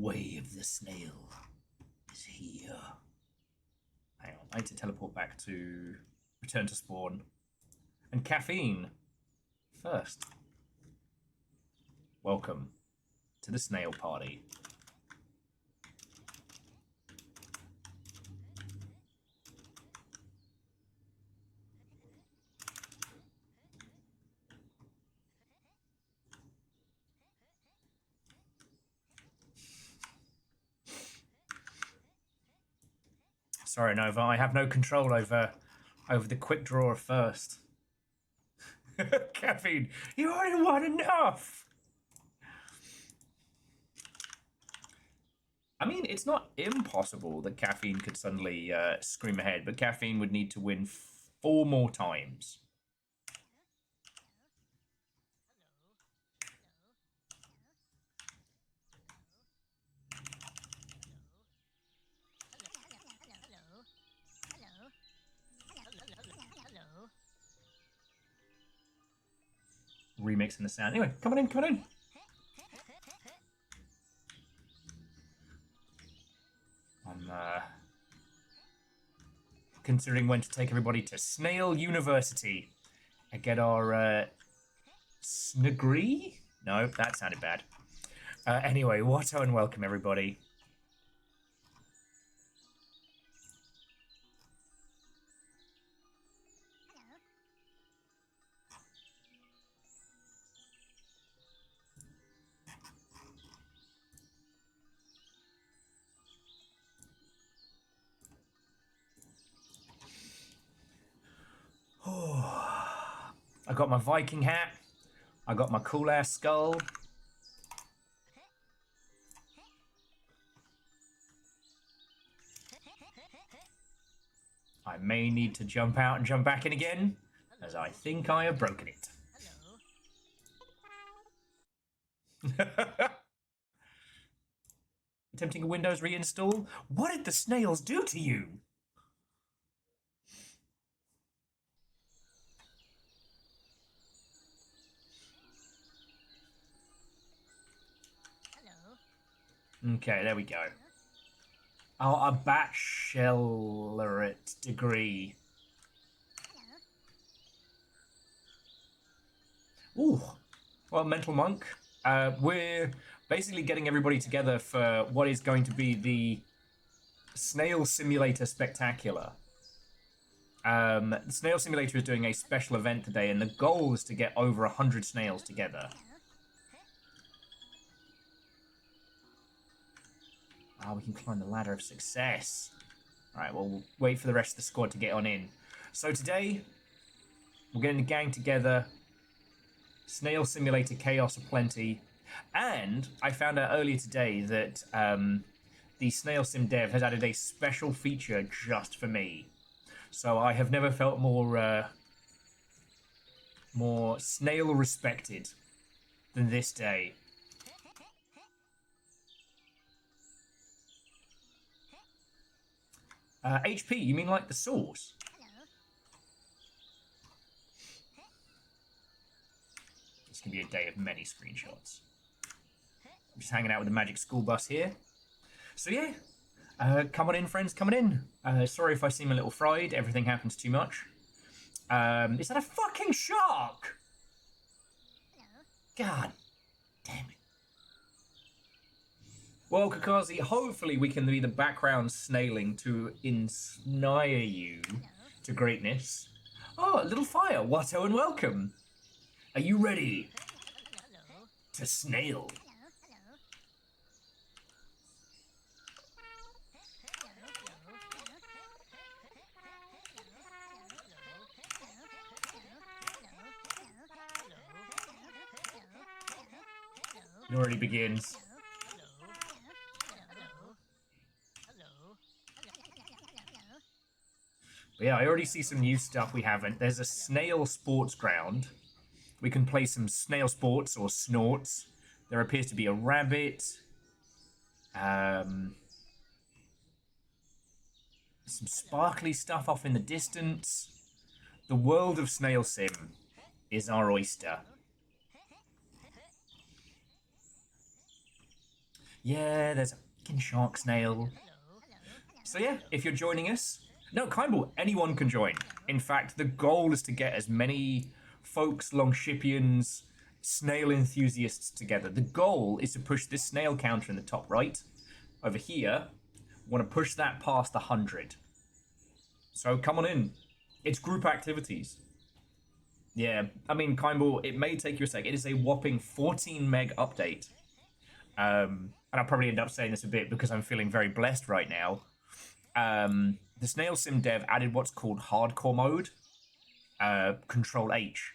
way of the snail is here. Hang on, I need to teleport back to return to spawn. And caffeine first. Welcome to the snail party. Sorry, Nova, I have no control over the quick draw first. Caffeine, you already won enough! I mean, it's not impossible that caffeine could suddenly scream ahead, but caffeine would need to win 4 more times. Remixing the sound. Anyway, come on in, come on in. I'm considering when to take everybody to Snail University and get our snegree? No, that sounded bad. Anyway, Watto and welcome everybody. I got my Viking hat. I got my cool ass skull. I may need to jump out and jump back in again, as I think I have broken it. Attempting a Windows reinstall? What did the snails do to you? Okay, there we go. Oh, a bachelorette degree. Ooh, well, Mental Monk. We're basically getting everybody together for what is going to be the Snail Simulator Spectacular. The Snail Simulator is doing a special event today, and the goal is to get over 100 snails together. Oh, we can climb the ladder of success. Alright, well, we'll wait for the rest of the squad to get on in. So today, we're getting the gang together. Snail Simulator Chaos aplenty. And I found out earlier today that the Snail Sim dev has added a special feature just for me. So I have never felt more snail respected than this day. HP, you mean like the sauce? It's going to be a day of many screenshots. I'm just hanging out with the magic school bus here. So yeah, come on in, friends, come on in. Sorry if I seem a little fried, everything happens too much. Is that a fucking shark? God damn it. Well, Kakazi, hopefully we can be the background snailing to ensnare you to greatness. Oh, a little fire. Watto and welcome. Are you ready to snail? It already begins. But yeah, I already see some new stuff we haven't. There's a snail sports ground. We can play some snail sports or snorts. There appears to be a rabbit. Some sparkly stuff off in the distance. The world of Snail Sim is our oyster. Yeah, there's a fucking shark snail. So yeah, if you're joining us, no, Kindball, anyone can join. In fact, the goal is to get as many folks, Longshipians, snail enthusiasts together. The goal is to push this snail counter in the top right, over here. Want to push that past 100. So come on in. It's group activities. Yeah, I mean, Kindball, it may take you a sec. It is a whopping 14 meg update. And I'll probably end up saying this a bit because I'm feeling very blessed right now. The Snail Sim dev added what's called hardcore mode, Control H,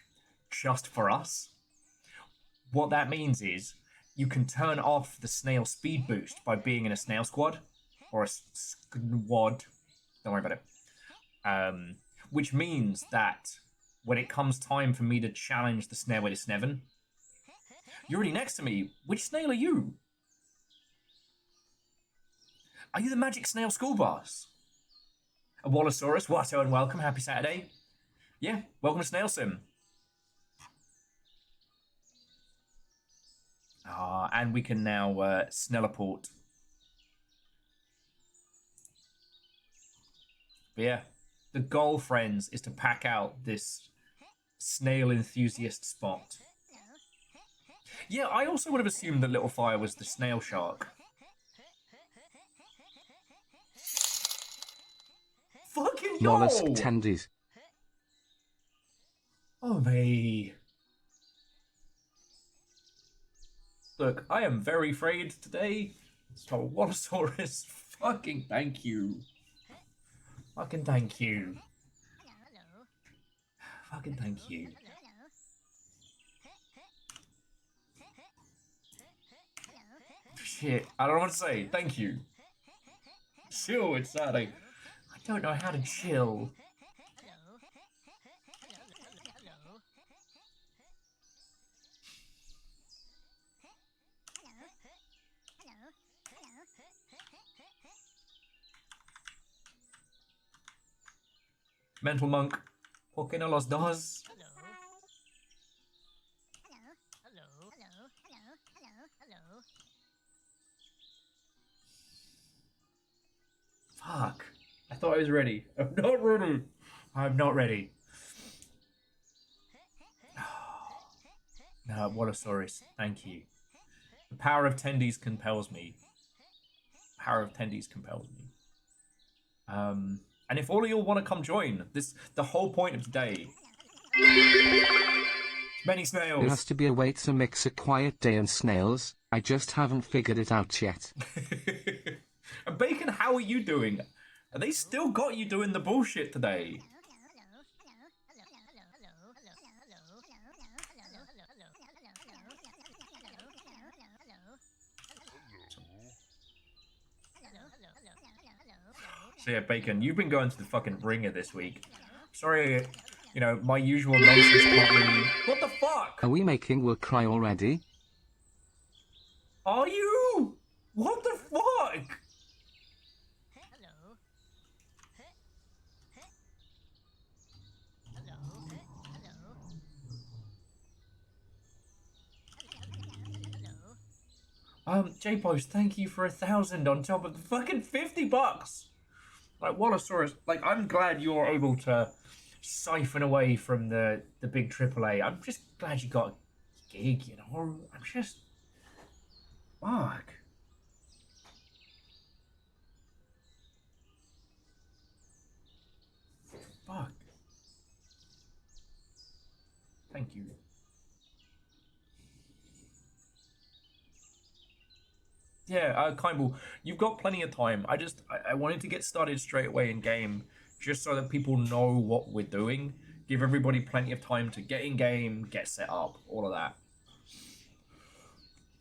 just for us. What that means is you can turn off the snail speed boost by being in a snail squad or a squad. Don't worry about it. Which means that when it comes time for me to challenge the snail with a Sneven, you're already next to me. Which snail are you? Are you the magic snail school boss? A Wallosaurus, Watto, and welcome. Happy Saturday. Yeah, welcome to Snail Sim. And we can now Snelleport. But yeah, the goal, friends, is to pack out this snail enthusiast spot. Yeah, I also would have assumed that Little Fire was the snail shark. Fucking yo! Mollusk tendies. Oh, me. Look, I am very afraid today. So, Wallosaurus, fucking thank you. Fucking thank you. Fucking thank you. Shit, I don't know what to say. Thank you. Chill, it's Saturday. I don't know how to chill. Mental monk. ¿Por qué no los dos? Fuck. I thought I was ready. I'm not ready. I'm not ready. No, Wallosaurus, thank you. The power of tendies compels me. Power of tendies compels me. And if all of y'all want to come join, the whole point of today. Many snails. There has to be a way to mix a quiet day and snails. I just haven't figured it out yet. And Bacon, how are you doing? Are they still got you doing the bullshit today? So yeah, Bacon, you've been going to the fucking ringer this week. Sorry, you know, my usual nonsense can't really... What the fuck? Are we making Will cry already? Are you? What the fuck? J-Post, thank you for 1,000 on top of the fucking $50. Like, Wallosaurus, like, I'm glad you're able to siphon away from the big AAA. I'm just glad you got a gig, you know? I'm just... Fuck. Fuck. Thank you. Yeah, Kindball, you've got plenty of time. I wanted to get started straight away in game, just so that people know what we're doing. Give everybody plenty of time to get in game, get set up, all of that.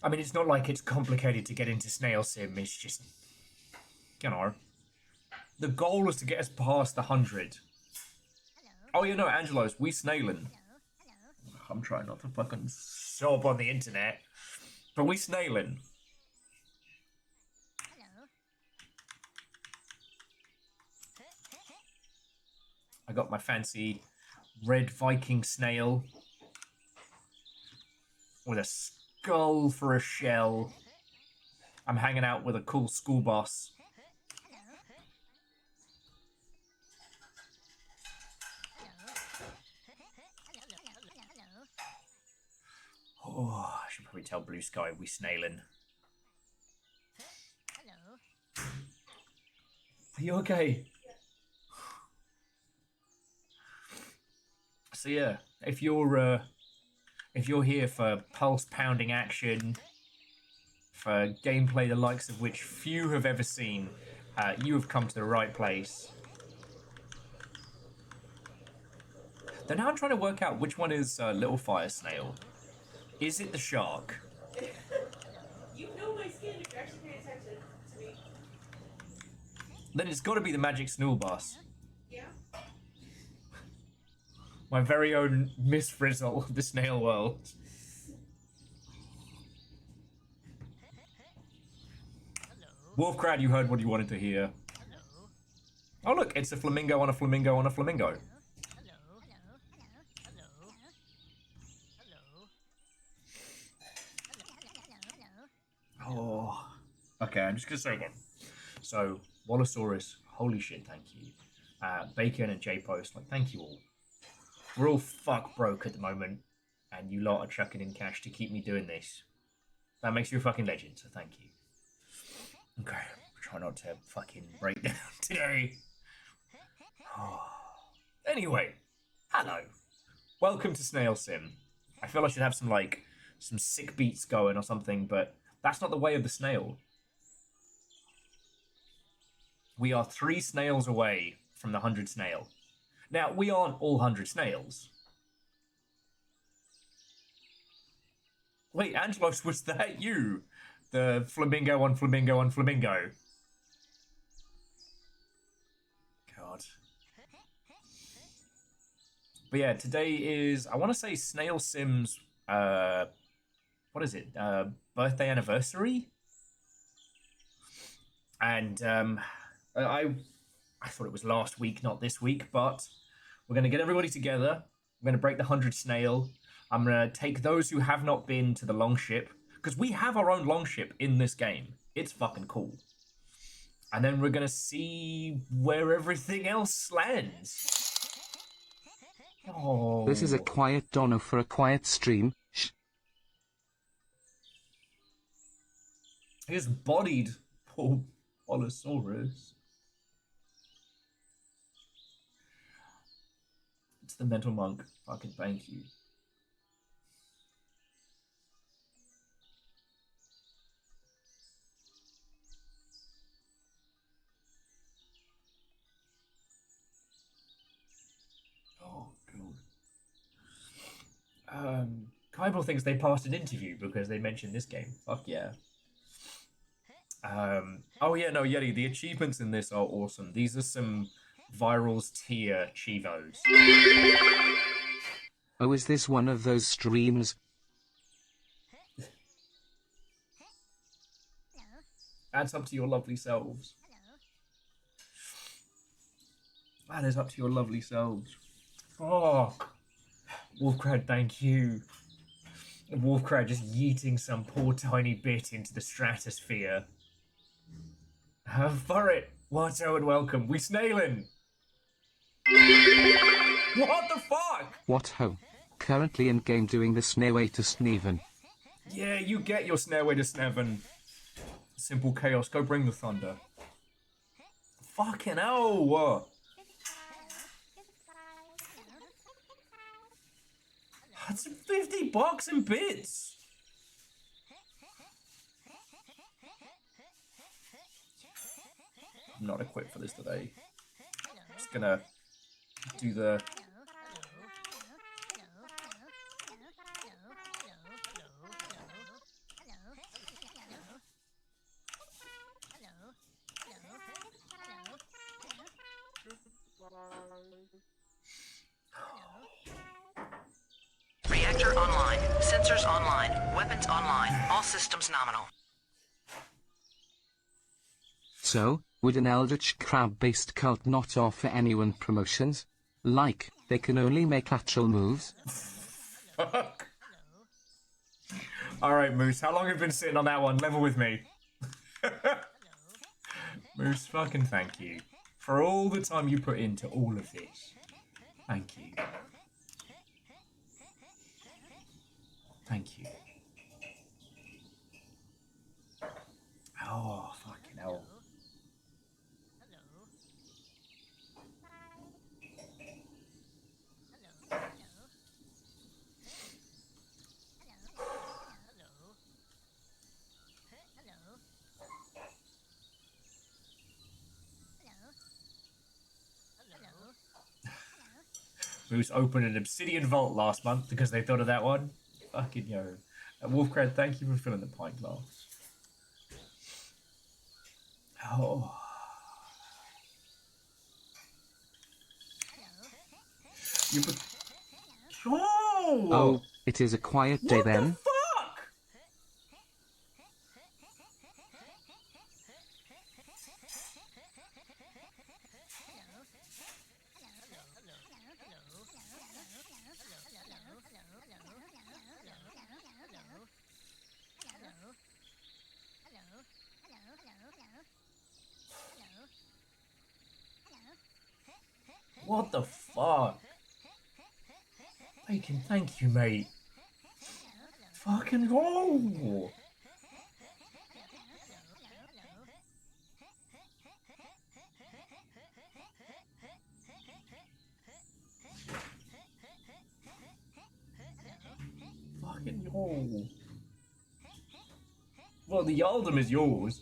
I mean, it's not like it's complicated to get into Snail Sim. It's just, you know, the goal is to get us past 100. Oh, you know, Angelos, we snailing. I'm trying not to fucking show up on the internet, but we snailing. I got my fancy red Viking snail with a skull for a shell. I'm hanging out with a cool school boss. Oh, I should probably tell Blue Sky we snailing. Are you okay? So yeah, if you're here for pulse pounding action, for gameplay the likes of which few have ever seen, you have come to the right place. Then now I'm trying to work out which one is Little Fire Snail. Is it the shark? You know my skin if you're actually paying attention to me. Then it's got to be the Magic Snail boss. Yeah? My very own Miss Frizzle of the snail world. Wolfcrad, you heard what you wanted to hear. Oh look, it's a flamingo on a flamingo on a flamingo. Oh, okay, I'm just gonna say again. So, Wallosaurus, holy shit, thank you. Bacon and J-Post, like, thank you all. We're all fuck broke at the moment, and you lot are chucking in cash to keep me doing this. That makes you a fucking legend, so thank you. Okay, try not to fucking break down today. Oh. Anyway, hello. Welcome to Snail Sim. I feel I should have some sick beats going or something, but that's not the way of the snail. We are 3 snails away from the 100 snail. Now, we aren't all 100 snails. Wait, Angelos, was that you? The flamingo on flamingo on flamingo. God. But yeah, today is, I want to say Snail Sim's, what is it? Birthday anniversary? And I thought it was last week, not this week, but we're going to get everybody together. We're going to break the 100 snail. I'm going to take those who have not been to the longship, because we have our own longship in this game. It's fucking cool. And then we're going to see where everything else lands. Oh. This is a quiet dono for a quiet stream. Shh. He's bodied poor Allosaurus. It's the mental monk. Fucking thank you. Oh, God. Kybal thinks they passed an interview because they mentioned this game. Fuck yeah. Oh yeah, no, Yeti, the achievements in this are awesome. These are some Virals tier Chivos. Oh, is this one of those streams? Adds up to your lovely selves. That is up to your lovely selves. Fuck. Wolfcrad, thank you. Wolfcrad just yeeting some poor tiny bit into the stratosphere. For it, Watto and welcome. We snailin'. What the fuck? What ho? Currently in game doing the Snailway to Sneven. Yeah, you get your Snailway to Sneven. Simple chaos, go bring the thunder. Fucking hell! That's $50 in bits! I'm not equipped for this today. I'm just gonna do the... Reactor online. Sensors online. Weapons online. All systems nominal. So, would an Eldritch Crab-based cult not offer anyone promotions? Like, they can only make lateral moves? Fuck. Alright, Moose, how long have you been sitting on that one? Level with me. Most fucking thank you for all the time you put into all of this. Thank you. Thank you. Oh, fucking hell. Moose opened an obsidian vault last month because they thought of that one. Fucking yo. Wolfcrad, thank you for filling the pint glass. Oh. You Oh, it is a quiet day what then. the fuck? What the fuck? Bacon, thank you, mate. Fucking roll. Fucking roll. Well, the Yaldum is yours.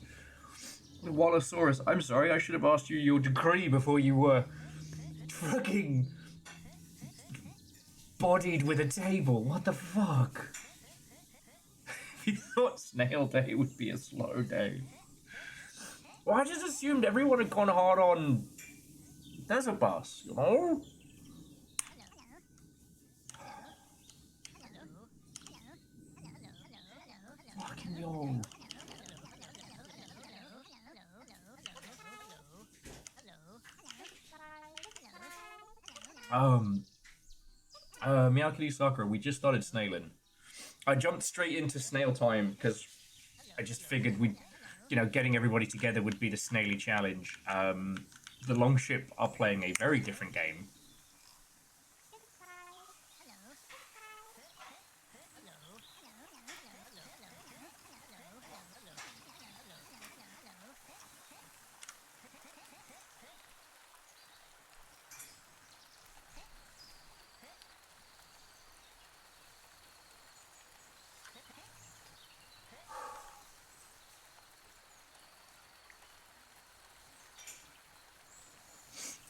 The Wallosaurus, I'm sorry, I should have asked you your degree before you were fucking bodied with a table. What the fuck? You thought Snail Day would be a slow day. Well, I just assumed everyone had gone hard on Desert Bus, you know? Fucking yo. Meow Kitty Sakura, we just started snailing. I jumped straight into snail time because I just figured we'd, getting everybody together would be the snaily challenge. The Longship are playing a very different game.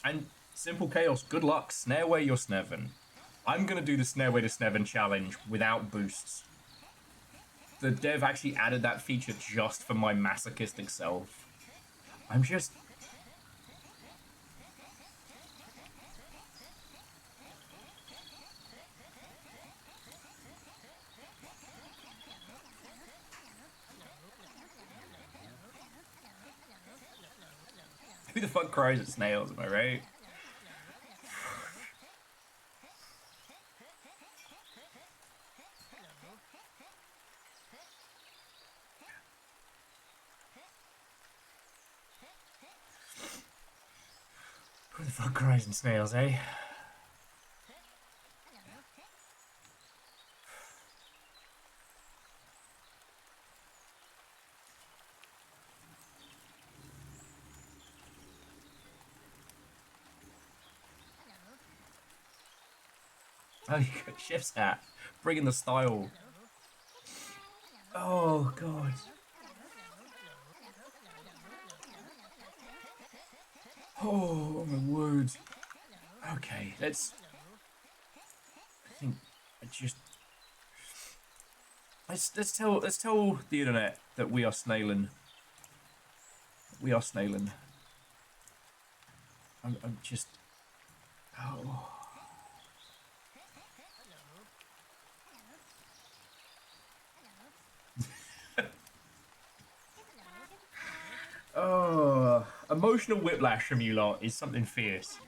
And Simple Chaos, good luck. Snare away your Sneven. I'm going to do the Snare away to Sneven challenge without boosts. The dev actually added that feature just for my masochistic self. I'm just... Who the fuck cries at snails, am I right? Who the fuck cries in snails, eh? Oh, you got chef's hat. Bringing the style. Oh, God. Oh, my word. Okay, let's... I think I just... Let's tell the internet that we are snailing. We are snailing. I'm just... Oh... Oh, emotional whiplash from you lot is something fierce.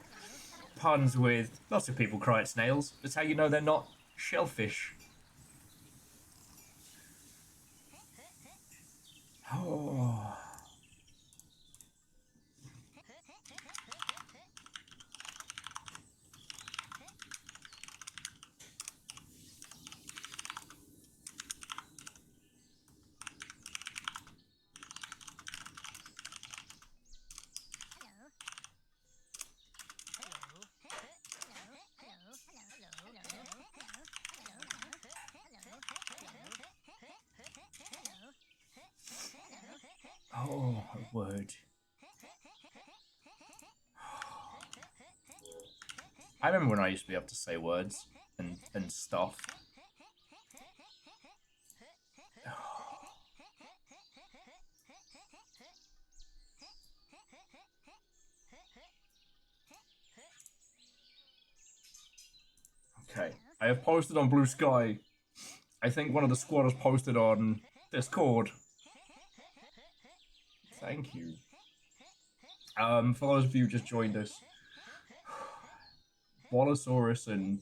Puns with lots of people cry at snails. That's how you know they're not shellfish. Oh. word. I remember when I used to be able to say words and stuff. Okay, I have posted on Blue Sky. I think one of the squad has posted on Discord. Thank you. For those of you who just joined us, Bolosaurus and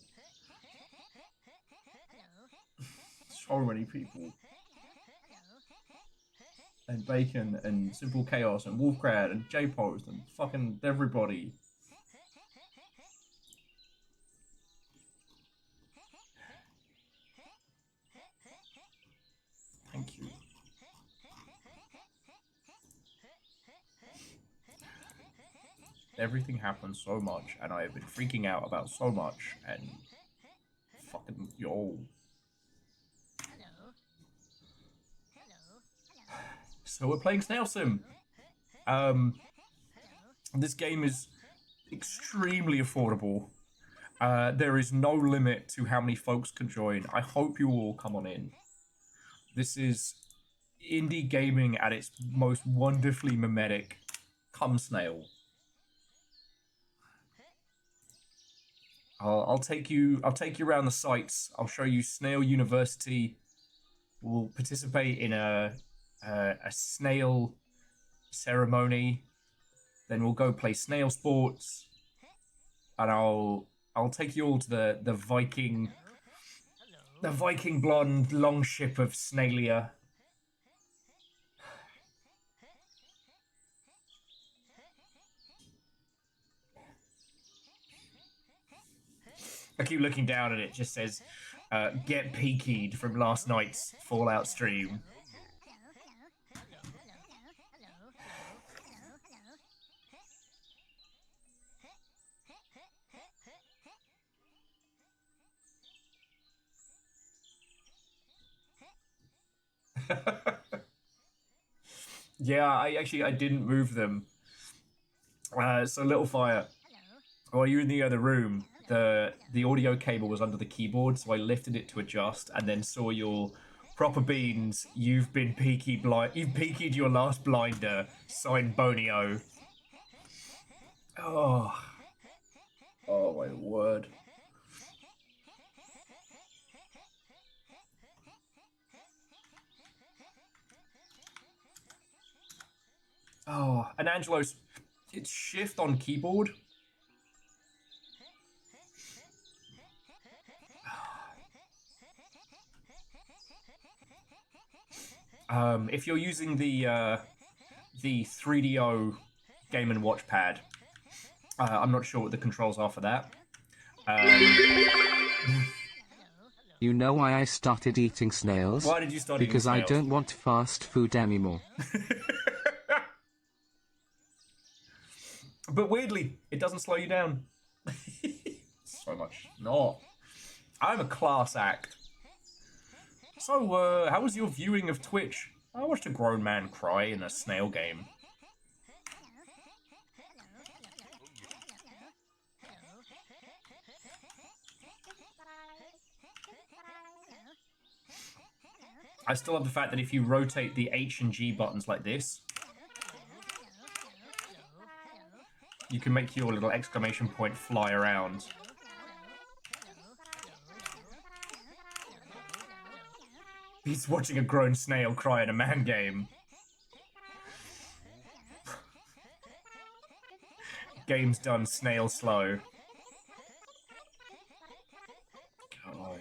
so many people, and Bacon and Simple Chaos and Wolfcrad and J-Post and fucking everybody. Thank you. Everything happens so much, and I have been freaking out about so much, and fucking yo. So we're playing Snail Sim. This game is extremely affordable. There is no limit to how many folks can join. I hope you all come on in. This is indie gaming at its most wonderfully mimetic. Come Snail. I'll take you around the sites. I'll show you Snail University. We'll participate in a snail ceremony. Then we'll go play snail sports, and I'll take you all to the Viking blonde longship of Snailia. I keep looking down and it just says, get peakied from last night's Fallout stream. Yeah, I didn't move them. So Little Fire, while you were in the other room, the audio cable was under the keyboard, so I lifted it to adjust, and then saw your proper beans. You've been You've peakied your last blinder. Signed Bonio. Oh my word. Oh, and Angelo's, it's shift on keyboard. If you're using the 3DO Game & Watch pad, I'm not sure what the controls are for that. You know why I started eating snails? Why did you start Because eating snails? I don't want fast food anymore. But weirdly, it doesn't slow you down. So much not. I'm a class act. So, how was your viewing of Twitch? I watched a grown man cry in a snail game. I still love the fact that if you rotate the H and G buttons like this, you can make your little exclamation point fly around. He's watching a grown snail cry in a man game. Game's done snail slow. God.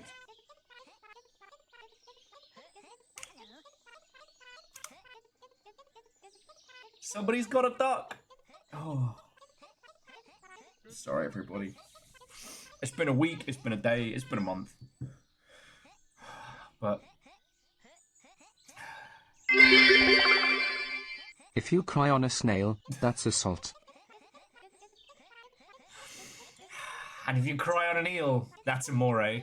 Somebody's got a duck. Oh. Sorry, everybody. It's been a week, it's been a day, it's been a month. But if you cry on a snail, that's assault. And if you cry on an eel, that's amore.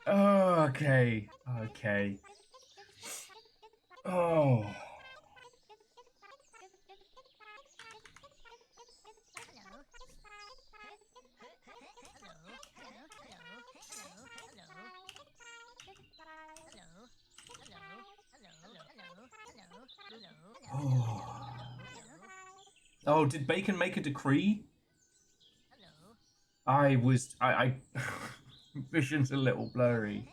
Okay. Oh. Oh. Oh, did Bacon make a decree? I vision's a little blurry.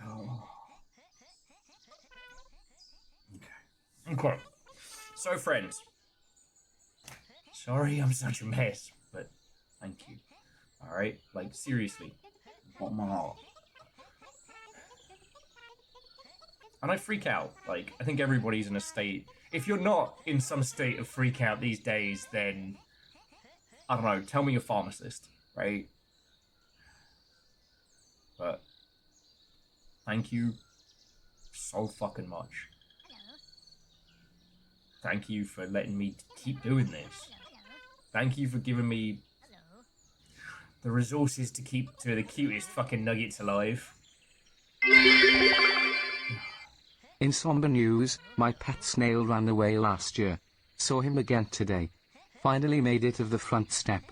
Oh. Okay. So, friends. Sorry I'm such a mess, but thank you. Alright? Like, seriously. Bottom of my heart. And I freak out. Like, I think everybody's in a state. If you're not in some state of freak out these days, then I don't know, tell me you're a pharmacist, right? But thank you so fucking much. Thank you for letting me keep doing this. Thank you for giving me the resources to keep to the cutest fucking nuggets alive. In somber news, my pet snail ran away last year. Saw him again today. Finally made it of the front step.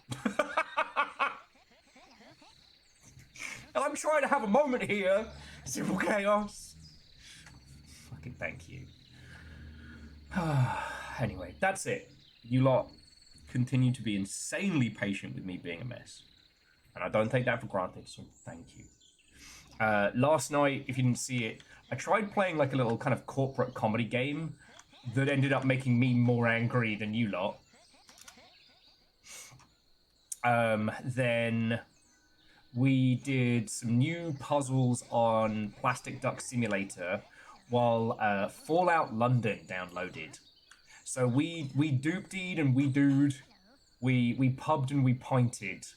I'm trying to have a moment here. Simple chaos. Fucking thank you. Anyway, that's it. You lot continue to be insanely patient with me being a mess. And I don't take that for granted, so thank you. Last night, if you didn't see it, I tried playing like a little kind of corporate comedy game that ended up making me more angry than you lot. Then we did some new puzzles on Plastic Duck Simulator while Fallout London downloaded. So we duped and we dude, we pubbed and we pinted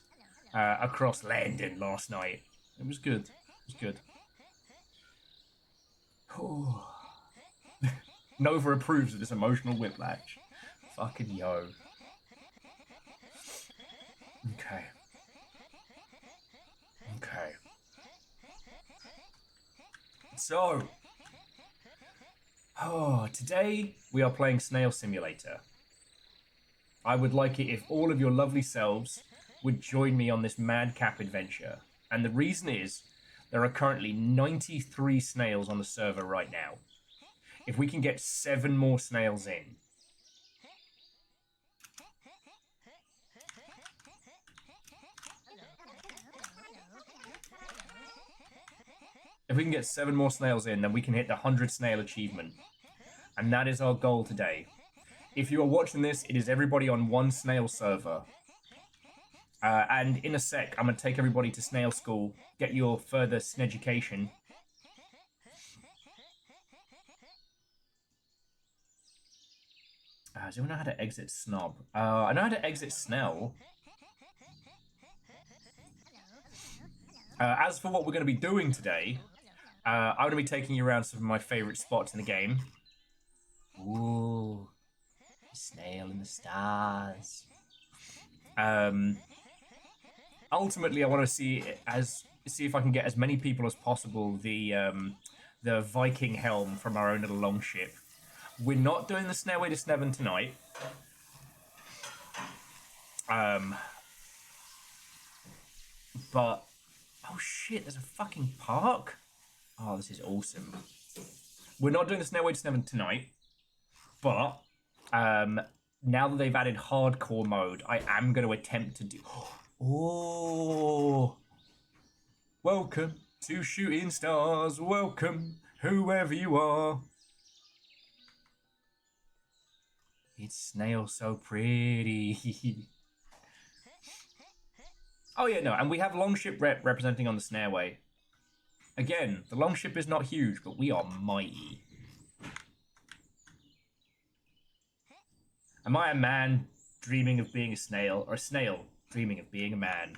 across London last night. It was good. It was good. Nova approves of this emotional whiplash. Fucking yo. Okay. Okay. So, today we are playing Snail Simulator. I would like it if all of your lovely selves would join me on this madcap adventure. And the reason is, there are currently 93 snails on the server right now. If we can get 7 more snails in, then we can hit the 100 snail achievement. And that is our goal today. If you are watching this, it is everybody on one snail server. And in a sec, I'm going to take everybody to snail school, get your further sneducation. Does anyone know how to exit Snob? I know how to exit Snail. As for what we're going to be doing today, I'm going to be taking you around some of my favourite spots in the game. Ooh, snail in the stars. Ultimately, I want to see if I can get as many people as possible the Viking helm from our own little longship. We're not doing the Stairway to Sneven tonight. But oh shit, there's a fucking park. Oh, this is awesome. We're not doing the Stairway to Sneven tonight, but now that they've added hardcore mode, I am going to attempt to do. Oh, welcome to Shooting Stars. Welcome, whoever you are. It's Snail so pretty. Oh yeah, no, and we have Longship representing on the Snailway. Again, the Longship is not huge, but we are mighty. Am I a man dreaming of being a snail, or a snail dreaming of being a man?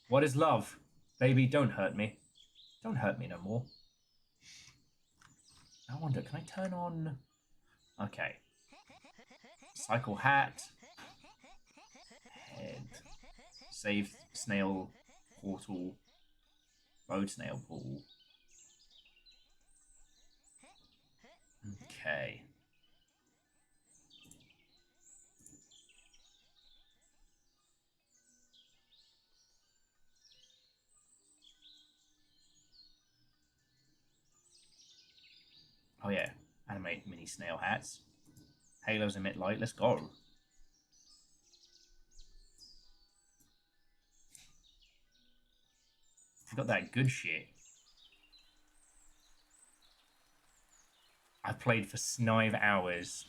What is love? Baby, don't hurt me. Don't hurt me no more. I wonder, can I turn on... Okay. Cycle hat. Head. Save snail portal. Road snail pool. Okay. Oh yeah, animate mini snail hats. Halos emit light, let's go. We got that good shit. I played for 9 hours.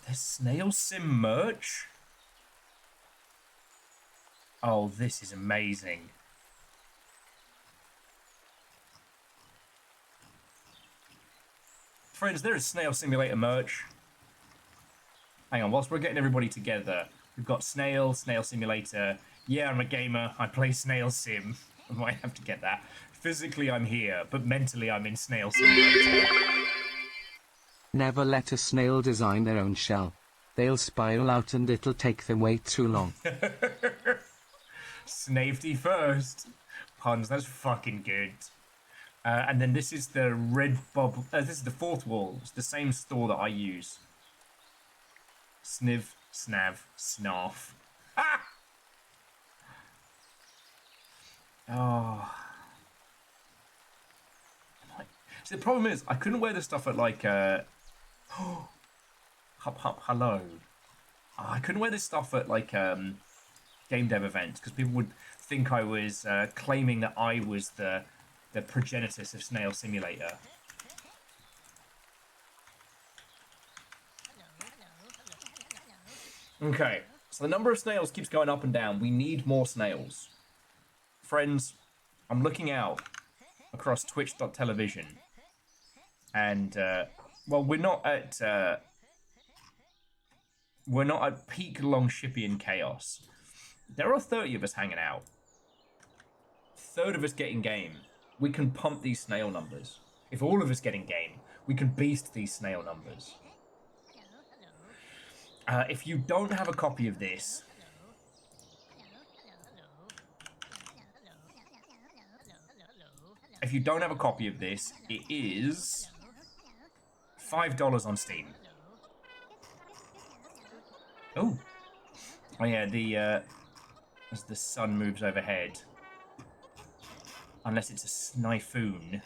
There's Snail Sim merch? Oh, this is amazing. Friends, there is Snail Simulator merch. Hang on, whilst we're getting everybody together, we've got Snail, Snail Simulator. Yeah, I'm a gamer. I play Snail Sim. I might have to get that. Physically, I'm here, but mentally, I'm in Snail Simulator. Never let a snail design their own shell. They'll spiral out and it'll take them way too long. Snavety first. Puns, that's fucking good. And then this is the red bubble. This is the fourth wall. It's the same store that I use. Sniv, snav, snarf. Ah! Oh. See, the problem is, I couldn't wear this stuff at like, Hup hup hello. Oh, I couldn't wear this stuff at like, game dev events, because people would think I was claiming that I was the progenitus of Snail Simulator. Okay, so the number of snails keeps going up and down. We need more snails. Friends, I'm looking out across twitch.television. And, well, we're not at peak Longshipian chaos. There are 30 of us hanging out. Third of us getting game. We can pump these snail numbers. If all of us get in game, we can beast these snail numbers. If you don't have a copy of this, it is $5 on Steam. Oh yeah, as the sun moves overhead. Unless it's a snifoon.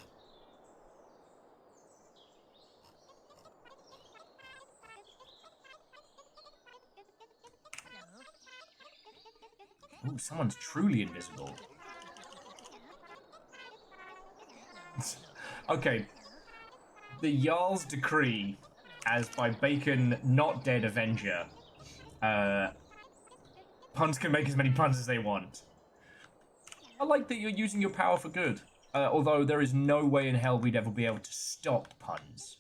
Oh, someone's truly invisible. Okay. The Jarl's Decree, as by Bacon Not Dead Avenger. Puns can make as many puns as they want. I like that you're using your power for good. Although there is no way in hell we'd ever be able to stop puns.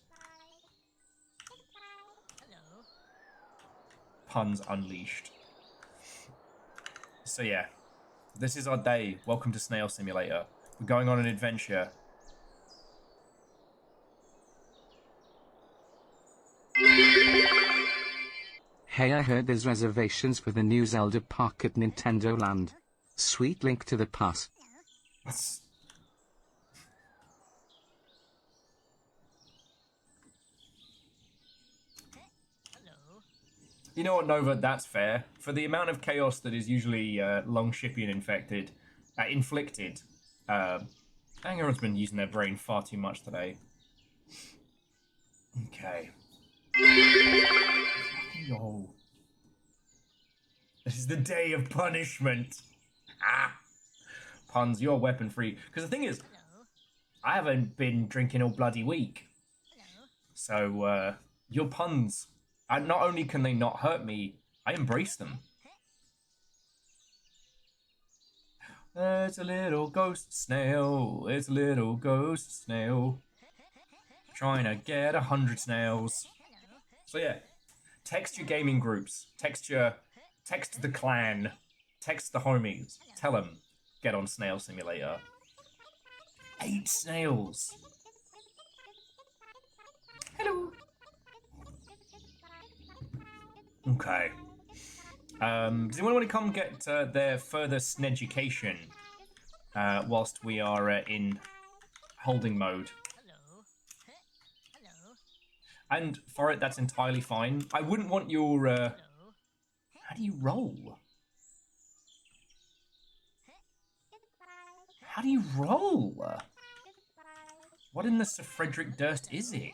Puns unleashed. So yeah, this is our day. Welcome to Snail Simulator. We're going on an adventure. Hey, I heard there's reservations for the new Zelda park at Nintendo Land. Sweet link to the pass. You know what, Nova? That's fair. For the amount of chaos that is usually Longshipian inflicted, everyone's been using their brain far too much today. Okay. Yo. This is the day of punishment. Ah. Puns, you're weapon free. Because the thing is, I haven't been drinking all bloody week. So, your puns, and not only can they not hurt me, I embrace them. There's a little ghost snail. It's a little ghost snail. Trying to get 100 snails. So yeah, text your gaming groups. Text the clan. Text the homies. Tell them. Get on Snail Simulator. 8 snails. Hello. Okay. Does anyone want to come get their further sneducation whilst we are in holding mode? And for it, that's entirely fine. I wouldn't want your... How do you roll? How do you roll? What in the Sir Frederick Durst is it?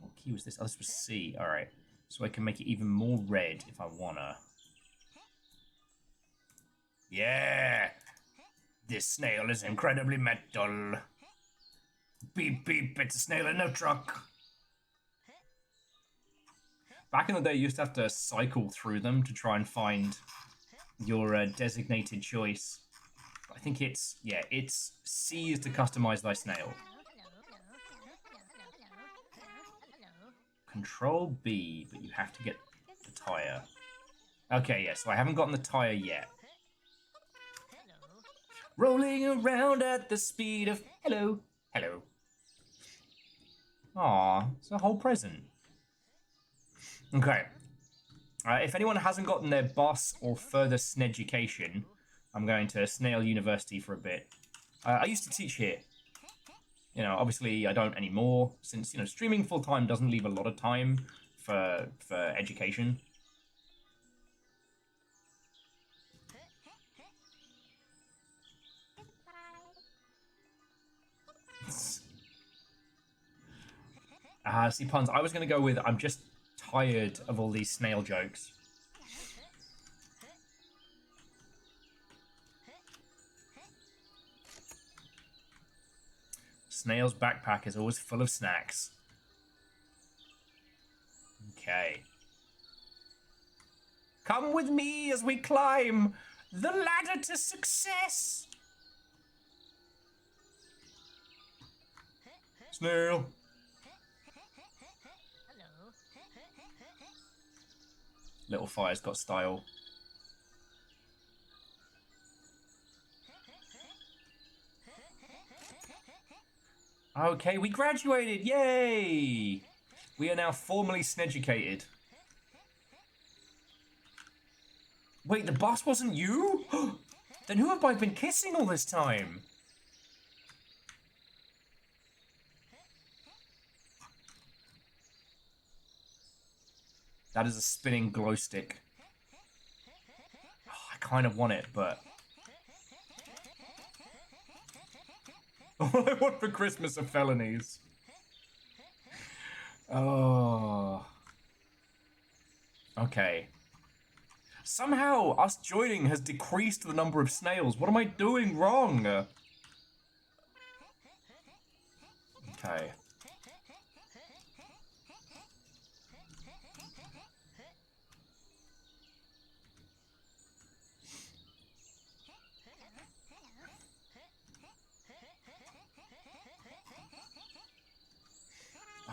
What key was this? Oh, this was C. Alright. So I can make it even more red if I wanna. Yeah! This snail is incredibly metal. Beep beep, it's a snail in a truck. Back in the day, you used to have to cycle through them to try and find your designated choice. I think it's, yeah, it's C is to customize thy snail. Control B, but you have to get the tire. Okay, yeah, so I haven't gotten the tire yet. Rolling around at the speed of... Hello. Hello. Aw, it's a whole present. Okay. If anyone hasn't gotten their boss or further sneducation, I'm going to Snail University for a bit. I used to teach here. You know, obviously I don't anymore, since, you know, streaming full-time doesn't leave a lot of time for education. See, puns, I was going to go with, I'm just tired of all these snail jokes. Snail's backpack is always full of snacks. Okay. Come with me as we climb the ladder to success. Snail. Little fire's got style. Okay, we graduated! Yay! We are now formally sneducated. Wait, the boss wasn't you? Then who have I been kissing all this time? That is a spinning glow stick. Oh, I kind of want it, but... All I want for Christmas are felonies. Oh. Okay. Somehow, us joining has decreased the number of snails. What am I doing wrong? Okay.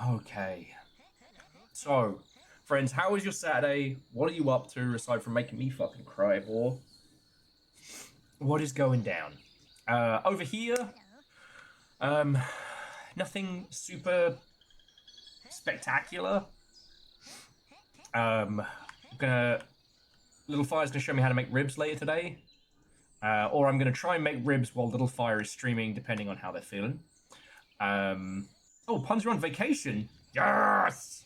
Okay. So, friends, how was your Saturday? What are you up to aside from making me fucking cry, boy? What is going down? Over here, nothing super spectacular. Little Fire's gonna show me how to make ribs later today. Or I'm gonna try and make ribs while Little Fire is streaming, depending on how they're feeling. Oh, Puns are on vacation. Yes!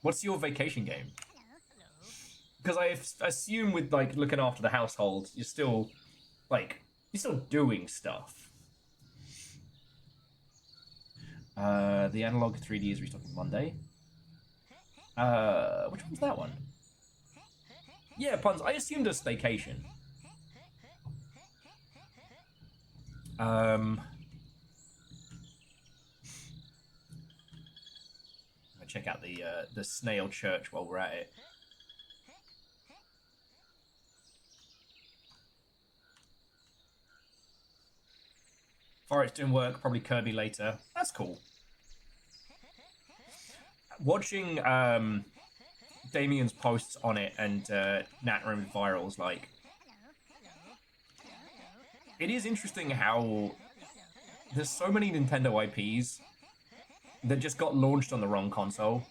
What's your vacation game? Because I assume with, like, looking after the household, you're still, like, you're still doing stuff. The analog 3D is restocking Monday. Which one's that one? Yeah, Puns, I assumed a staycation. Check out the Snail Church while we're at it. Forest doing work, probably Kirby later. That's cool. Watching Damien's posts on it and Natroom's virals, like, it is interesting how there's so many Nintendo IPs that just got launched on the wrong console.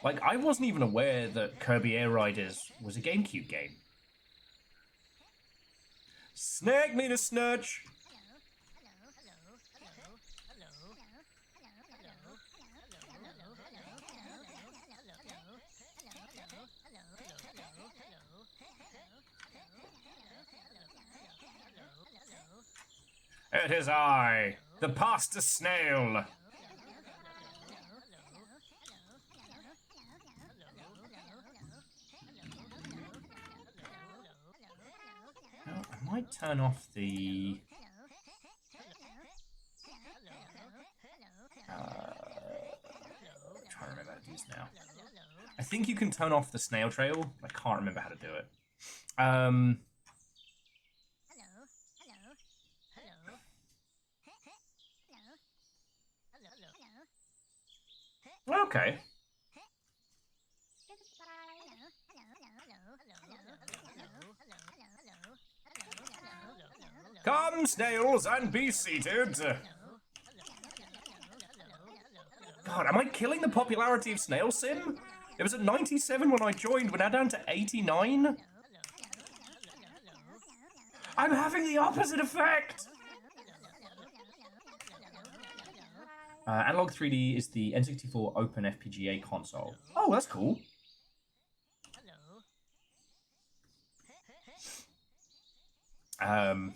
Like, I wasn't even aware that Kirby Air Riders was a GameCube game. Snag me to snatch! It is I, the Pasta Snail. Well, I might turn off the... I'm trying to remember how to do this now. I think you can turn off the snail trail. I can't remember how to do it. Okay. Come, snails, and be seated. God, am I killing the popularity of Snail Sim? It was at 97 when I joined, we're now down to 89? I'm having the opposite effect! Analog 3D is the N64 Open FPGA console. Oh, that's cool. And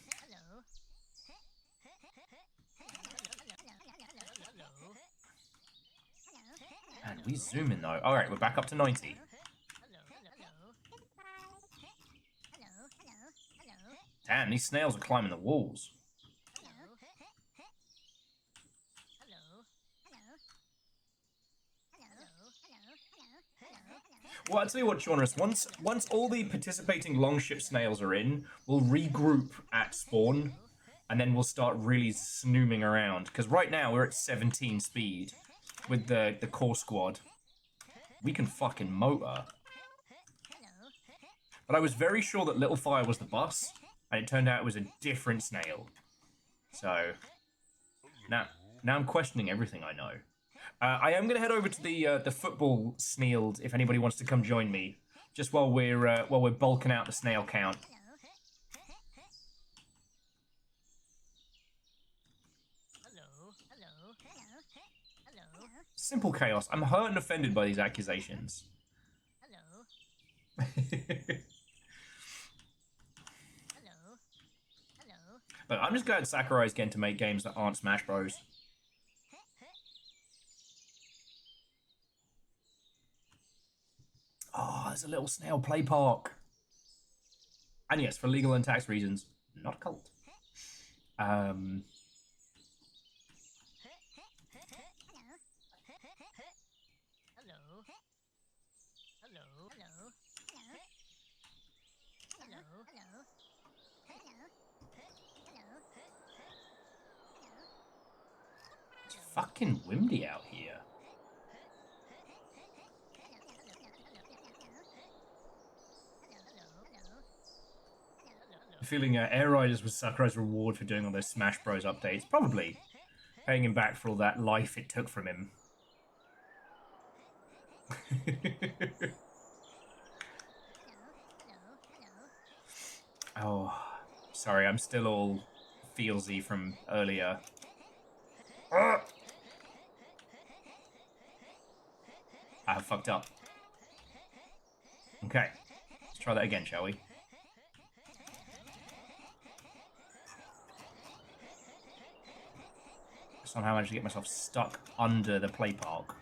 we zoom in though. Alright, we're back up to 90. Damn, these snails are climbing the walls. Well, I'll tell you what, Shaunus, once all the participating longship snails are in, we'll regroup at spawn, and then we'll start really snooming around. Because right now, we're at 17 speed with the core squad. We can fucking motor. But I was very sure that Little Fire was the boss, and it turned out it was a different snail. So, now I'm questioning everything I know. I am going to head over to the football snails if anybody wants to come join me, just while we're bulking out the snail count. Simple chaos. I'm hurt and offended by these accusations. But I'm just glad Sakurai's getting to make games that aren't Smash Bros. Oh, there's a little snail play park. And yes, for legal and tax reasons, not a cult. It's fucking windy out here. Feeling Air Riders was Sakurai's reward for doing all those Smash Bros updates. Probably. Paying him back for all that life it took from him. Oh, sorry, I'm still all feelsy from earlier. I have fucked up. Okay, let's try that again, shall we? Somehow I managed to get myself stuck under the play park.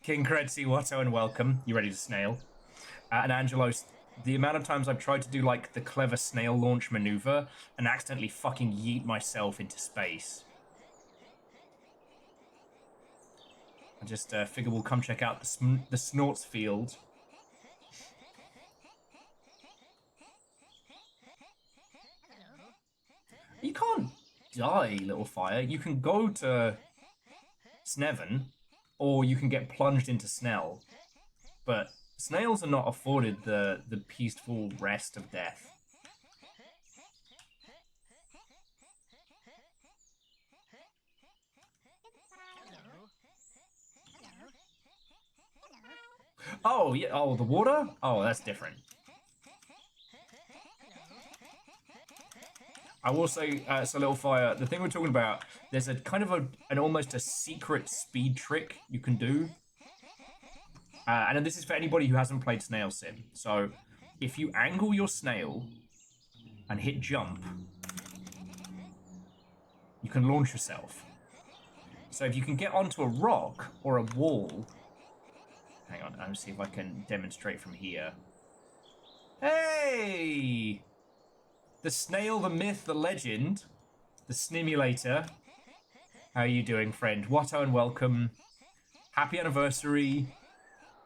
King Credsi, Watto, and welcome. You ready to snail? And Angelo the amount of times I've tried to do like the clever snail launch maneuver and accidentally fucking yeet myself into space. I just figure we'll come check out the Snorts field. You can't die, little fire. You can go to Sneven, or you can get plunged into Snell. But snails are not afforded the peaceful rest of death. Oh, yeah. Oh, the water? Oh, that's different. I will say, so Little Fire, the thing we're talking about, there's a kind of an almost a secret speed trick you can do. And this is for anybody who hasn't played Snail Sim. So, if you angle your snail and hit jump, you can launch yourself. So if you can get onto a rock or a wall... Hang on, let me see if I can demonstrate from here. Hey! The snail, the myth, the legend, the Snimulator. How are you doing, friend? Watto and welcome. Happy anniversary.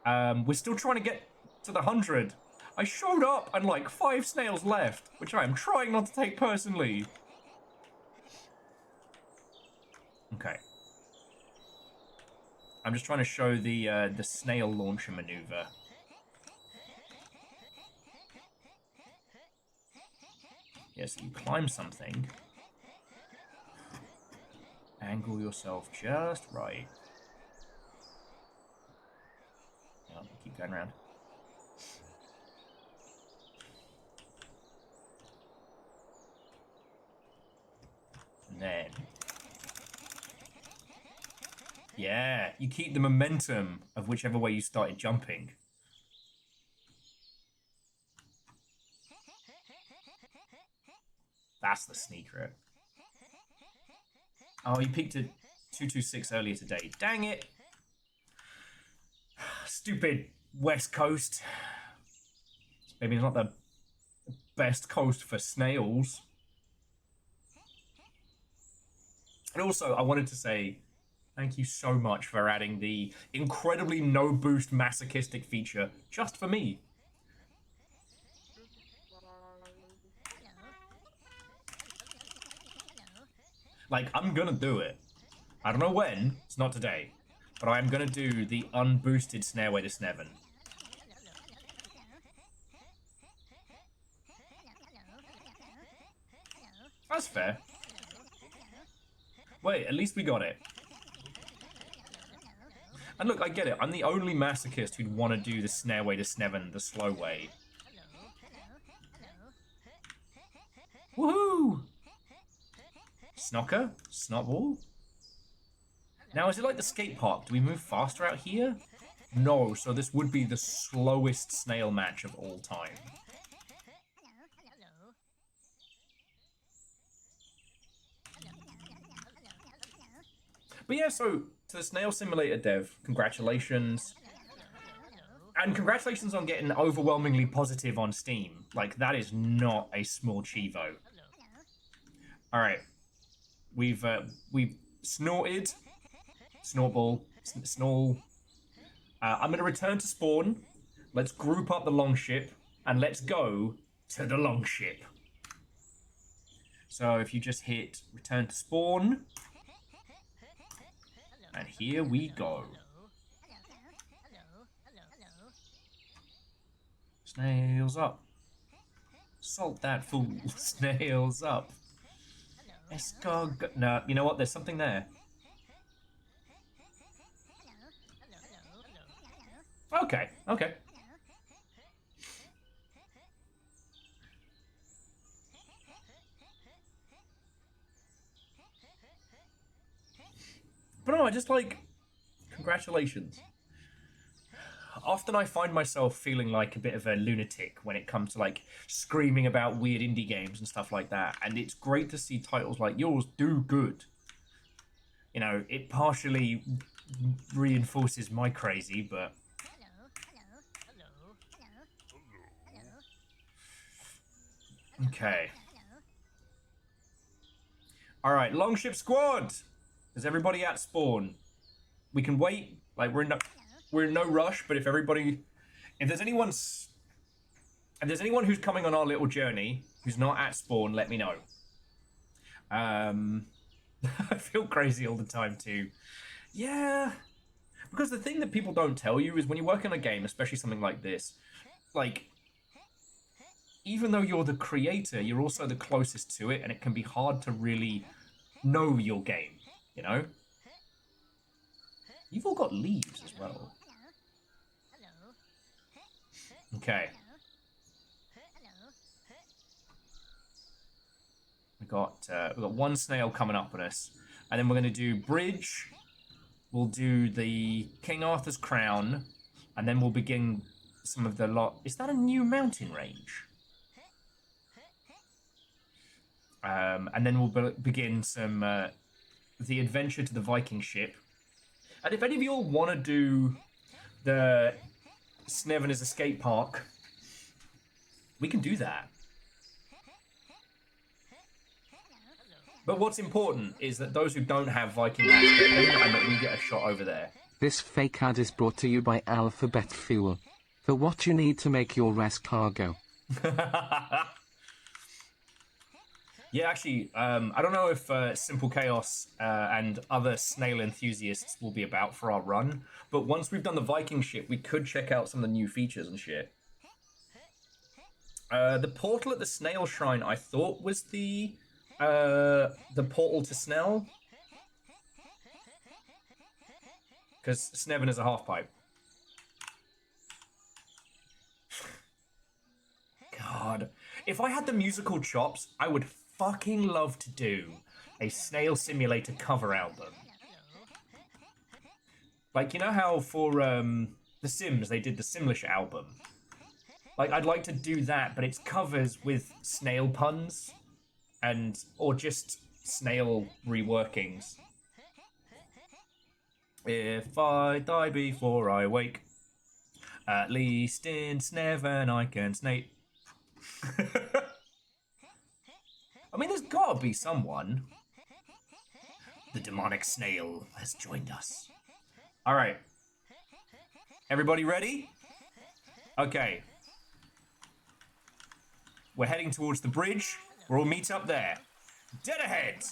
We're still trying to get to the 100. I showed up and like 5 snails left, which I am trying not to take personally. Okay. I'm just trying to show the snail launcher maneuver. Yes, you climb something. Angle yourself just right. Oh, keep going around. And then... yeah, you keep the momentum of whichever way you started jumping. That's the secret. Oh, you peaked at 226 earlier today. Dang it! Stupid West Coast. Maybe not the best coast for snails. And also, I wanted to say thank you so much for adding the incredibly no-boost masochistic feature just for me. Like, I'm gonna do it. I don't know when, it's not today, but I'm gonna do the unboosted Snailway to Sneven. That's fair. Wait, at least we got it. And look, I get it. I'm the only masochist who'd want to do the Snailway to Sneven the slow way. Woohoo! Snocker? Snotball? Now, is it like the skate park? Do we move faster out here? No, so this would be the slowest snail match of all time. But yeah, so to the Snail Simulator dev, congratulations. And congratulations on getting overwhelmingly positive on Steam. Like, that is not a small cheevo. Alright. We've snorted. Snortball. Snore. I'm going to return to spawn. Let's group up the longship. And let's go to the longship. So if you just hit return to spawn. And here we go. Snails up. Salt that fool. Snails up. Escog. No, you know what? There's something there. Okay, okay. But no, I just like... congratulations. Often I find myself feeling like a bit of a lunatic when it comes to like screaming about weird indie games and stuff like that. And it's great to see titles like yours do good. You know, it partially reinforces my crazy, but... Okay. All right, Longship Squad. Is everybody at spawn? We can wait. Like we're in no rush. But if there's anyone who's coming on our little journey who's not at spawn, let me know. I feel crazy all the time too. Yeah, because the thing that people don't tell you is when you work on a game, especially something like this, like even though you're the creator, you're also the closest to it, and it can be hard to really know your game, you know? You've all got leaves as well. Okay. We've got one snail coming up on us, and then we're going to do bridge. We'll do the King Arthur's crown, and then we'll begin some of the lot. Is that a new mountain range? And then we'll begin some the adventure to the Viking ship. And if any of you all want to do the Snevener's escape park, we can do that. But what's important is that those who don't have Viking hats get them, and that we get a shot over there. This fake ad is brought to you by Alphabet Fuel. For what you need to make your race cargo. Yeah, actually, I don't know if Simple Chaos and other snail enthusiasts will be about for our run, but once we've done the Viking ship, we could check out some of the new features and shit. The portal at the Snail Shrine, I thought, was the portal to Snail. Because Sneven is a half-pipe. God. If I had the musical chops, I would fucking love to do a Snail Simulator cover album. Like, you know how for The Sims, they did the Simlish album? Like, I'd like to do that, but it's covers with snail puns, or just snail reworkings. If I die before I wake, at least in Sneven I can snake. I mean, there's gotta be someone. The demonic snail has joined us. Alright. Everybody ready? Okay. We're heading towards the bridge. We'll meet up there. Dead ahead!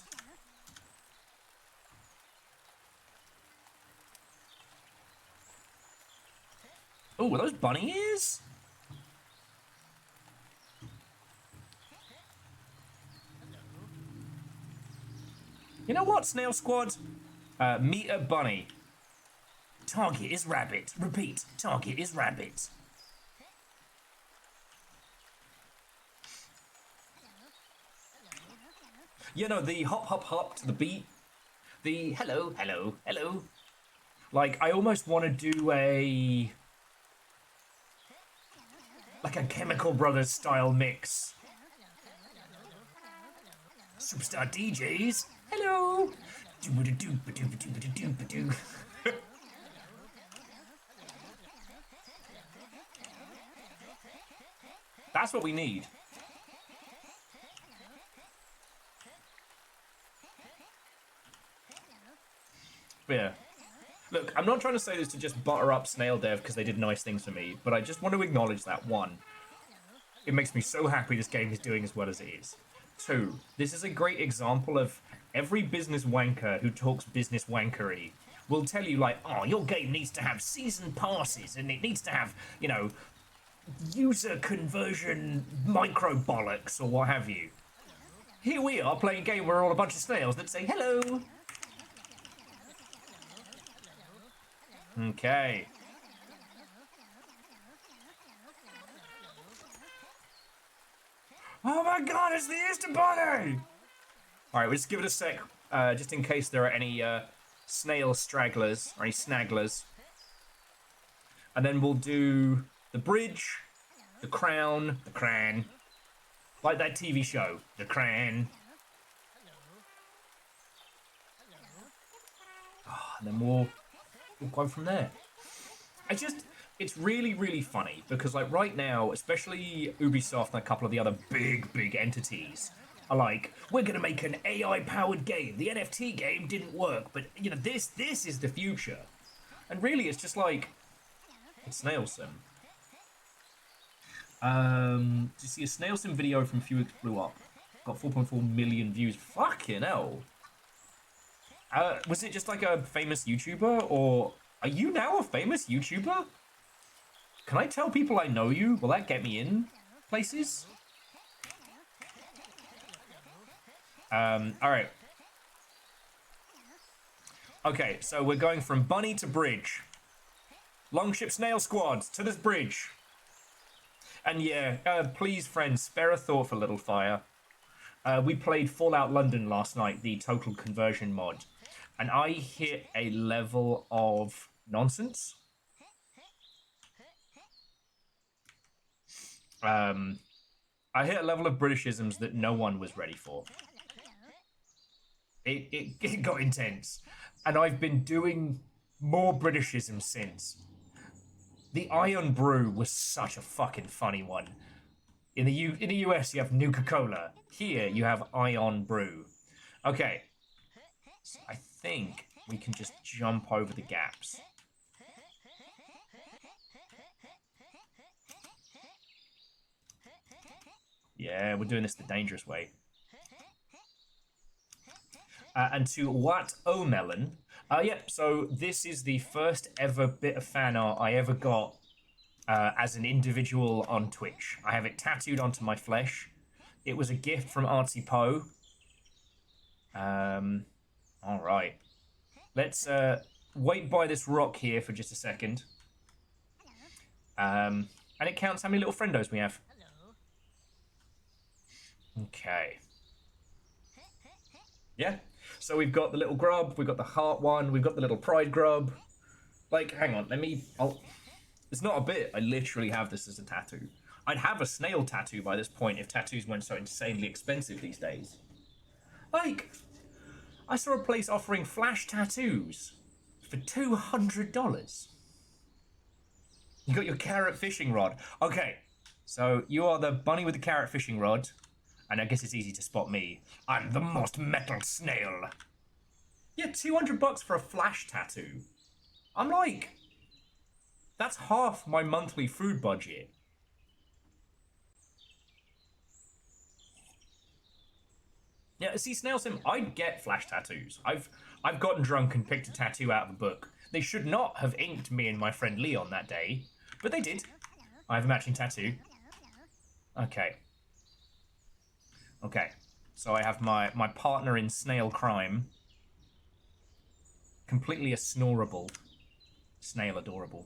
Oh, are those bunny ears? You know what, Snail Squad? Meet a bunny. Target is rabbit. Repeat, target is rabbit. You know, the hop, hop, hop to the beat. The hello, hello, hello. Like, I almost want to do like a Chemical Brothers style mix. Superstar DJs. Hello. That's what we need. Yeah. Look, I'm not trying to say this to just butter up Snail Dev because they did nice things for me, but I just want to acknowledge that, one, it makes me so happy this game is doing as well as it is. Two, this is a great example of every business wanker who talks business wankery will tell you, like, oh, your game needs to have season passes and it needs to have, you know, user conversion micro bollocks or what have you. Here we are playing a game where we're all a bunch of snails that say hello. Okay. Oh my god, it's the Easter Bunny! Alright, we'll just give it a sec, just in case there are any snail stragglers, or any snagglers. And then we'll do the bridge, the crown, the cran. Like that TV show, the cran. Oh, and then we'll go from there. it's really, really funny because, like, right now, especially Ubisoft and a couple of the other big entities are like, we're gonna make an AI-powered game. The NFT game didn't work, but you know, this is the future. And really, it's just like, it's Snail Sim. Did you see a Snail Sim video from a few weeks blew up? Got 4.4 million views. Fucking hell. Was it just like a famous YouTuber, or are you now a famous YouTuber? Can I tell people I know you? Will that get me in places? Alright. Okay, so we're going from bunny to bridge. Longship Snail Squad to this bridge. And yeah, please, friends, spare a thought for Little Fire. We played Fallout London last night, the total conversion mod. And I hit a level of nonsense. I hit a level of Britishisms that no one was ready for. It got intense. And I've been doing more Britishisms since. The Iron Brew was such a fucking funny one. In the US, you have Nuka-Cola. Here, you have Ion Brew. Okay. So I think we can just jump over the gaps. Yeah, we're doing this the dangerous way. And to What O Melon. Yep, so this is the first ever bit of fan art I ever got as an individual on Twitch. I have it tattooed onto my flesh. It was a gift from Artsy Poe. All right. Let's wait by this rock here for just a second. And it counts how many little friendos we have. Okay. Yeah. So we've got the little grub, we've got the heart one, we've got the little pride grub. Like, hang on, it's not a bit. I literally have this as a tattoo. I'd have a snail tattoo by this point if tattoos weren't so insanely expensive these days. Like, I saw a place offering flash tattoos for $200. You got your carrot fishing rod. Okay, so you are the bunny with the carrot fishing rod. And I guess it's easy to spot me. I'm the most metal snail. Yeah, $200 for a flash tattoo. I'm like, that's half my monthly food budget. Yeah, see, Snail Sim, I'd get flash tattoos. I've gotten drunk and picked a tattoo out of a book. They should not have inked me and my friend Leon that day, but they did. I have a matching tattoo. Okay. Okay, so I have my partner in snail crime. Completely a snorable. Snail adorable.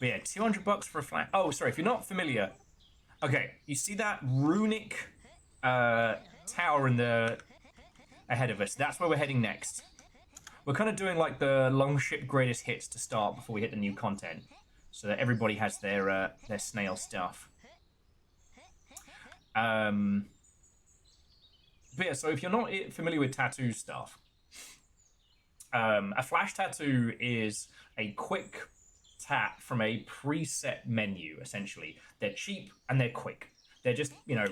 But yeah, $200 for a flat. Oh, sorry, if you're not familiar. Okay, you see that runic tower in the ahead of us? That's where we're heading next. We're kind of doing like the Longship greatest hits to start before we hit the new content, so that everybody has their snail stuff. But yeah, so if you're not familiar with tattoo stuff, a flash tattoo is a quick tat from a preset menu, essentially. They're cheap and they're quick. They're just, you know,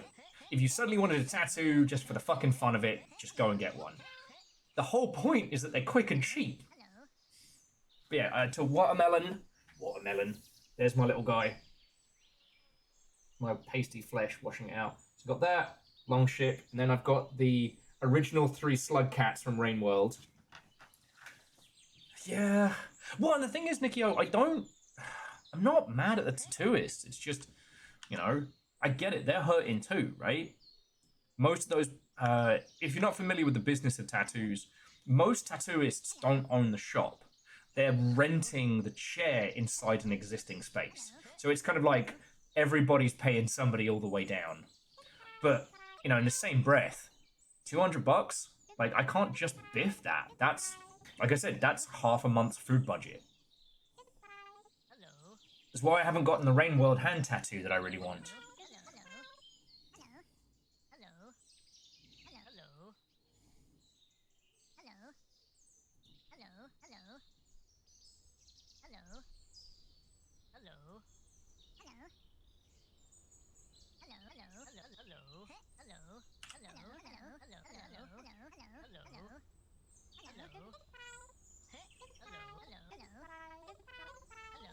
if you suddenly wanted a tattoo just for the fucking fun of it, just go and get one. The whole point is that they're quick and cheap. But yeah, to watermelon. There's my little guy. My pasty flesh washing it out. So I've got that, Longship, and then I've got the original 3 slug cats from Rain World. Yeah. Well, and the thing is, Nikio, I'm not mad at the tattooists. It's just, you know, I get it. They're hurting too, right? Most of those, if you're not familiar with the business of tattoos, most tattooists don't own the shop. They're renting the chair inside an existing space. So it's kind of like everybody's paying somebody all the way down. But, you know, in the same breath, $200? Like, I can't just biff that. That's, like I said, that's half a month's food budget. That's why I haven't gotten the Rain World hand tattoo that I really want.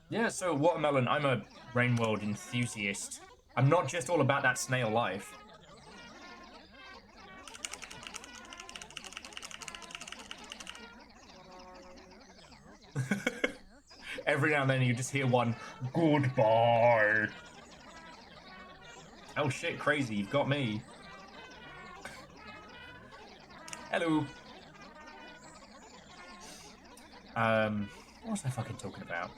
Yeah, so Watermelon, I'm a Rain World enthusiast. I'm not just all about that snail life. Every now and then you just hear one, goodbye. Oh shit, crazy, you've got me. Hello. What was I fucking talking about?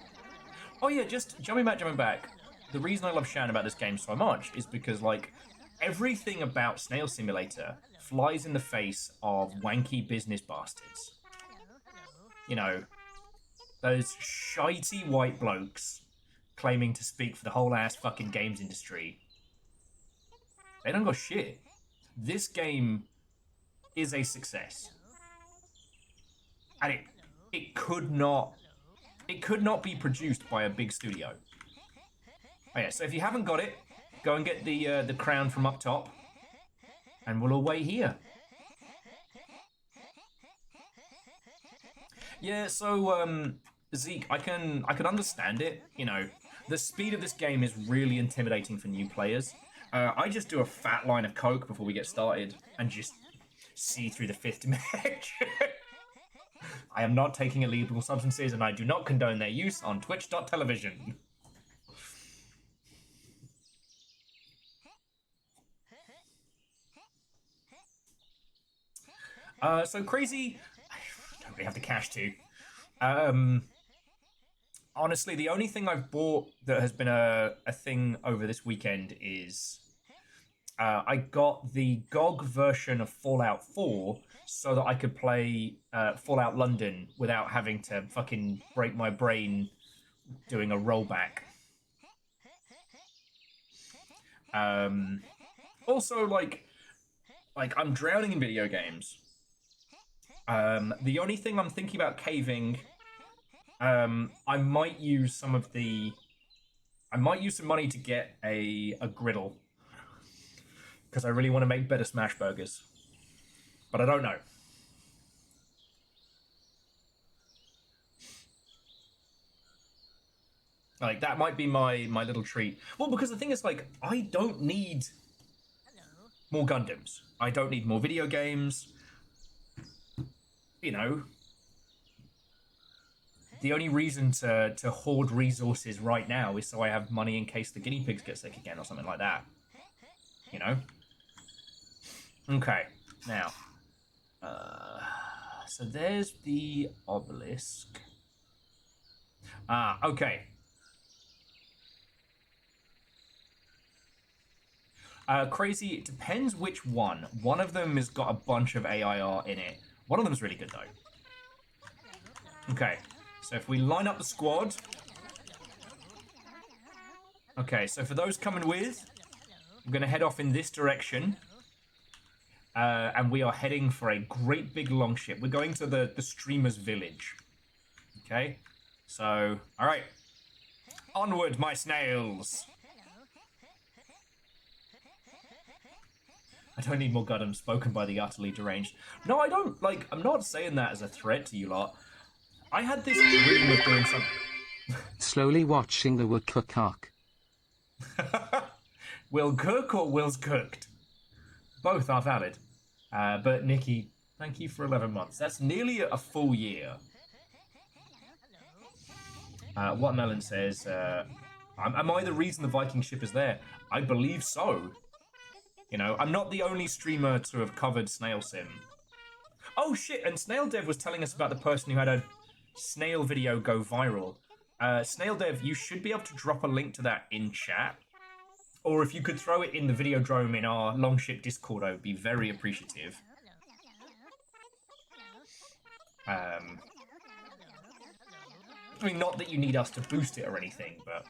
Oh yeah, just jumping back. The reason I love Shan about this game so much is because, like, everything about Snail Simulator flies in the face of wanky business bastards. You know, those shitey white blokes claiming to speak for the whole ass fucking games industry. They don't got shit. This game is a success. And it could not be produced by a big studio. Oh yeah, so if you haven't got it, go and get the crown from up top, and we'll all wait here. Yeah, so Zeke, I can understand it. You know, the speed of this game is really intimidating for new players. I just do a fat line of coke before we get started and just see through the fifth dimension. I am not taking illegal substances, and I do not condone their use on Twitch.television. So crazy. I don't really have the cash to. Honestly, the only thing I've bought that has been a thing over this weekend is I got the GOG version of Fallout 4 so that I could play Fallout London without having to fucking break my brain doing a rollback. Also, like I'm drowning in video games. The only thing I'm thinking about caving, I might use some money to get a griddle, because I really want to make better smash burgers, but I don't know. Like, that might be my little treat. Well, because the thing is, like, I don't need more Gundams. I don't need more video games. You know, the only reason to hoard resources right now is so I have money in case the guinea pigs get sick again or something like that. You know? Okay, now. So there's the obelisk. Okay. Crazy, it depends which one. One of them has got a bunch of AIR in it. One of them's really good, though. Okay, so if we line up the squad... Okay, so for those coming with, I'm going to head off in this direction. And we are heading for a great big long ship. We're going to the streamer's village. Okay, so, alright. Onward, my snails! I don't need more Gundam spoken by the utterly deranged. No, I don't, like, I'm not saying that as a threat to you lot. I had this dream of doing something... Slowly watching the wood cook. Will cook or will's cooked? Both are valid. But Nikki, thank you for 11 months. That's nearly a full year. Watermelon says, am I the reason the Viking ship is there? I believe so. You know, I'm not the only streamer to have covered Snail Sim. Oh shit, and Snail Dev was telling us about the person who had a snail video go viral. Snail Dev, you should be able to drop a link to that in chat. Or if you could throw it in the Videodrome in our Longship Discord, I would be very appreciative. I mean, not that you need us to boost it or anything, but...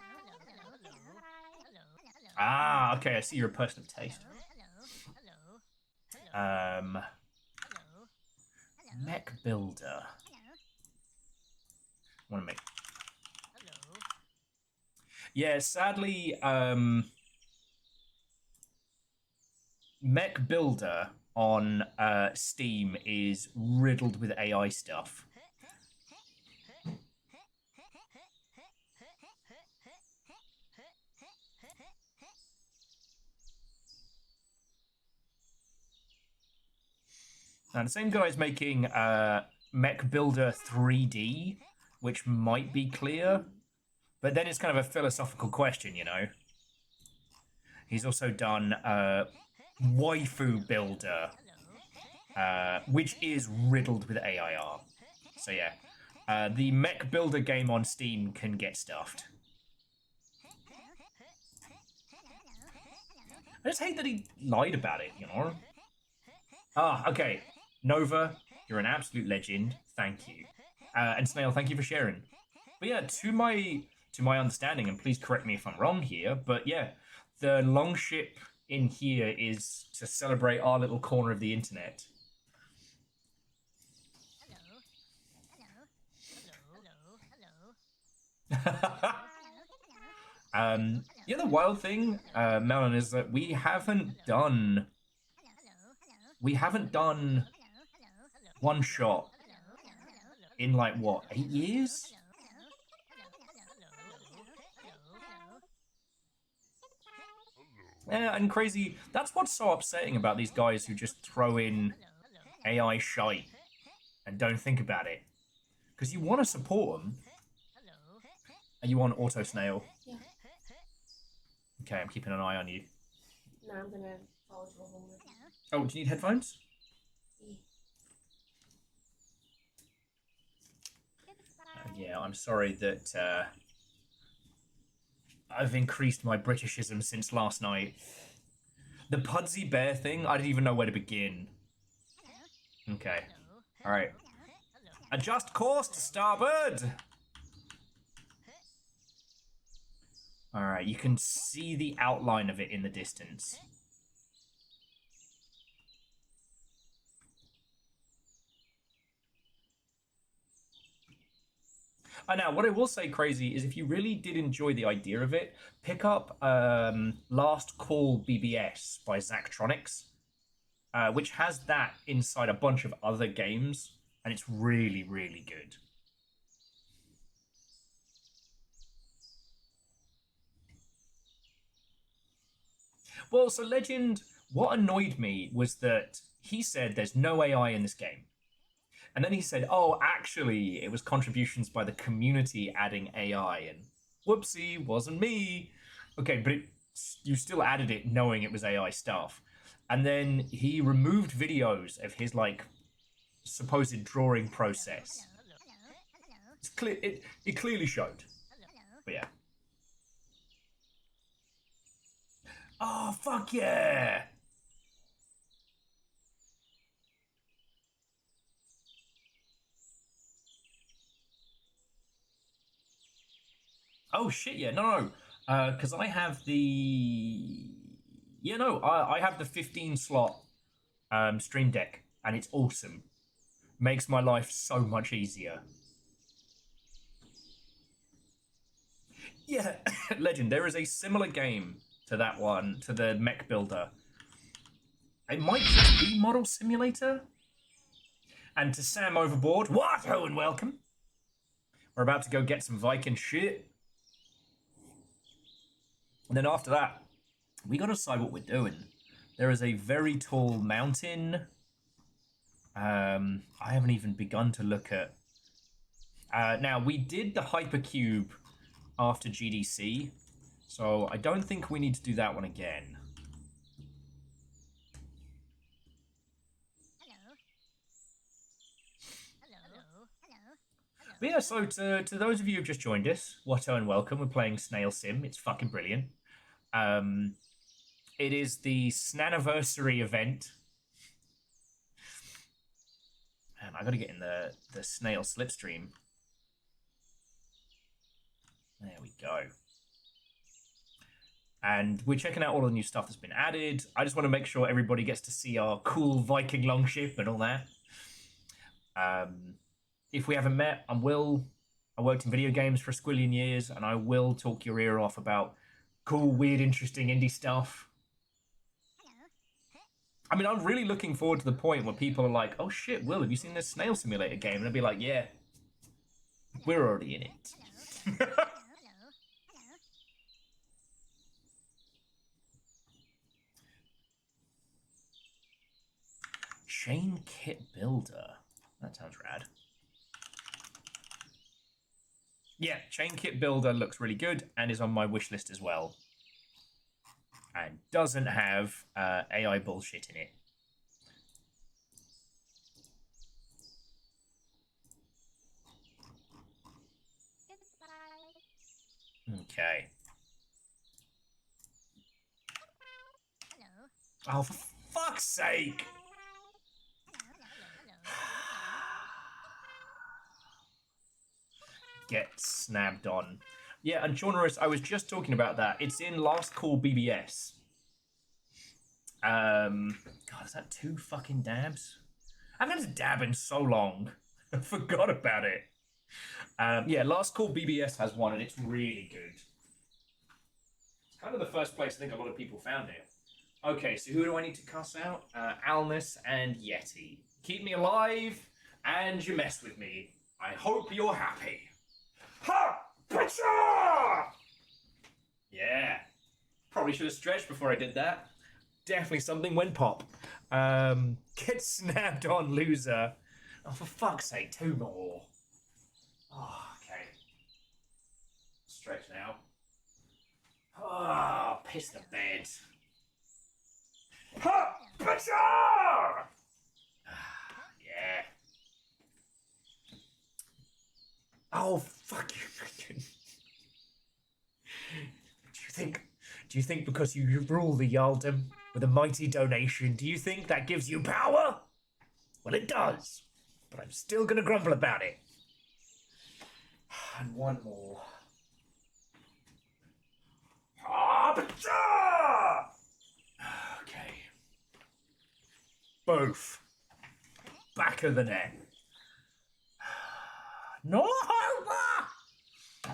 Ah, okay, I see you're a person of taste. Mech Builder. I want to make... Yeah, sadly, Mech Builder on Steam is riddled with AI stuff. Now, the same guy's making Mech Builder 3D, which might be clear, but then it's kind of a philosophical question, you know? He's also done Waifu Builder, which is riddled with AI art. So yeah, the Mech Builder game on Steam can get stuffed. I just hate that he lied about it, you know? Ah, okay. Nova, you're an absolute legend. Thank you. And Snail, thank you for sharing. But yeah, to my understanding, and please correct me if I'm wrong here, but yeah, the longship in here is to celebrate our little corner of the internet. The other wild thing, Melon, is that we haven't done one shot in like what, 8 years? Yeah, and crazy. That's what's so upsetting about these guys who just throw in AI shite and don't think about it. Because you want to support them. And you want auto snail. Yeah. Okay, I'm keeping an eye on you. No, I'm gonna follow to a home. Oh, do you need headphones? Yeah, I'm sorry that I've increased my Britishism since last night. The Pudsey Bear thing, I didn't even know where to begin. Okay. Alright. Adjust course to starboard! Alright, you can see the outline of it in the distance. Now, what I will say, Crazy, is if you really did enjoy the idea of it, pick up Last Call BBS by Zachtronics, which has that inside a bunch of other games, and it's really, really good. Well, so Legend, what annoyed me was that he said there's no AI in this game. And then he said, oh, actually, it was contributions by the community adding AI, and whoopsie, wasn't me. Okay, but you still added it knowing it was AI stuff. And then he removed videos of his, like, supposed drawing process. It's clear, it clearly showed. But yeah. Oh, fuck yeah! Oh shit, yeah, no, because I have the... Yeah, no, I have the 15 slot Stream Deck, and it's awesome. Makes my life so much easier. Yeah, Legend, there is a similar game to that one, to the Mech Builder. It might just be Model Simulator. And to Sam Overboard, what? Oh, and welcome. We're about to go get some Viking shit. And then after that, we gotta decide what we're doing. There is a very tall mountain. I haven't even begun to look at... now, we did the Hypercube after GDC, so I don't think we need to do that one again. But yeah, so to those of you who've just joined us, what and welcome. We're playing Snail Sim. It's fucking brilliant. It is the Snaniversary event. Man, I gotta get in the Snail slipstream. There we go. And we're checking out all the new stuff that's been added. I just want to make sure everybody gets to see our cool Viking longship and all that. If we haven't met, I'm Will. I worked in video games for a squillion years, and I will talk your ear off about cool, weird, interesting indie stuff. I mean, I'm really looking forward to the point where people are like, "Oh shit, Will, have you seen this Snail Simulator game?" And I'll be like, "Yeah, we're already in it." Chain kit builder. That sounds rad. Yeah, chain kit builder looks really good and is on my wish list as well. And doesn't have AI bullshit in it. Okay. Oh, for fuck's sake! Get snapped on. Yeah, and Chaunerus, I was just talking about that. It's in Last Call BBS. God, is that 2 fucking dabs? I haven't had a dab in so long. I forgot about it. Yeah, Last Call BBS has one, and it's really good. It's kind of the first place I think a lot of people found it. Okay, so who do I need to cuss out? Alnus and Yeti. Keep me alive, and you mess with me. I hope you're happy. Ha! Picture! Yeah. Probably should have stretched before I did that. Definitely something went pop. Get snapped on, loser. Oh, for fuck's sake, 2 more. Oh, okay. Stretch now. Oh, piss the bed. Ha! Picture! Yeah. Oh, fuck you. Do you think because you rule the Yaldom with a mighty donation, do you think that gives you power? Well, it does. But I'm still gonna grumble about it. And one more. Okay. Both. Back of the neck. No!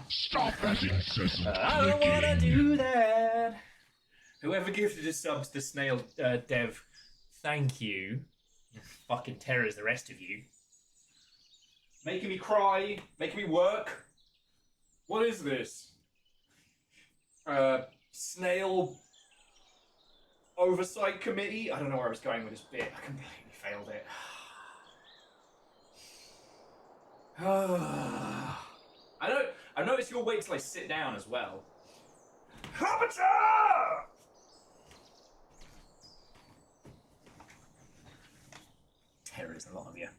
Stop that incessant I don't clicking. wanna do that. Whoever gifted a sub to the Snail dev, thank you. You're fucking terrors, the rest of you. Making me cry, making me work. What is this? Snail Oversight Committee? I don't know where I was going with this bit. I completely failed it. I noticed you'll wait till I sit down as well. Aperture! Terrors, a lot of you.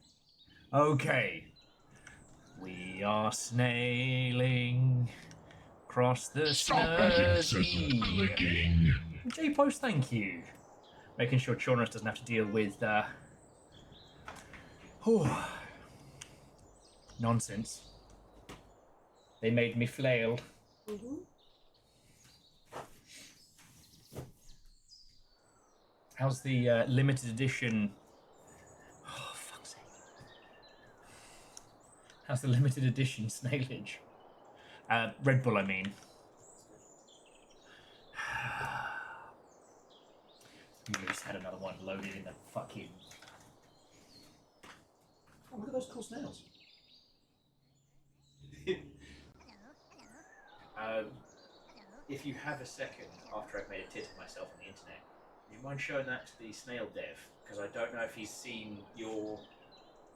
Okay. We are snailing across the Stop that incessant sea. clicking. J-Post, thank you. Making sure Chaunerus doesn't have to deal with nonsense. They made me flail. How's the limited edition? Oh, fuck's sake. How's the limited edition snailage? Red Bull, I mean. Moose had another one loaded in the fucking. Oh, look at those cool snails. If you have a second after I've made a tit of myself on the internet, would you mind showing that to the Snail dev? Because I don't know if he's seen your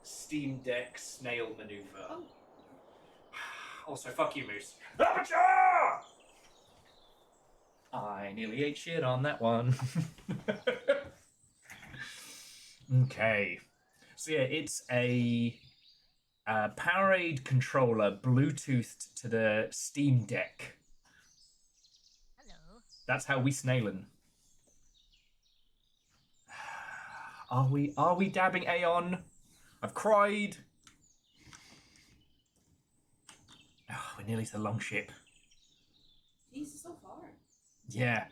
Steam Deck snail maneuver. Oh. Also, fuck you, Moose. Aperture! I nearly ate shit on that one. Okay. So yeah, it's a Powerade controller Bluetoothed to the Steam Deck. Hello. That's how we snailin'. Are we dabbing Aeon? I've cried. Oh, we're nearly to the long ship. Jesus, so far. Yeah.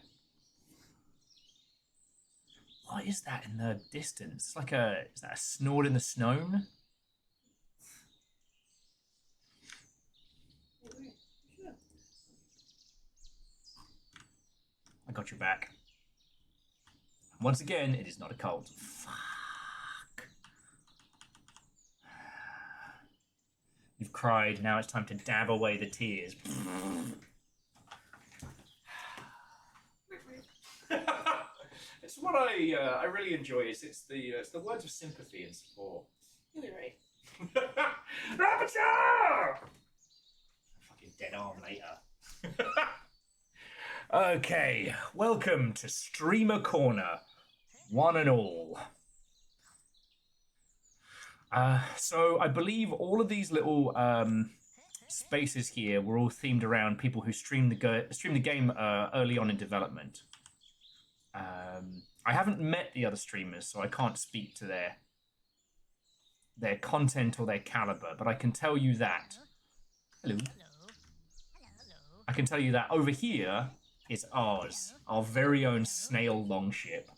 What is that in the distance? It's like is that a snort in the snow? I got your back. Once again, it is not a cult. Fuck. You've cried, now it's time to dab away the tears. It's what I really enjoy. It's the words of sympathy and support. You'll be right. Rapture! Fucking dead arm later. Okay, welcome to Streamer Corner, one and all. So I believe all of these little spaces here were all themed around people who streamed the game early on in development. I haven't met the other streamers, so I can't speak to their content or their caliber, but I can tell you that. Hello. I can tell you that over here is ours, our very own snail longship.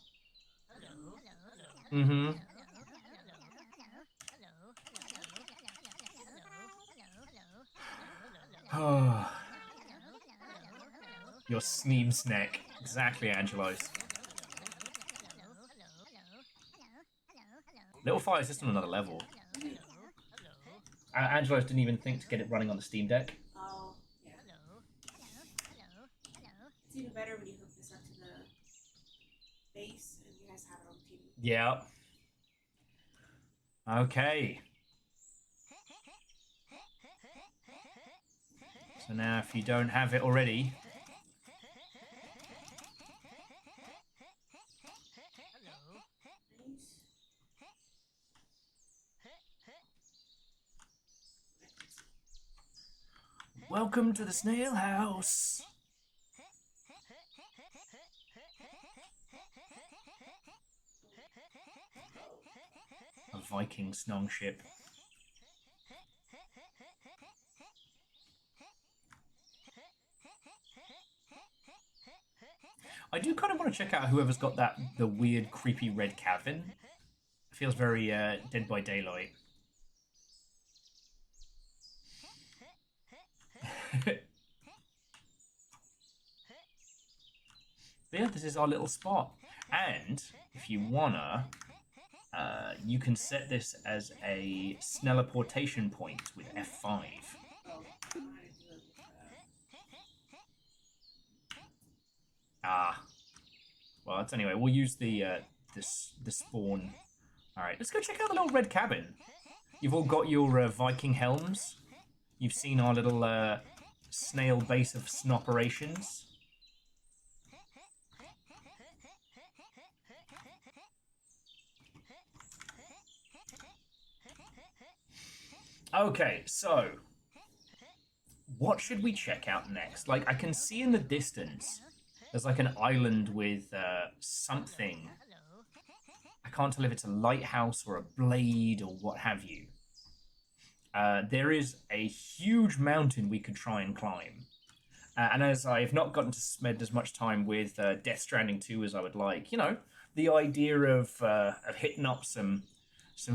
Mm-hmm. Your sneam snack. Exactly, Angelos. Little Fire is just on another level. Angelos didn't even think to get it running on the Steam Deck. Oh, yeah. It's even better when you hook this up to the base and you guys have it on TV. Yeah. Okay. So now if you don't have it already... Welcome to the Snail House. A Viking snog ship. I do kind of want to check out whoever's got the weird, creepy red cabin. It feels very Dead by Daylight. Yeah, this is our little spot. And if you wanna, you can set this as a snelliportation point with F5. Ah. Well, that's anyway. We'll use the spawn. All right, let's go check out the little red cabin. You've all got your Viking helms. You've seen our little snail base of snoperations. Okay, so what should we check out next? Like, I can see in the distance there's like an island with something. I can't tell if it's a lighthouse or a blade or what have you. There is a huge mountain we could try and climb. And as I've not gotten to spend as much time with Death Stranding 2 as I would like, you know, the idea of hitting up some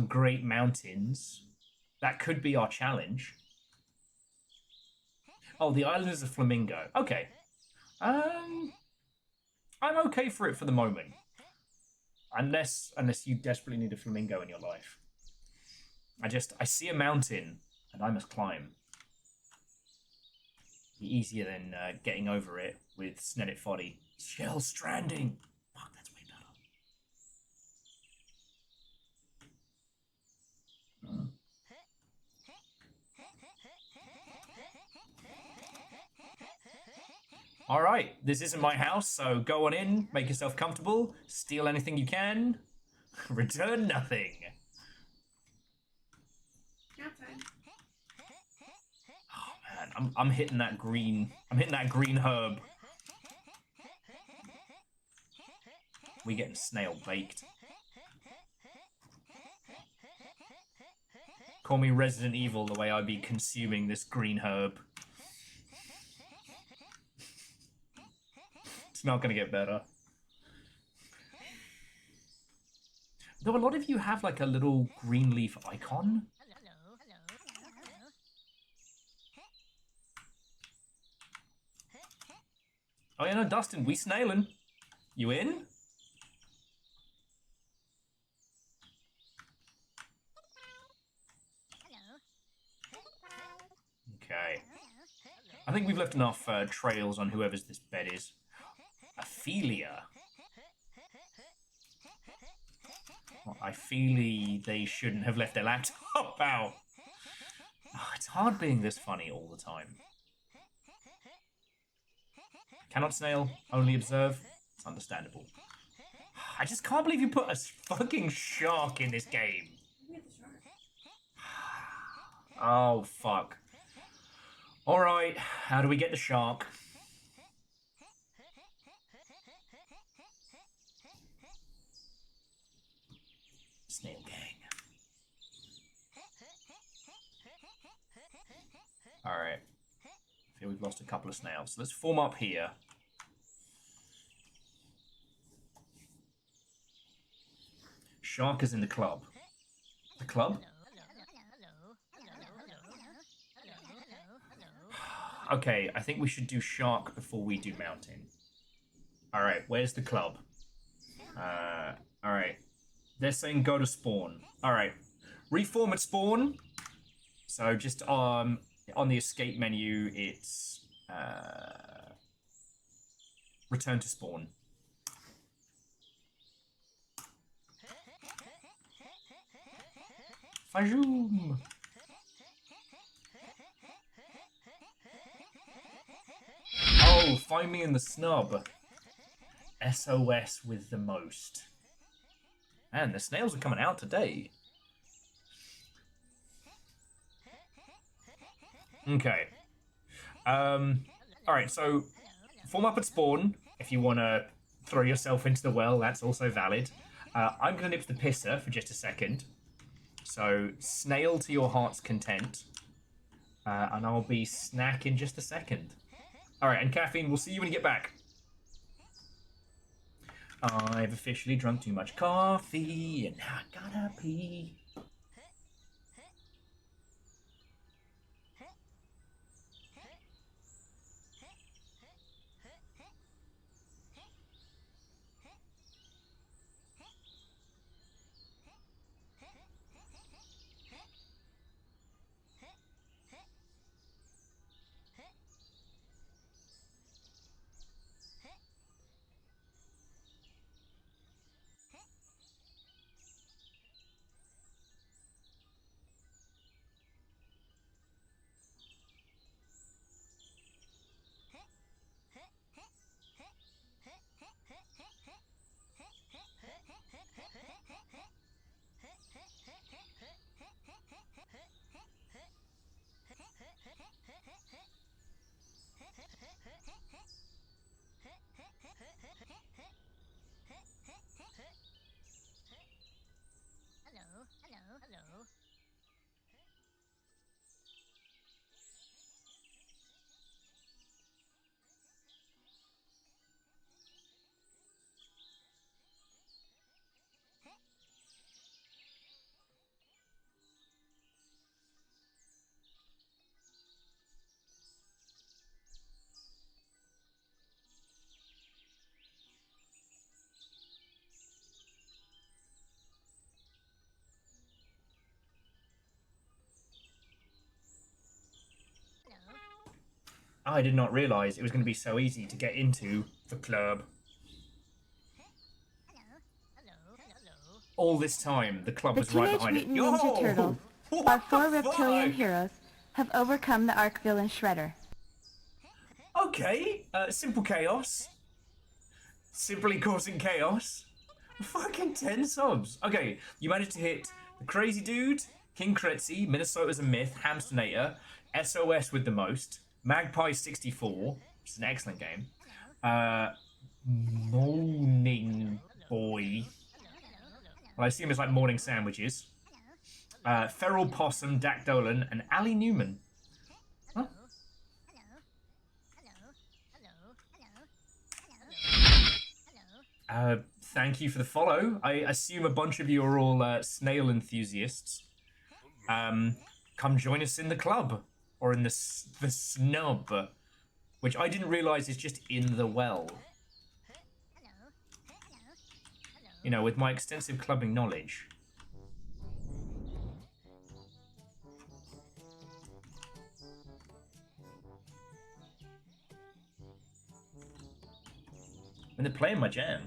great mountains, that could be our challenge. Oh, the island is a flamingo. Okay. I'm okay for it for the moment. Unless you desperately need a flamingo in your life. I see a mountain, and I must climb. Be easier than getting over it with Snedit Foddy. Shell Stranding! Fuck, that's way better. Alright, this isn't my house, so go on in, make yourself comfortable, steal anything you can, return nothing. Nap time. Oh man, I'm hitting that green herb. We getting snail baked. Call me Resident Evil the way I be consuming this green herb. It's not gonna get better. Though a lot of you have like a little green leaf icon. Oh yeah, no, Dustin, we snailing. You in? think we've left enough trails on whoever's this bed is. Ophelia. Well, I feel they shouldn't have left their laptop out. Oh, it's hard being this funny all the time. Cannot snail, only observe. It's understandable. I just can't believe you put a fucking shark in this game. Oh, fuck. Alright, how do we get the shark? Snail gang. Alright. I feel we've lost a couple of snails. So let's form up here. Shark is in the club. The club? Okay, I think we should do shark before we do mountain. Alright, where's the club? Alright. They're saying go to spawn. Alright. Reform at spawn. So just on the escape menu, it's return to spawn. Fajoom! Oh, find me in the snub. SOS with the most. Man, the snails are coming out today. Okay. Alright, so form up at spawn if you want to throw yourself into the well. That's also valid. I'm going to nip the pisser for just a second. So, snail to your heart's content. And I'll be snack in just a second. Alright, and Caffeine, we'll see you when you get back. I've officially drunk too much coffee, and now I gotta pee. Hello. I did not realise it was going to be so easy to get into the club. All this time, the club was right behind it. The Teenage Mutant Ninja Turtles, our four reptilian heroes, have overcome the arc villain Shredder. Okay, simple chaos. Simply causing chaos. Fucking 10 subs. Okay, you managed to hit the Crazy Dude, King Kretzy, Minnesota's a Myth, Hamsternator, SOS with the most, Magpie 64, which is an excellent game, Morning Boy, well, I assume it's like morning sandwiches, Feral Possum, Dak Dolan, and Ali Newman. Huh? Thank you for the follow. I assume a bunch of you are all snail enthusiasts. Come join us in the club, or in the snub, which I didn't realise is just in the well. You know, with my extensive clubbing knowledge. when they're playing my jam.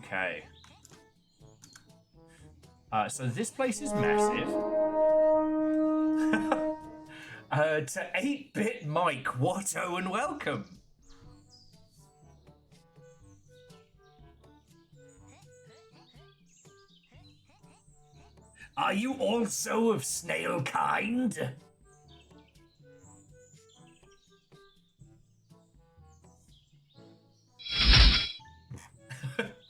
Okay. So this place is massive. To 8-Bit Mike, Watto, and welcome. Are you also of snail kind?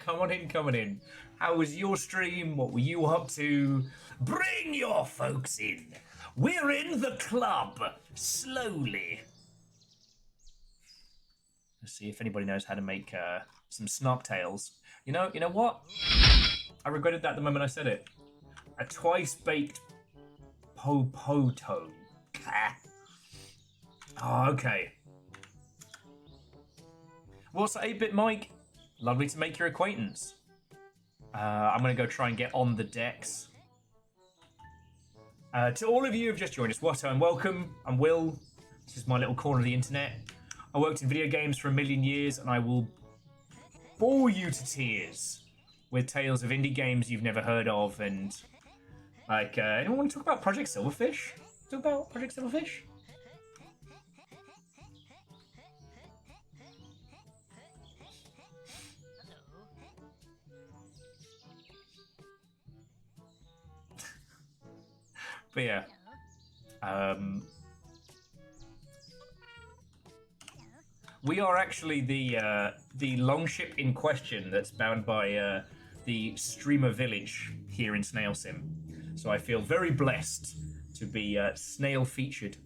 Come on in, come on in. How was your stream? What were you up to? Bring your folks in. We're in the club. Slowly. Let's see if anybody knows how to make some snarktails. You know what? I regretted that the moment I said it. A twice-baked popoto. Oh, okay. What's 8-Bit Mike? Lovely to make your acquaintance. I'm going to go try and get on the decks. To all of you who've just joined us, Watto and welcome. I'm Will. This is my little corner of the internet. I worked in video games for 1,000,000 years, and I will bore you to tears with tales of indie games you've never heard of. And like, anyone want to talk about Project Silverfish? Talk about Project Silverfish? But yeah, we are actually the longship in question that's bound by the streamer village here in Snail Sim. So I feel very blessed to be Snail featured.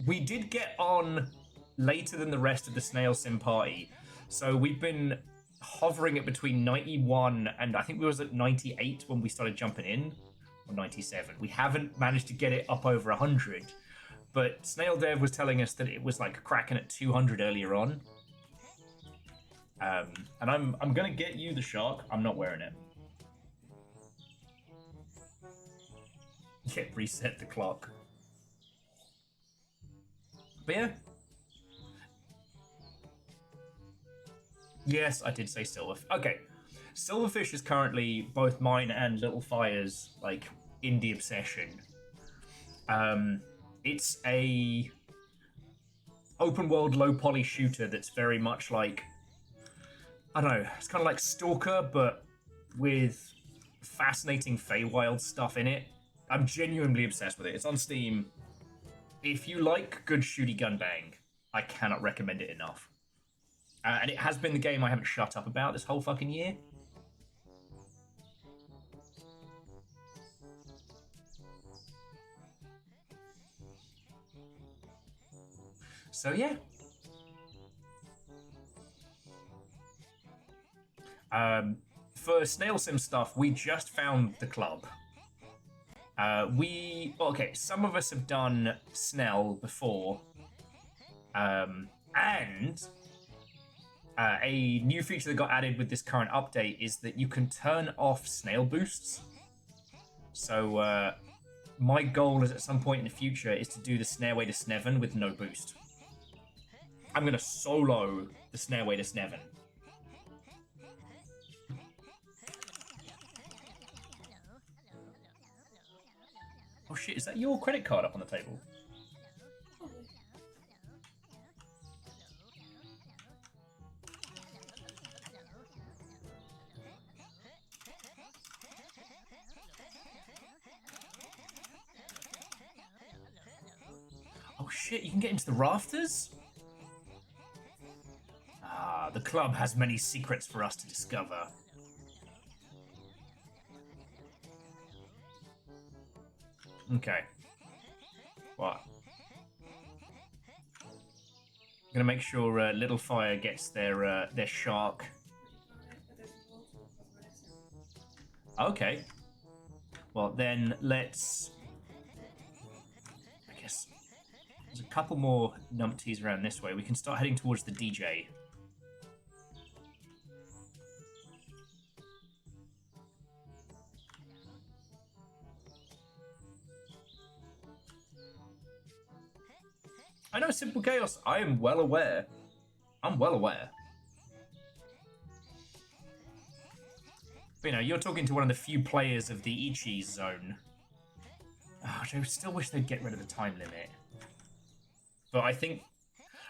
We did get on later than the rest of the Snail Sim party, so we've been hovering at between 91 and I think we was at 98 when we started jumping in. Or 97. We haven't managed to get it up over 100, but Snail Dev was telling us that it was like cracking at 200 earlier on. And I'm gonna get you the shark. I'm not wearing it. Yeah, reset the clock. But yeah. Yes, I did say silver. Okay. Silverfish is currently both mine and Little Fire's like indie obsession. It's a open world low poly shooter that's very much like, I don't know, it's kind of like Stalker but with fascinating Feywild stuff in it. I'm genuinely obsessed with it. It's on Steam. If you like good shooty gun bang, I cannot recommend it enough. And it has been the game I haven't shut up about this whole fucking year. So yeah. For Snail Sim stuff, we just found the club. Okay, some of us have done Snail before. And a new feature that got added with this current update is that you can turn off snail boosts. So my goal is at some point in the future is to do the Snailway to Sneven with no boost. I'm going to solo the Snailway to Sneven. Oh shit, is that your credit card up on the table? Oh shit, you can get into the rafters? Ah, the club has many secrets for us to discover. Okay. What? I'm gonna make sure Little Fire gets their shark. Okay. Well, then let's... I guess there's a couple more numpties around this way. We can start heading towards the DJ. I know Simple Chaos. I am well aware. I'm well aware. But, you know, you're talking to one of the few players of the Ichi zone. Oh, I still wish they'd get rid of the time limit. But I think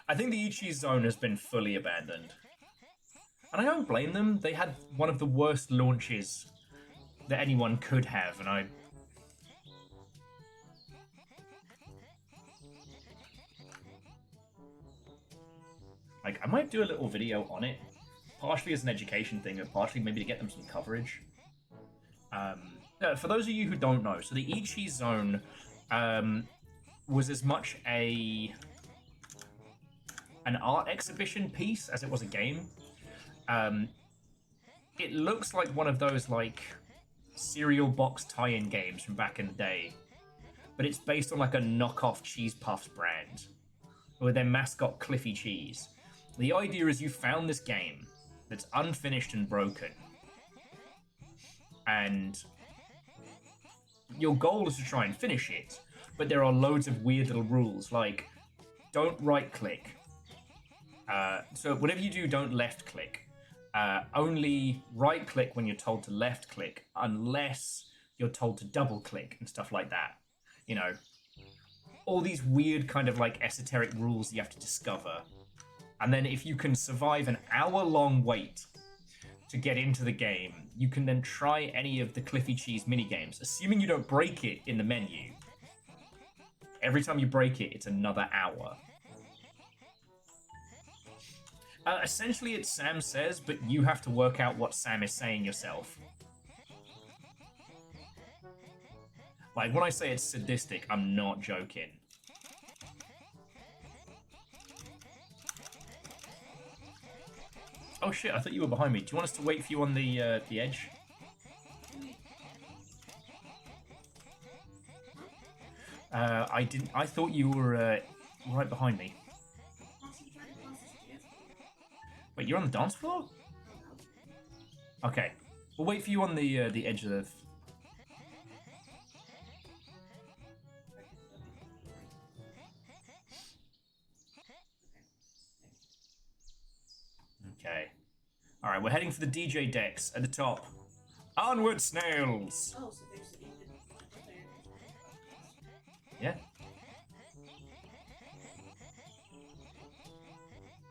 the Ichi zone has been fully abandoned. And I don't blame them. They had one of the worst launches that anyone could have, and I... Like, I might do a little video on it, partially as an education thing, or partially maybe to get them some coverage. For those of you who don't know, so the Ichi zone was as much an art exhibition piece as it was a game. It looks like one of those, like, cereal box tie-in games from back in the day, but it's based on, like, a knockoff Cheese Puffs brand, with their mascot Cliffy Cheese. The idea is you found this game that's unfinished and broken, and your goal is to try and finish it, but there are loads of weird little rules, like, don't right-click. So whatever you do, don't left-click. Only right-click when you're told to left-click, unless you're told to double-click and stuff like that. You know, all these weird kind of like esoteric rules you have to discover. And then if you can survive an hour-long wait to get into the game, you can then try any of the Cliffy Cheese minigames, assuming you don't break it in the menu. Every time you break it, it's another hour. Essentially, it's Sam Says, but you have to work out what Sam is saying yourself. Like, when I say it's sadistic, I'm not joking. Oh shit, I thought you were behind me. Do you want us to wait for you on the edge? I didn't. I thought you were right behind me. Wait, you're on the dance floor? Okay, we'll wait for you on the edge of the. Okay. All right, we're heading for the DJ decks at the top. Onward, snails! Oh, so there's the even. Yeah.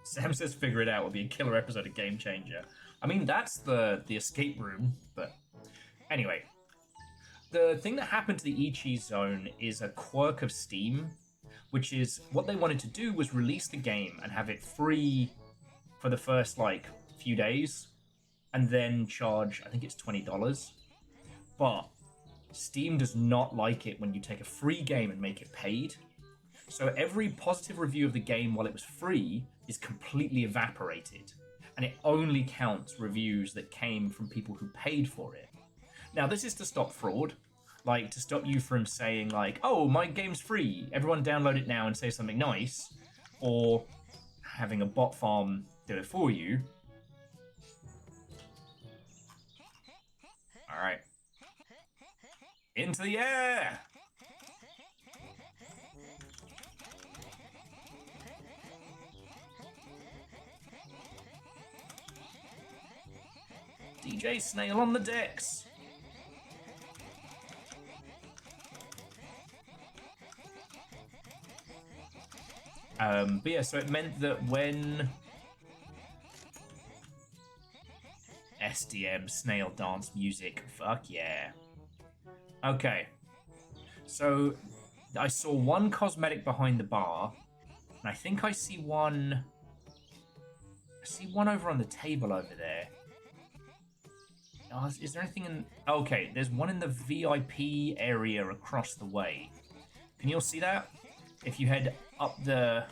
Sam Says figure it out would be a killer episode of Game Changer. I mean, that's the escape room, but anyway. The thing that happened to the Ichi zone is a quirk of Steam, which is what they wanted to do was release the game and have it free for the first, like, few days, and then charge, I think it's $20. But Steam does not like it when you take a free game and make it paid. So every positive review of the game while it was free is completely evaporated, and it only counts reviews that came from people who paid for it. Now, this is to stop fraud, like to stop you from saying like, oh, my game's free, everyone download it now and say something nice, or having a bot farm do it for you. All right. Into the air! DJ Snail on the decks! But yeah, so it meant that when SDM Snail dance music, fuck yeah. Okay, so I saw one cosmetic behind the bar, and I think I see one over on the table over there. Oh, is there anything in... Okay, there's one in the VIP area across the way. Can you all see that? If you head up the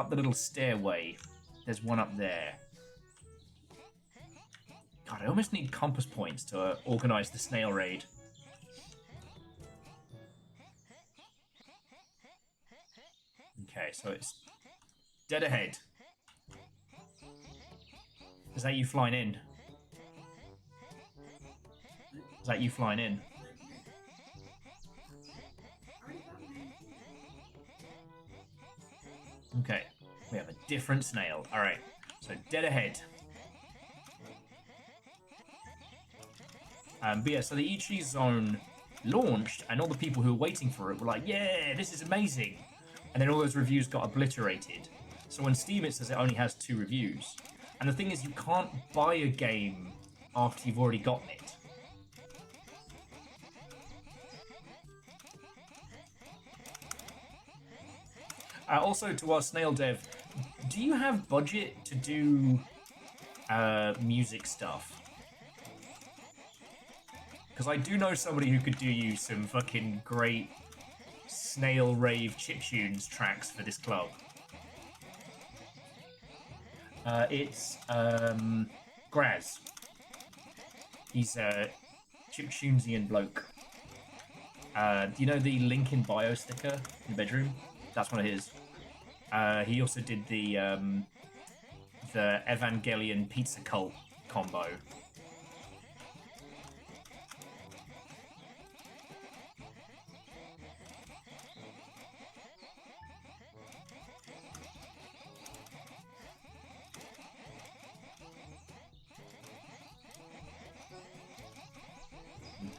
little stairway, there's one up there. God, I almost need compass points to organize the snail raid. Okay, so it's dead ahead. Is that you flying in? Is that you flying in? Okay, we have a different snail. Alright, so dead ahead. But yeah, so the Ichi zone launched, and all the people who were waiting for it were like, yeah, this is amazing. And then all those reviews got obliterated. So on Steam it says it only has 2 reviews. And the thing is, you can't buy a game after you've already gotten it. Also, to our Snail dev, do you have budget to do music stuff? Because I do know somebody who could do you some fucking great Snail rave chiptunes tracks for this club. It's Graz. He's a chiptunesian bloke. Do you know the link in bio sticker in the bedroom? That's one of his. He also did the Evangelion Pizza Cult combo.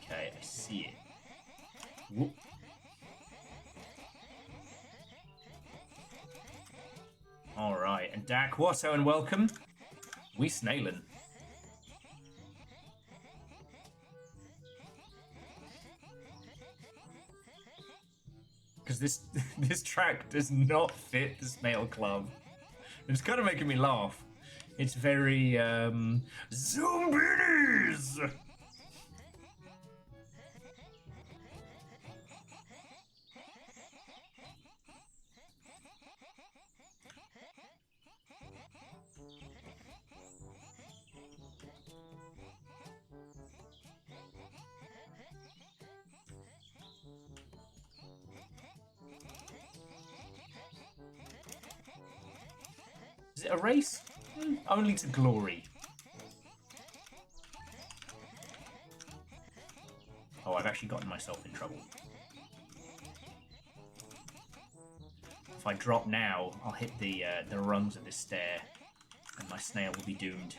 Okay, I see it. Whoop. Alright, and Dak Watto and welcome. We snailin'. Because this track does not fit the Snail Club. It's kind of making me laugh. It's very, zombies! Is it a race? Only to glory. Oh, I've actually gotten myself in trouble. If I drop now, I'll hit the rungs of this stair, and my snail will be doomed.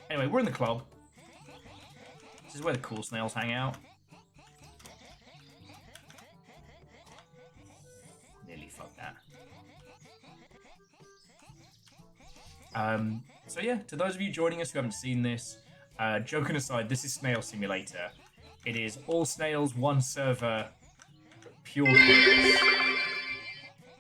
Anyway, we're in the club. This is where the cool snails hang out. Nearly fucked that. So yeah, to those of you joining us who haven't seen this, joking aside, this is Snail Simulator. It is all snails, one server, pure chaos.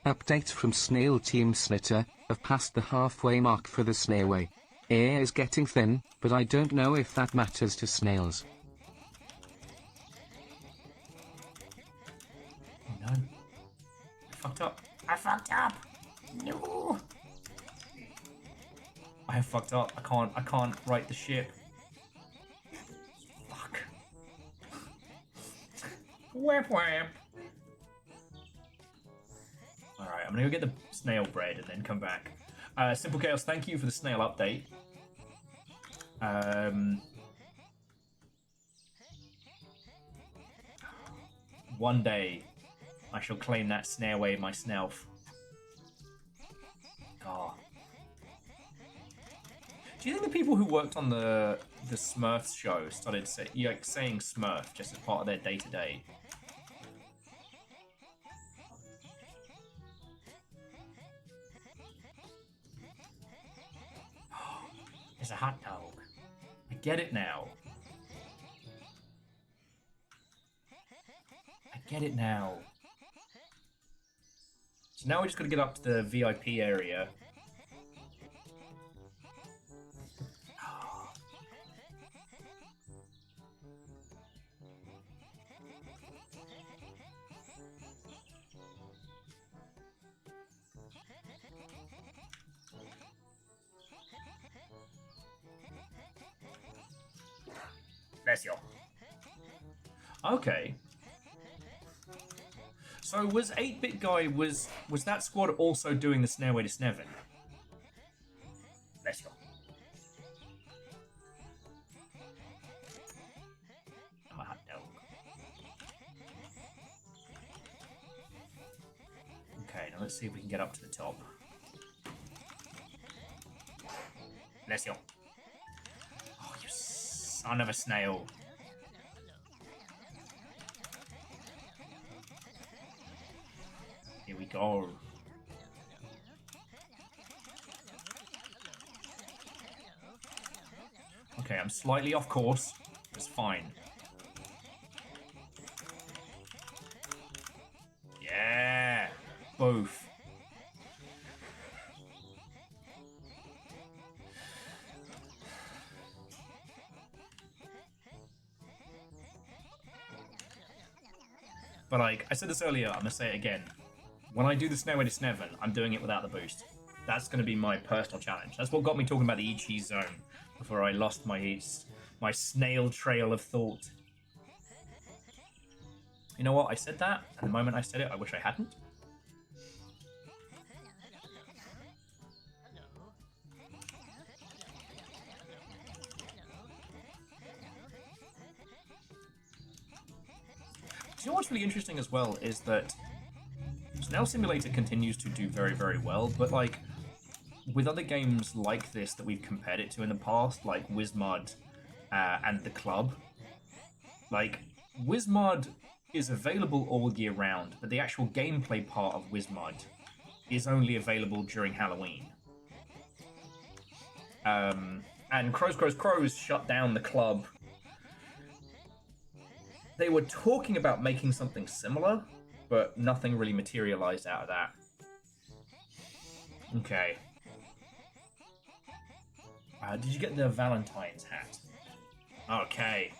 Update from Snail Team Slitter, have passed the halfway mark for the Snailway. Air is getting thin, but I don't know if that matters to snails. Oh no. I fucked up. I fucked up! No! I have fucked up. I can't right the ship. Fuck. Whap whap. Alright, I'm gonna go get the snail bread and then come back. Simple Chaos, thank you for the snail update. One day, I shall claim that snailway myself. Oh. Do you think the people who worked on the Smurfs show started saying Smurf just as part of their day-to-day? It's a hot dog. I get it now. I get it now. So now we just gotta get up to the VIP area. Bless you. Okay. So was 8-Bit Guy, was that squad also doing the Snailway to Sneven? Bless you. I'm a hot dog. let's see if we can get up to the top. Bless you. Oh, you son of a snail. Here we go. Okay, I'm slightly off course. It's fine. Yeah, both. But like I said this earlier, I'm gonna say it again. When I do the Snail to Sneven, I'm doing it without the boost. That's gonna be my personal challenge. That's what got me talking about the cheese zone before I lost my snail trail of thought. You know what? I said that, and the moment I said it, I wish I hadn't. Do you know what's really interesting as well is that Snail Simulator continues to do very, very well, but like with other games like this that we've compared it to in the past, like Wizmud and The Club, like Wizmud is available all year round, but the actual gameplay part of Wizmud is only available during Halloween. And Crows shut down The Club. They were talking about making something similar, but nothing really materialized out of that. Okay. Did you get the Valentine's hat? Okay.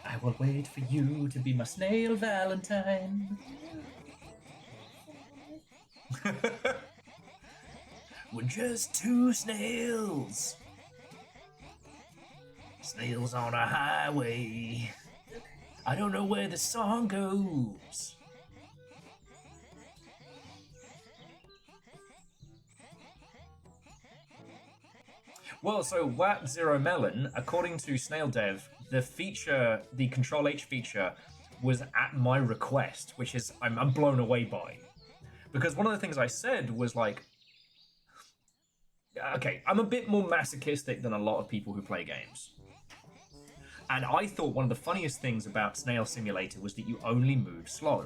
I will wait for you to be my snail Valentine. We're just two snails. Snails on a highway. I don't know where the song goes. Well, so Whack Zero Melon, according to Snail Dev, the Control H feature was at my request, which is I'm blown away by. Because one of the things I said was like, okay, I'm a bit more masochistic than a lot of people who play games. And I thought one of the funniest things about Snail Simulator was that you only move slow.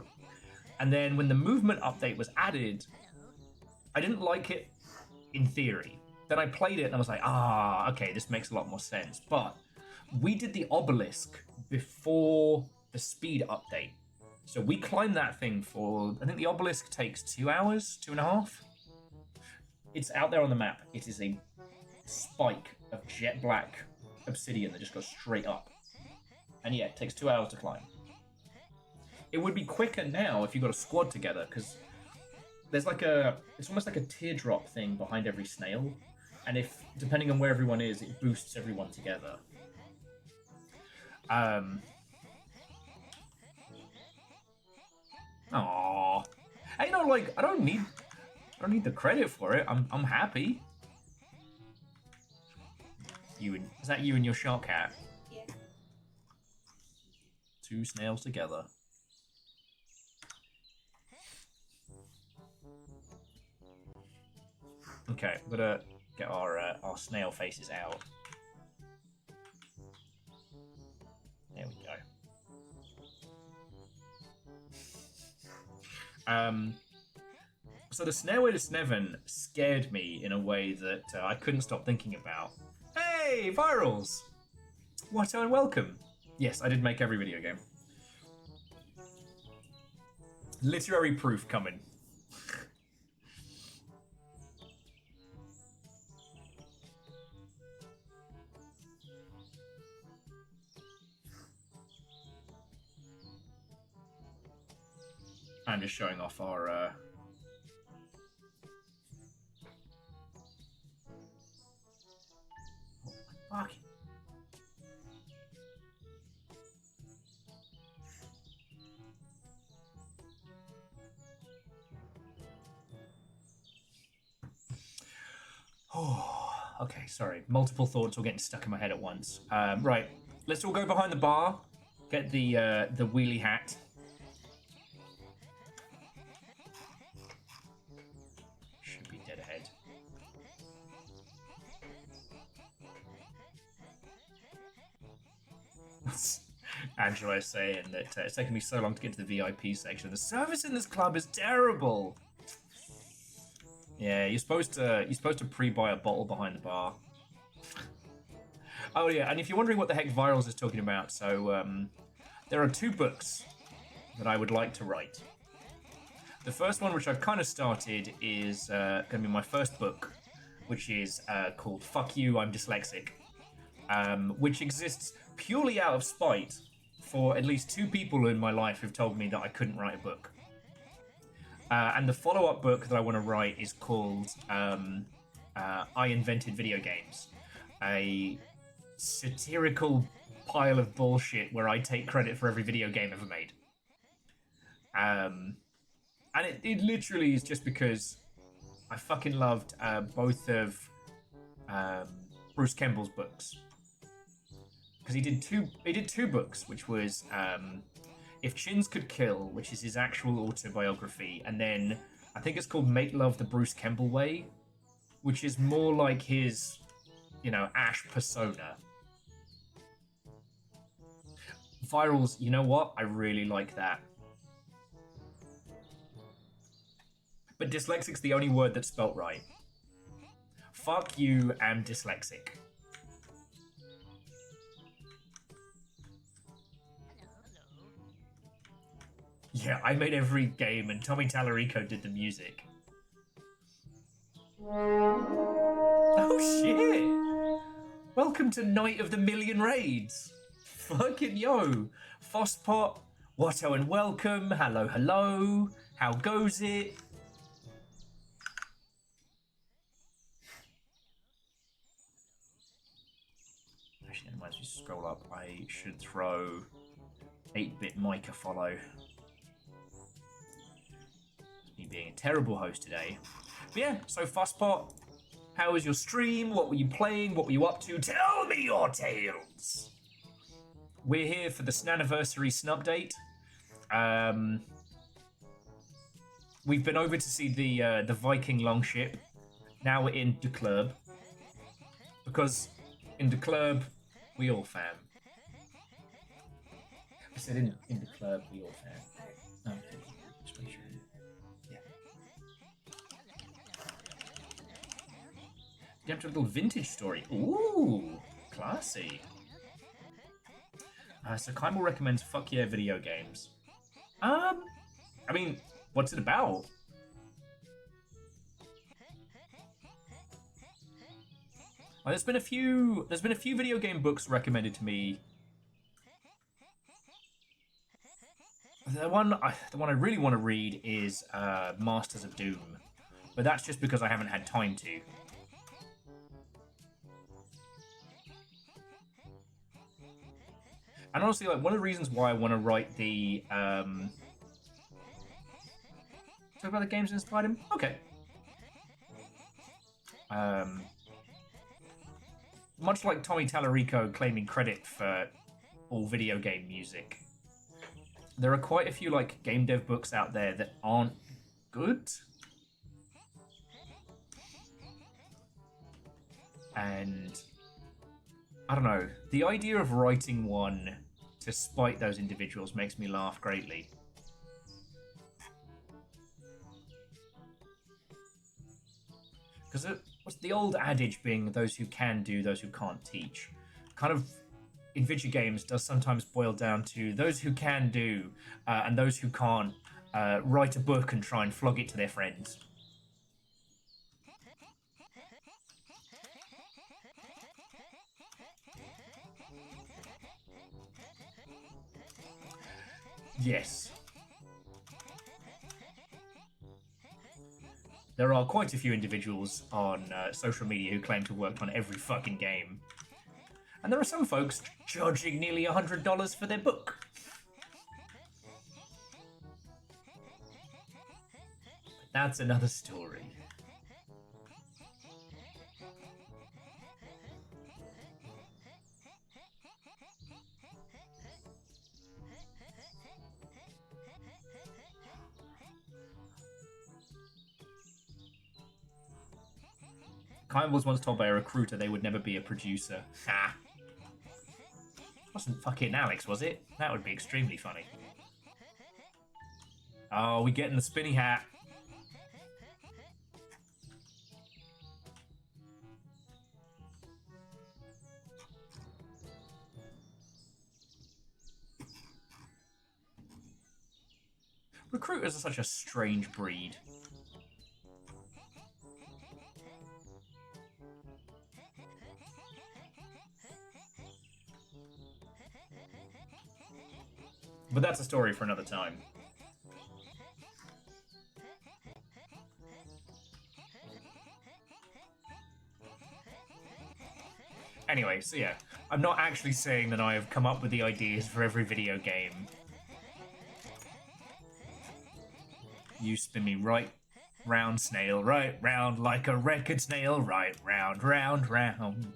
And then when the movement update was added, I didn't like it in theory. Then I played it and I was like, okay, this makes a lot more sense. But we did the obelisk before the speed update. So we climbed that thing for, I think the obelisk takes 2 hours, 2.5. It's out there on the map. It is a spike of jet black obsidian that just goes straight up. And yeah, it takes 2 hours to climb. It would be quicker now if you got a squad together, because there's like it's almost like a teardrop thing behind every snail. And if, depending on where everyone is, it boosts everyone together. Aww. Hey, no, like, I don't need the credit for it. I'm happy. Is that you and your shark cat? Yeah. Two snails together. Okay, we're gonna get our snail faces out. There we go. So the Snailway to Sneven scared me in a way that I couldn't stop thinking about. Hey, Virals! What a welcome. Yes, I did make every video game. Literary proof coming. I'm just showing off our fuck. Oh, okay, sorry. Multiple thoughts all getting stuck in my head at once. Right, let's all go behind the bar, get the wheelie hat. Angela is saying that it's taken me so long to get to the VIP section. The service in this club is terrible. Yeah, you're supposed to pre-buy a bottle behind the bar. Oh yeah, and if you're wondering what the heck Virals is talking about, so there are 2 books that I would like to write. The first one, which I've kind of started, is going to be my first book, which is called Fuck You, I'm Dyslexic, which exists purely out of spite for at least 2 people in my life who've told me that I couldn't write a book. And the follow-up book that I want to write is called I Invented Video Games, a satirical pile of bullshit where I take credit for every video game ever made. And it literally is just because I fucking loved both of Bruce Campbell's books. Because he did two books, which was If Chins Could Kill, which is his actual autobiography, and then I think it's called Make Love the Bruce Campbell Way, which is more like his, Ash persona. Virals, you know what? I really like that. But dyslexic's the only word that's spelt right. Fuck you, I'm dyslexic. Yeah, I made every game and Tommy Tallarico did the music. Oh shit! Welcome to Night of the Million Raids! Fucking yo! Fosspot, Watto and welcome, hello, hello, how goes it? Actually, as we scroll up, I should throw 8-Bit Mike a follow. Me being a terrible host today. But yeah, so Fusspot, how was your stream? What were you playing? What were you up to? Tell me your tales! We're here for the Snanniversary Snupdate. We've been over to see the Viking Longship. Now we're in the club. Because in the club, we all fam. I said in the club, we all fam. Oh, okay. Just make sure. Yeah. You have to have a little vintage story. Ooh, classy. So Kymel recommends Fuck Yeah video games. I mean, what's it about? Well, there's been a few video game books recommended to me. The one I really want to read is Masters of Doom, but that's just because I haven't had time to. And honestly, like, one of the reasons why I want to write the talk about the games that inspired him. Okay. Much like Tommy Tallarico claiming credit for all video game music, there are quite a few like game dev books out there that aren't good. And I don't know, the idea of writing one to spite those individuals makes me laugh greatly. Because what's the old adage being, those who can do, those who can't teach? Kind of in video games does sometimes boil down to those who can do and those who can't write a book and try and flog it to their friends. Yes. There are quite a few individuals on social media who claim to have worked on every fucking game. And there are some folks charging nearly $100 for their book. But that's another story. Kyle was once told by a recruiter they would never be a producer. Ha! Wasn't fucking Alex, was it? That would be extremely funny. Oh, we getting the spinny hat. Recruiters are such a strange breed. But that's a story for another time. Anyway, so yeah, I'm not actually saying that I have come up with the ideas for every video game. You spin me right round, snail, right round like a record snail, right round, round, round.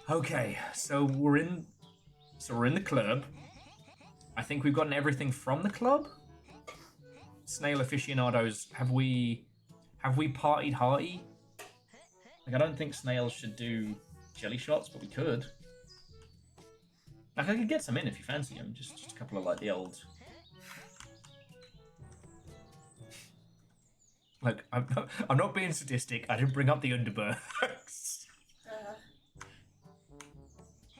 Okay, so we're in the club. I think we've gotten everything from the club. Snail aficionados, have we partied hearty? Like, I don't think snails should do jelly shots, but we could. Like, I could get some in if you fancy them. Just a couple of, like, the old... Like, I'm not being sadistic. I didn't bring up the Underbergs.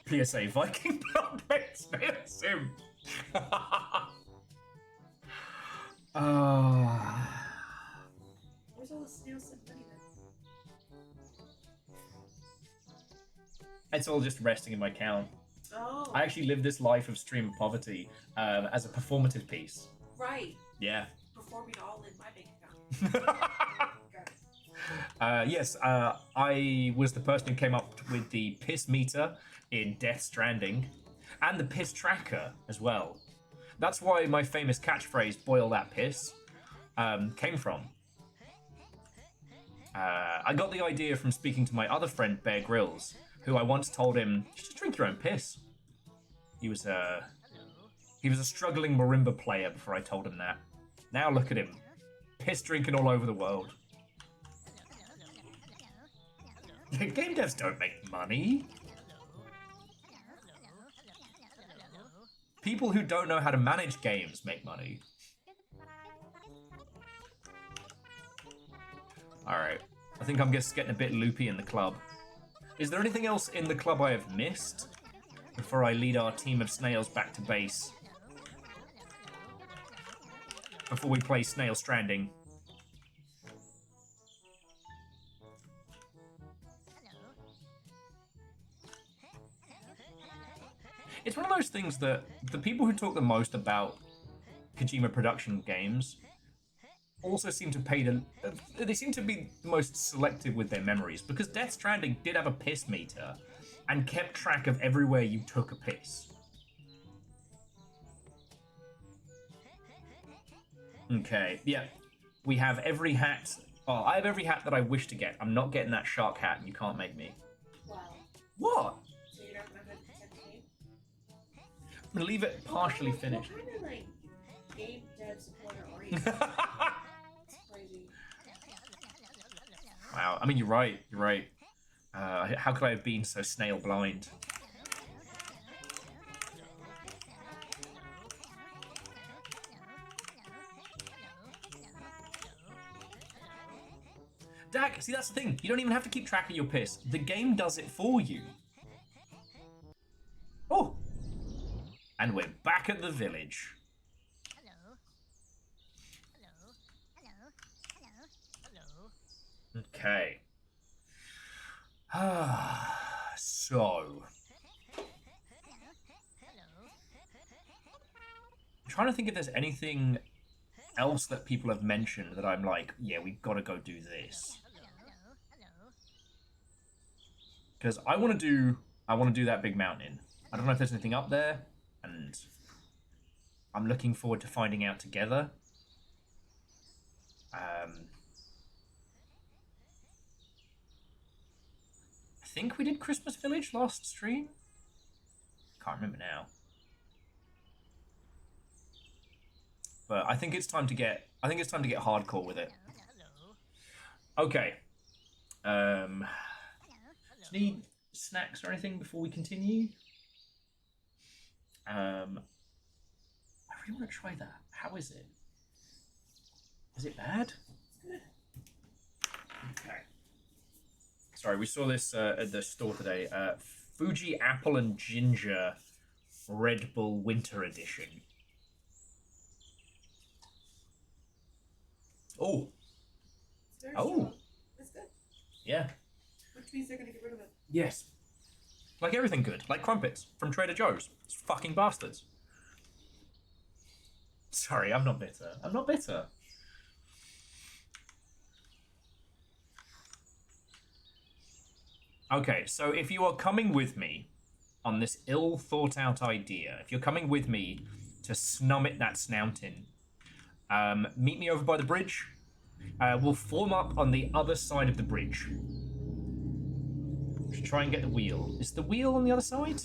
PSA, Viking Blood Snail Sim. Where's all the snails and money then? It's all just resting in my account. Oh. I actually live this life of stream poverty as a performative piece. Right. Yeah. Performing all in my bank account. Yes, I was the person who came up with the piss meter in Death Stranding, and the piss tracker as well. That's why my famous catchphrase, boil that piss, came from. I got the idea from speaking to my other friend, Bear Grylls, who I once told him, just drink your own piss. He was a struggling marimba player before I told him that. Now look at him, piss drinking all over the world. Game devs don't make money. People who don't know how to manage games make money. Alright, I think I'm just getting a bit loopy in the club. Is there anything else in the club I have missed before I lead our team of snails back to base? Before we play Snail Stranding. It's one of those things that the people who talk the most about Kojima production games also seem to they seem to be the most selective with their memories, because Death Stranding did have a piss meter and kept track of everywhere you took a piss. Okay, yeah. We have every hat. Oh, I have every hat that I wish to get. I'm not getting that shark hat, and you can't make me. Wow. What? So you're not gonna protect the game? I'm gonna leave it partially finished. What kind of like game dev supporter are you? It's crazy. Wow, I mean, you're right. You're right. How could I have been so snail blind? Dak, see, that's the thing. You don't even have to keep track of your piss. The game does it for you. Oh! And we're back at the village. Okay. So. I'm trying to think if there's anything else that people have mentioned that I'm like, yeah, we've got to go do this. Because I want to do that big mountain. I don't know if there's anything up there, and I'm looking forward to finding out together. I think we did Christmas Village last stream. Can't remember now. But I think it's time to get hardcore with it. Okay. Do you need snacks or anything before we continue? I really want to try that. How is it? Is it bad? Okay. Sorry, we saw this at the store today. Fuji Apple and Ginger Red Bull Winter Edition. Oh. It's very Oh. strong. It's good. Yeah. Which means they're gonna get rid of it. Yes. Like everything good. Like crumpets from Trader Joe's. It's fucking bastards. Sorry, I'm not bitter. I'm not bitter. Okay, so if you are coming with me on this ill thought out idea, if you're coming with me to snum that snouting, meet me over by the bridge. We'll form up on the other side of the bridge. Should try and get the wheel. Is the wheel on the other side?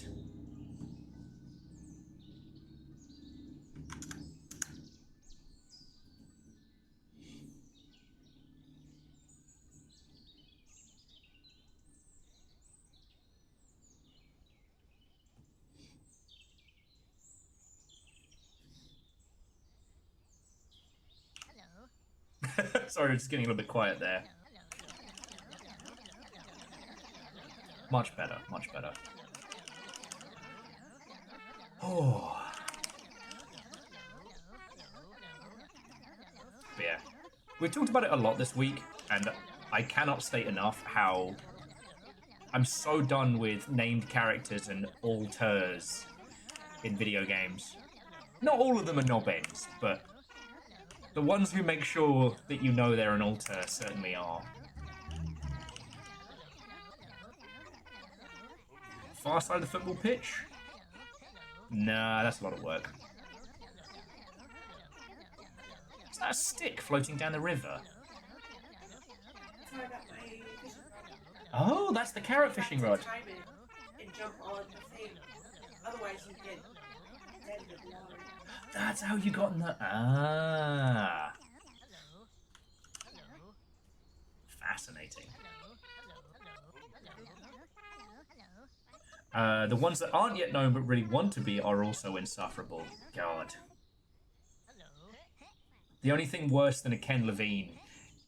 Sorry, just getting a little bit quiet there. Much better, much better. Oh. But yeah. We've talked about it a lot this week, and I cannot state enough how I'm so done with named characters and alters in video games. Not all of them are knob ends, but the ones who make sure that you know they're an alter certainly are. Far side of the football pitch? Nah, that's a lot of work. Is that a stick floating down the river? That's how I got my fishing rod. Oh, that's the carrot fishing rod. Time it and jump on the thing. Otherwise, you get dead in the water. That's how you got in the... Ah. Fascinating. The ones that aren't yet known but really want to be are also insufferable. God. The only thing worse than a Ken Levine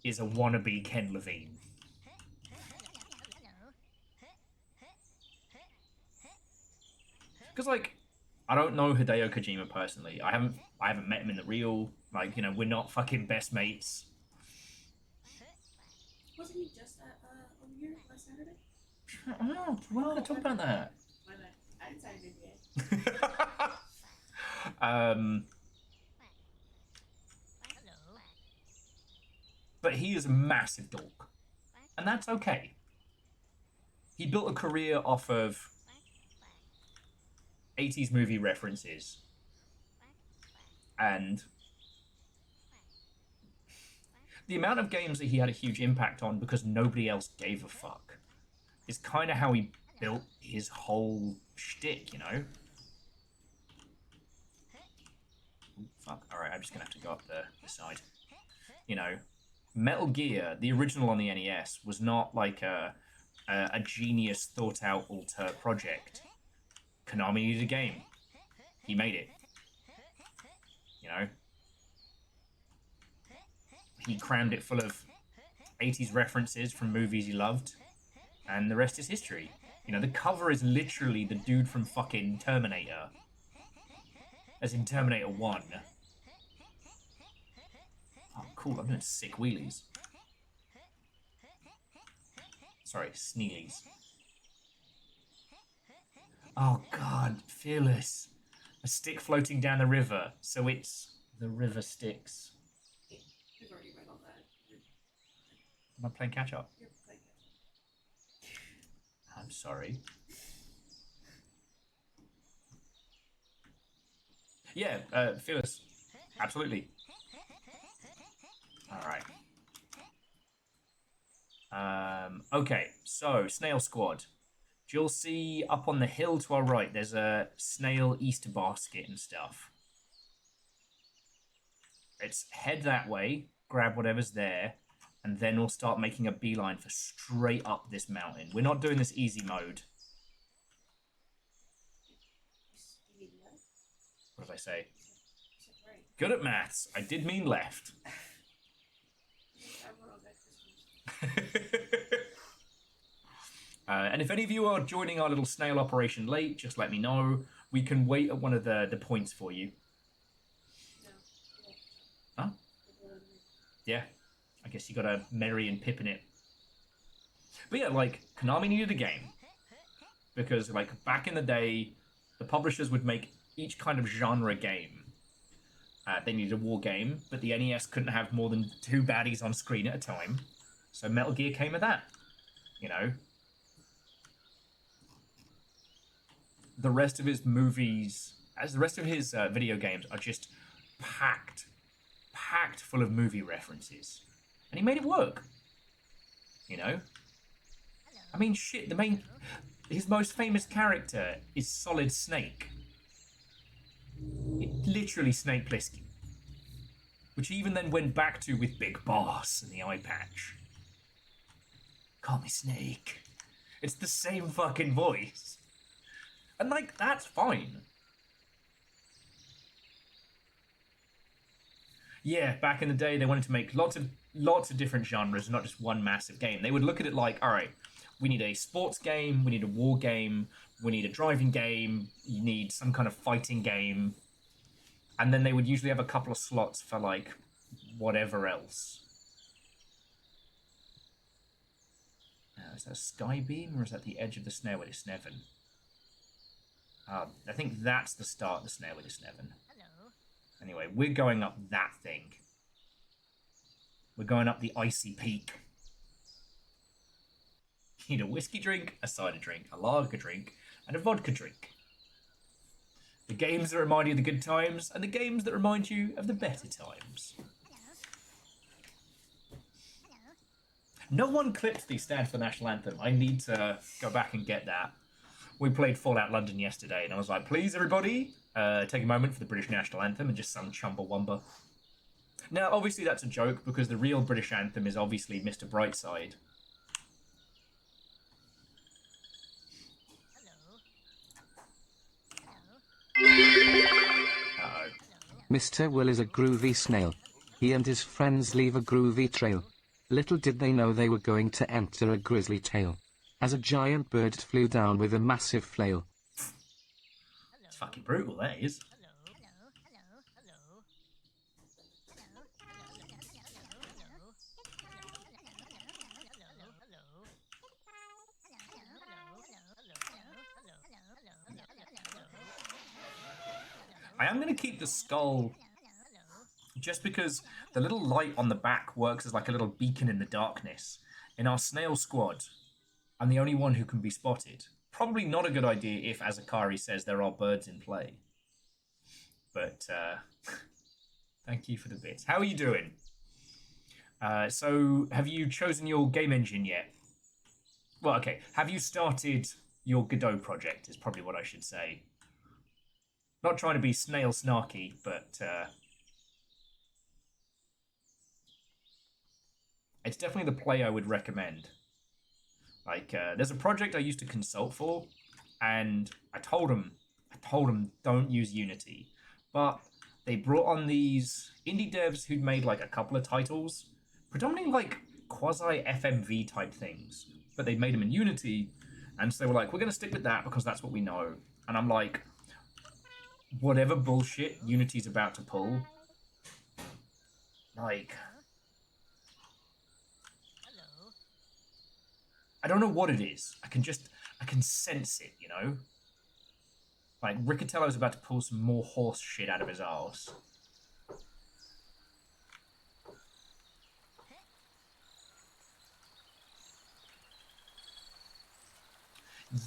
is a wannabe Ken Levine. Because, like, I don't know Hideo Kojima personally. I haven't met him in the real. Like, you know, we're not fucking best mates. Wasn't he just over here last Saturday? Oh, we're not going to talk about that. Why not? I didn't sign it yet. But he is a massive dork. And that's okay. He built a career off of 80s movie references. And the amount of games that he had a huge impact on because nobody else gave a fuck is kind of how he built his whole shtick, you know? Ooh, fuck. Alright, I'm just gonna have to go up the side. You know, Metal Gear, the original on the NES, was not like a genius thought-out alter project. Konami needed a game. He made it. You know? He crammed it full of 80s references from movies he loved, and the rest is history. You know, the cover is literally the dude from fucking Terminator. As in Terminator 1. Oh, cool, I'm doing sick wheelies. Sorry, sneelies. Oh god, Fearless. A stick floating down the river, so it's the river Styx. We've already read all that. Am I playing catch up? You're playing it. I'm sorry. Yeah, Fearless. Absolutely. Alright. Okay, so, Snail Squad. You'll see up on the hill to our right, there's a snail Easter basket and stuff. Let's head that way, grab whatever's there, and then we'll start making a beeline for straight up this mountain. We're not doing this easy mode. You need less? was I say? Is it right? Good at maths. I did mean left. I'm wrong at Christmas. And if any of you are joining our little snail operation late, just let me know. We can wait at one of the points for you. No. Huh? Yeah. I guess you got a Merry and Pip in it. But yeah, like, Konami needed a game. Because, like, back in the day, the publishers would make each kind of genre game. They needed a war game, but the NES couldn't have more than 2 baddies on screen at a time. So Metal Gear came of that. You know? The rest of his movies, as the rest of his video games, are just packed full of movie references. And he made it work. You know? I mean, shit, his most famous character is Solid Snake. Literally Snake Plissken. Which he even then went back to with Big Boss and the eye patch. Call me Snake. It's the same fucking voice. And, like, that's fine. Yeah, back in the day, they wanted to make lots of different genres, not just one massive game. They would look at it like, all right, we need a sports game, we need a war game, we need a driving game, you need some kind of fighting game. And then they would usually have a couple of slots for, like, whatever else. Is that a sky beam, or is that the edge of the Snail with Sneven? I think that's the start of the Snail with Sneven. Anyway, we're going up that thing. We're going up the icy peak. You need a whiskey drink, a cider drink, a lager drink, and a vodka drink. The games that remind you of the good times, and the games that remind you of the better times. No one clipped the Stand for the National Anthem. I need to go back and get that. We played Fallout London yesterday, and I was like, please, everybody, take a moment for the British National Anthem and just some Chumbawamba. Now, obviously that's a joke, because the real British anthem is obviously Mr. Brightside. Uh-oh. Mr. Will is a groovy snail. He and his friends leave a groovy trail. Little did they know they were going to enter a grisly tale. As a giant bird flew down with a massive flail. It's fucking brutal, that is. I am going to keep the skull just because the little light on the back works as like a little beacon in the darkness. In our snail squad, I'm the only one who can be spotted. Probably not a good idea if, as Akari says, there are birds in play. But, thank you for the bits. How are you doing? So, have you chosen your game engine yet? Well, okay. Have you started your Godot project, is probably what I should say. Not trying to be snail snarky, but it's definitely the play I would recommend. Like, there's a project I used to consult for, and I told them don't use Unity. But they brought on these indie devs who'd made like a couple of titles, predominantly like quasi-FMV type things, but they made them in Unity, and so they were like, we're going to stick with that because that's what we know. And I'm like, whatever bullshit Unity's about to pull, like, I don't know what it is. I can sense it, you know? Like, Riccatello's about to pull some more horse shit out of his arse.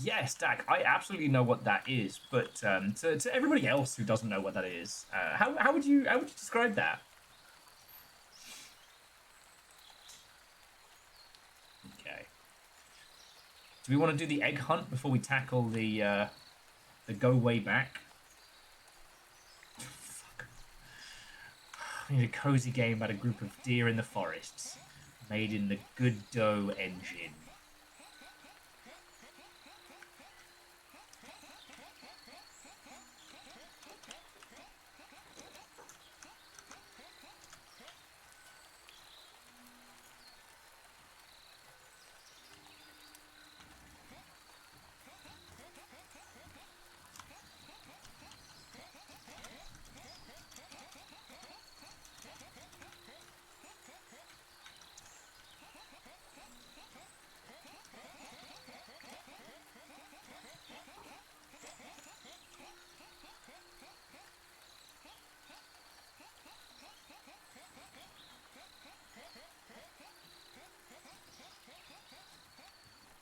Yes, Dak, I absolutely know what that is, but to everybody else who doesn't know what that is, how would you describe that? Okay. Do we want to do the egg hunt before we tackle the go way back? Fuck. We need a cozy game about a group of deer in the forests, made in the Godot engine.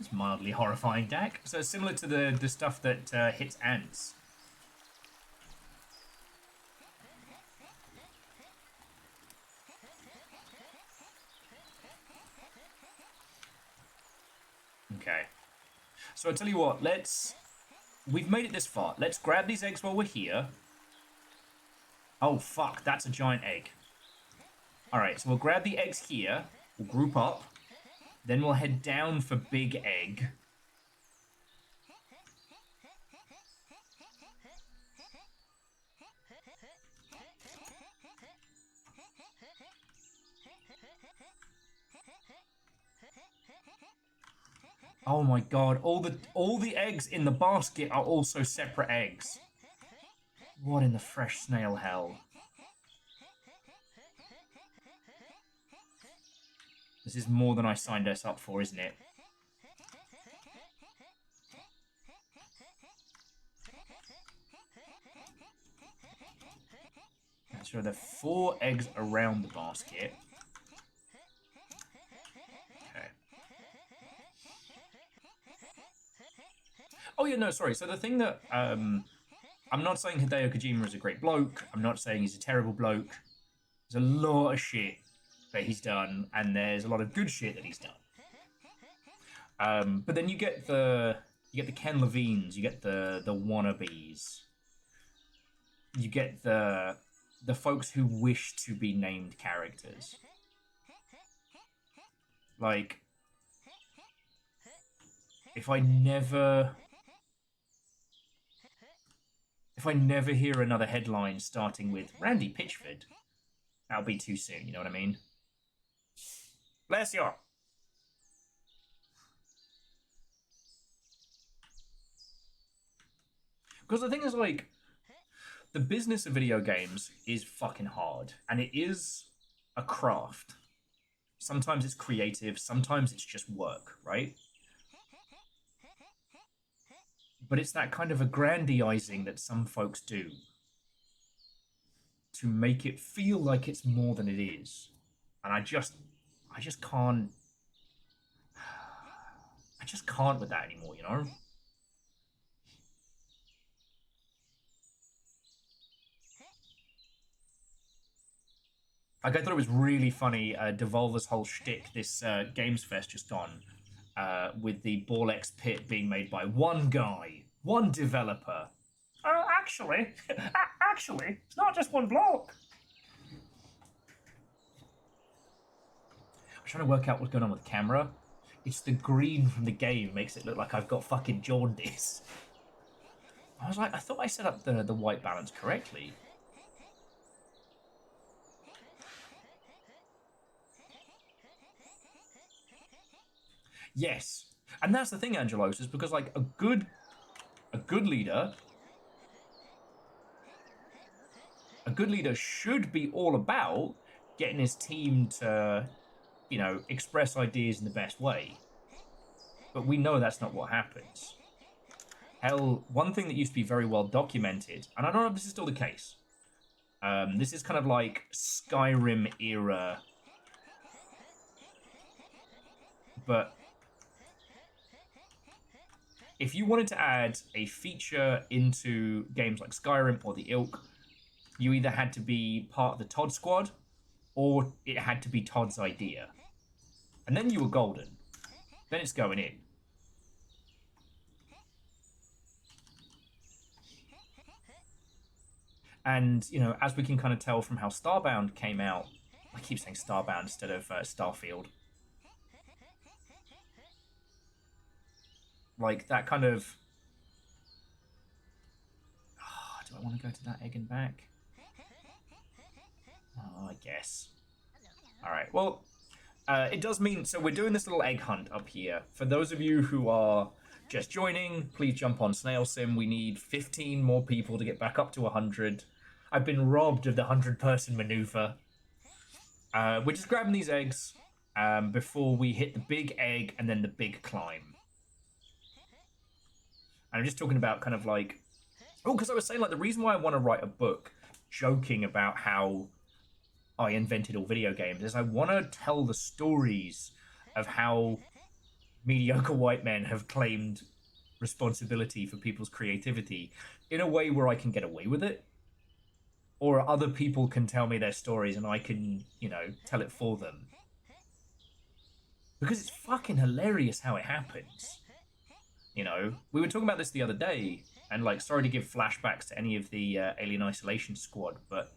sounds mildly horrifying, Dak. So it's similar to the stuff that hits ants. Okay. So I tell you what, we've made it this far. Let's grab these eggs while we're here. Oh, fuck, that's a giant egg. Alright, so we'll grab the eggs here. We'll group up. Then we'll head down for big egg. Oh my god, all the eggs in the basket are also separate eggs. What in the fresh snail hell? This is more than I signed us up for, isn't it? So there are 4 eggs around the basket. Okay. Oh yeah, no, sorry. So the thing that I'm not saying Hideo Kojima is a great bloke. I'm not saying he's a terrible bloke. There's a lot of shit that he's done, and there's a lot of good shit that he's done. But then you get the Ken Levines, you get the wannabes, you get the folks who wish to be named characters. Like, if I never hear another headline starting with Randy Pitchford, that'll be too soon, you know what I mean? Bless you. Because the thing is, like, the business of video games is fucking hard, and it is a craft. Sometimes it's creative, sometimes it's just work, right? But it's that kind of aggrandizing that some folks do to make it feel like it's more than it is. And I just can't with that anymore, you know? Like, I thought it was really funny, Devolver's whole shtick this Games Fest just gone, with the Ball X Pit being made by one guy, one developer. Actually, it's not just one block. I'm trying to work out what's going on with the camera. It's the green from the game makes it look like I've got fucking jaundice. I was like, I thought I set up the white balance correctly. Yes, and that's the thing, Angelos, is because like a good leader should be all about getting his team to, you know, express ideas in the best way. But we know that's not what happens. Hell, one thing that used to be very well documented, and I don't know if this is still the case, this is kind of like Skyrim era, but if you wanted to add a feature into games like Skyrim or the Ilk, you either had to be part of the Todd squad, or it had to be Todd's idea. And then you were golden. Then it's going in. And, you know, as we can kind of tell from how Starbound came out, I keep saying Starbound instead of Starfield. Like, that kind of... Oh, do I want to go to that egg and back? Oh, I guess. Alright, well, it does mean... So we're doing this little egg hunt up here. For those of you who are just joining, please jump on Snail Sim. We need 15 more people to get back up to 100. I've been robbed of the 100-person maneuver. We're just grabbing these eggs before we hit the big egg and then the big climb. And I'm just talking about kind of like... Oh, because I was saying, like, the reason why I want to write a book joking about how I invented all video games is I want to tell the stories of how mediocre white men have claimed responsibility for people's creativity in a way where I can get away with it, or other people can tell me their stories and I can, you know, tell it for them. Because it's fucking hilarious how it happens. You know, we were talking about this the other day, and like, sorry to give flashbacks to any of the Alien Isolation squad, but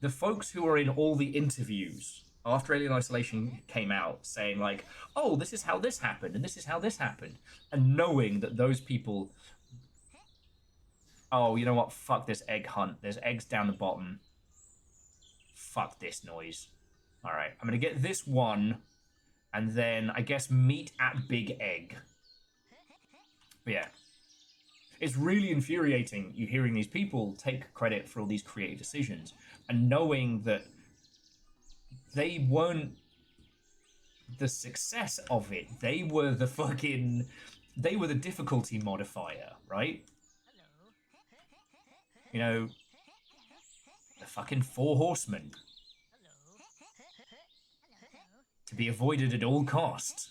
the folks who are in all the interviews after Alien Isolation came out saying like, oh, this is how this happened, and this is how this happened, and knowing that those people, oh, you know what, fuck this egg hunt, there's eggs down the bottom, fuck this noise. Alright, I'm gonna get this one, and then I guess meet at Big Egg. But yeah, it's really infuriating you hearing these people take credit for all these creative decisions and knowing that they weren't the success of it. They were the difficulty modifier, right? You know, the fucking 4 horsemen. To be avoided at all costs.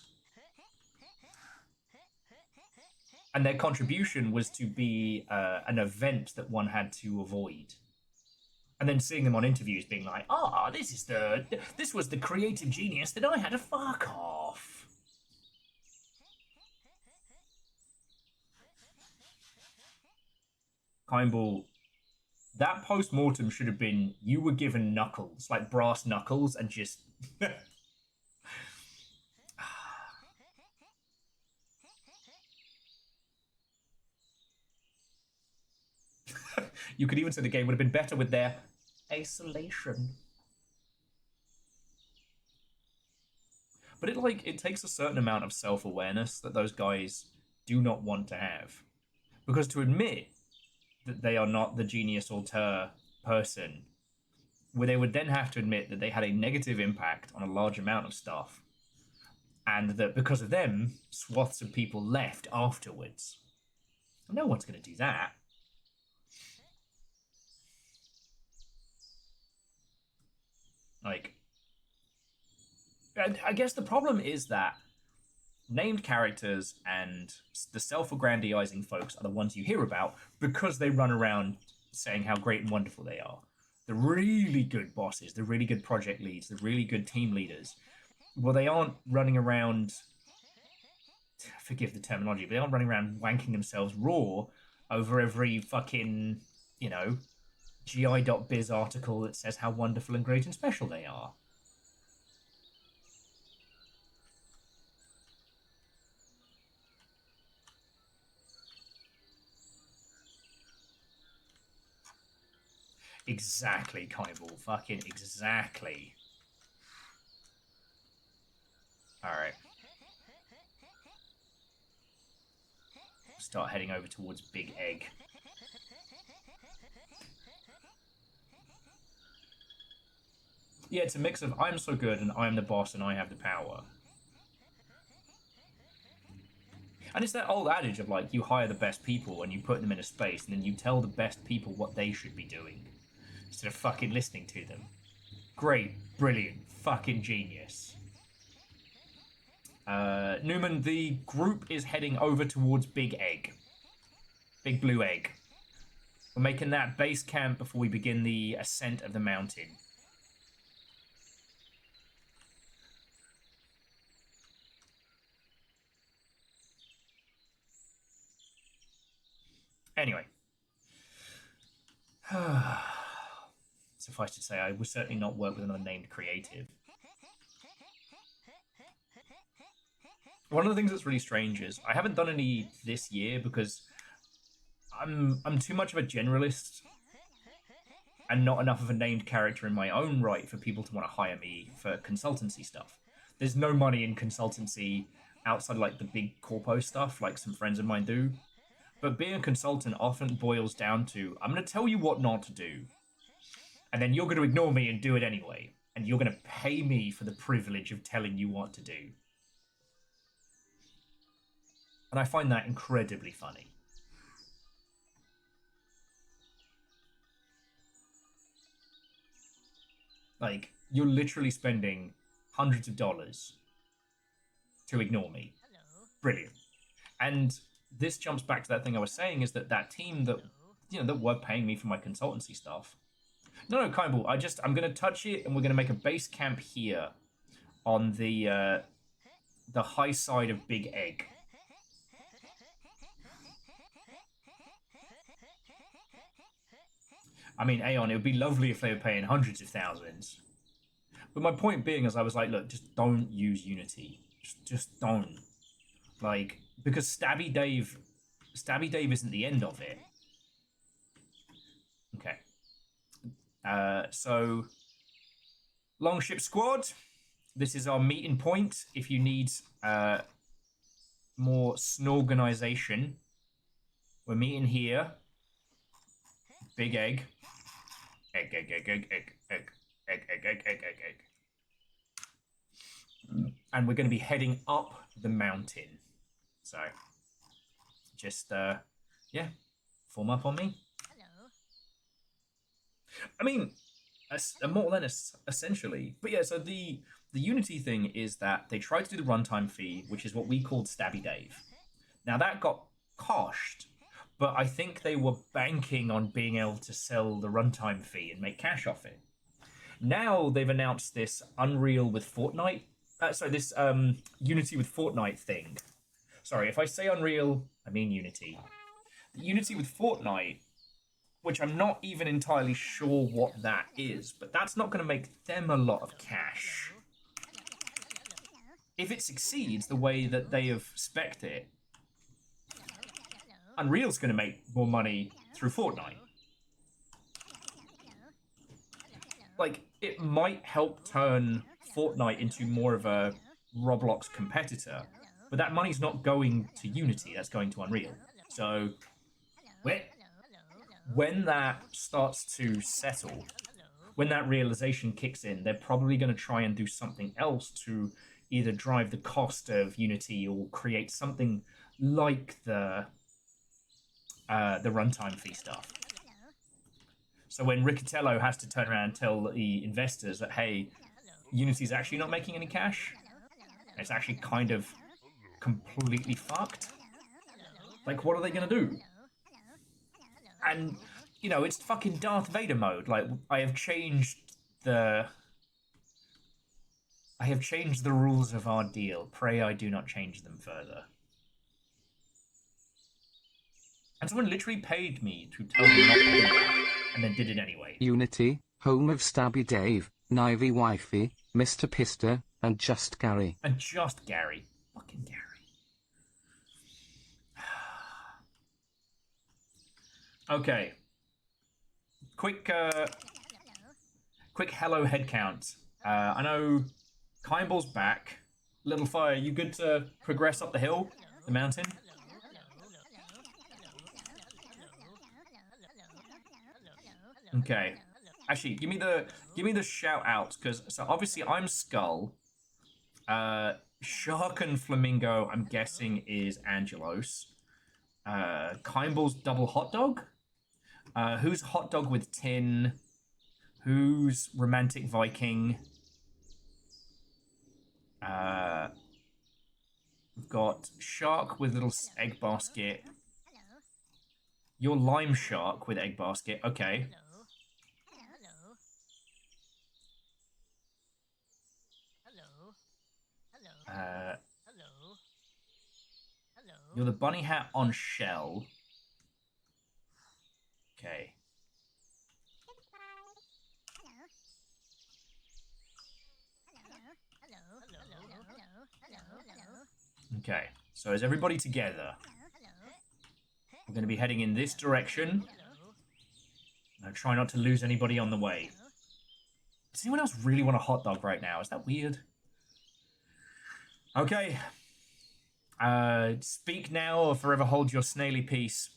And their contribution was to be an event that one had to avoid. And then seeing them on interviews being like, ah, this was the creative genius that I had to fuck off. Kindball, that post-mortem should have been, you were given knuckles, like brass knuckles, and just... You could even say the game would have been better with their isolation. But it takes a certain amount of self-awareness that those guys do not want to have. Because to admit that they are not the genius auteur person, where they would then have to admit that they had a negative impact on a large amount of stuff, and that because of them, swaths of people left afterwards. No one's going to do that. Like, I guess the problem is that named characters and the self-aggrandizing folks are the ones you hear about because they run around saying how great and wonderful they are. The really good bosses, the really good project leads, the really good team leaders, well, they aren't running around, forgive the terminology, but they aren't running around wanking themselves raw over every fucking, you know, GI.biz article that says how wonderful and great and special they are. Exactly, Kyball. Fucking exactly. Alright. Start heading over towards Big Egg. Yeah, it's a mix of I'm so good and I'm the boss and I have the power. And it's that old adage of like, you hire the best people and you put them in a space and then you tell the best people what they should be doing instead of fucking listening to them. Great, brilliant, fucking genius. Newman, the group is heading over towards Big Egg. Big Blue Egg. We're making that base camp before we begin the ascent of the mountain. Anyway. Suffice to say, I will certainly not work with an unnamed creative. One of the things that's really strange is I haven't done any this year because I'm too much of a generalist and not enough of a named character in my own right for people to want to hire me for consultancy stuff. There's no money in consultancy outside like the big corpo stuff like some friends of mine do. But being a consultant often boils down to, I'm going to tell you what not to do. And then you're going to ignore me and do it anyway. And you're going to pay me for the privilege of telling you what to do. And I find that incredibly funny. Like, you're literally spending hundreds of dollars to ignore me. Brilliant. And this jumps back to that thing I was saying, is that team that, that were paying me for my consultancy stuff. No, Kaimball, I'm going to touch it, and we're going to make a base camp here on the high side of Big Egg. I mean, Aeon, it would be lovely if they were paying hundreds of thousands. But my point being is I was like, look, just don't use Unity. Just don't. Like, because Stabby Dave isn't the end of it. Okay. So, Longship Squad, this is our meeting point. If you need more snorganization, we're meeting here. Big Egg. Egg, egg, egg, egg, egg, egg, egg, egg, egg, egg, egg, egg. And we're going to be heading up the mountain. So, just, yeah, form up on me. I mean, more or less, essentially. But yeah, so the Unity thing is that they tried to do the runtime fee, which is what we called Stabby Dave. Now, that got coshed, but I think they were banking on being able to sell the runtime fee and make cash off it. Now they've announced this Unreal with Fortnite. This Unity with Fortnite thing. Sorry, if I say Unreal, I mean Unity. The Unity with Fortnite, which I'm not even entirely sure what that is, but that's not going to make them a lot of cash. If it succeeds the way that they have spec'd it, Unreal's going to make more money through Fortnite. Like, it might help turn Fortnite into more of a Roblox competitor, but that money's not going to Unity, that's going to Unreal. So, when that starts to settle, when that realization kicks in, they're probably going to try and do something else to either drive the cost of Unity or create something like the runtime fee stuff. So when Riccatello has to turn around and tell the investors that, hey, Unity's actually not making any cash, it's actually kind of completely fucked, like, what are they going to do? And, it's fucking Darth Vader mode. Like, I have changed the rules of our deal. Pray I do not change them further. And someone literally paid me to tell them not to do that, and then did it anyway. Unity, home of Stabby Dave, Nivy Wifey, Mr. Pista, and Just Gary. And Just Gary. Fucking Gary. Okay. Quick hello head count. I know Kaimball's back. Little Fire, you good to progress up the hill? The mountain? Okay. Actually, give me the shout outs, because obviously I'm Skull. Shark and Flamingo, I'm guessing, is Angelos. Kaimball's double hot dog. Who's hot dog with tin? Who's romantic Viking? We've got Shark with little egg basket. You're Lime Shark with egg basket. Okay. You're the bunny hat on Shell. Okay. Okay, so is everybody together? We're going to be heading in this direction. Now try not to lose anybody on the way. Does anyone else really want a hot dog right now? Is that weird? Okay. Speak now or forever hold your snaily peace.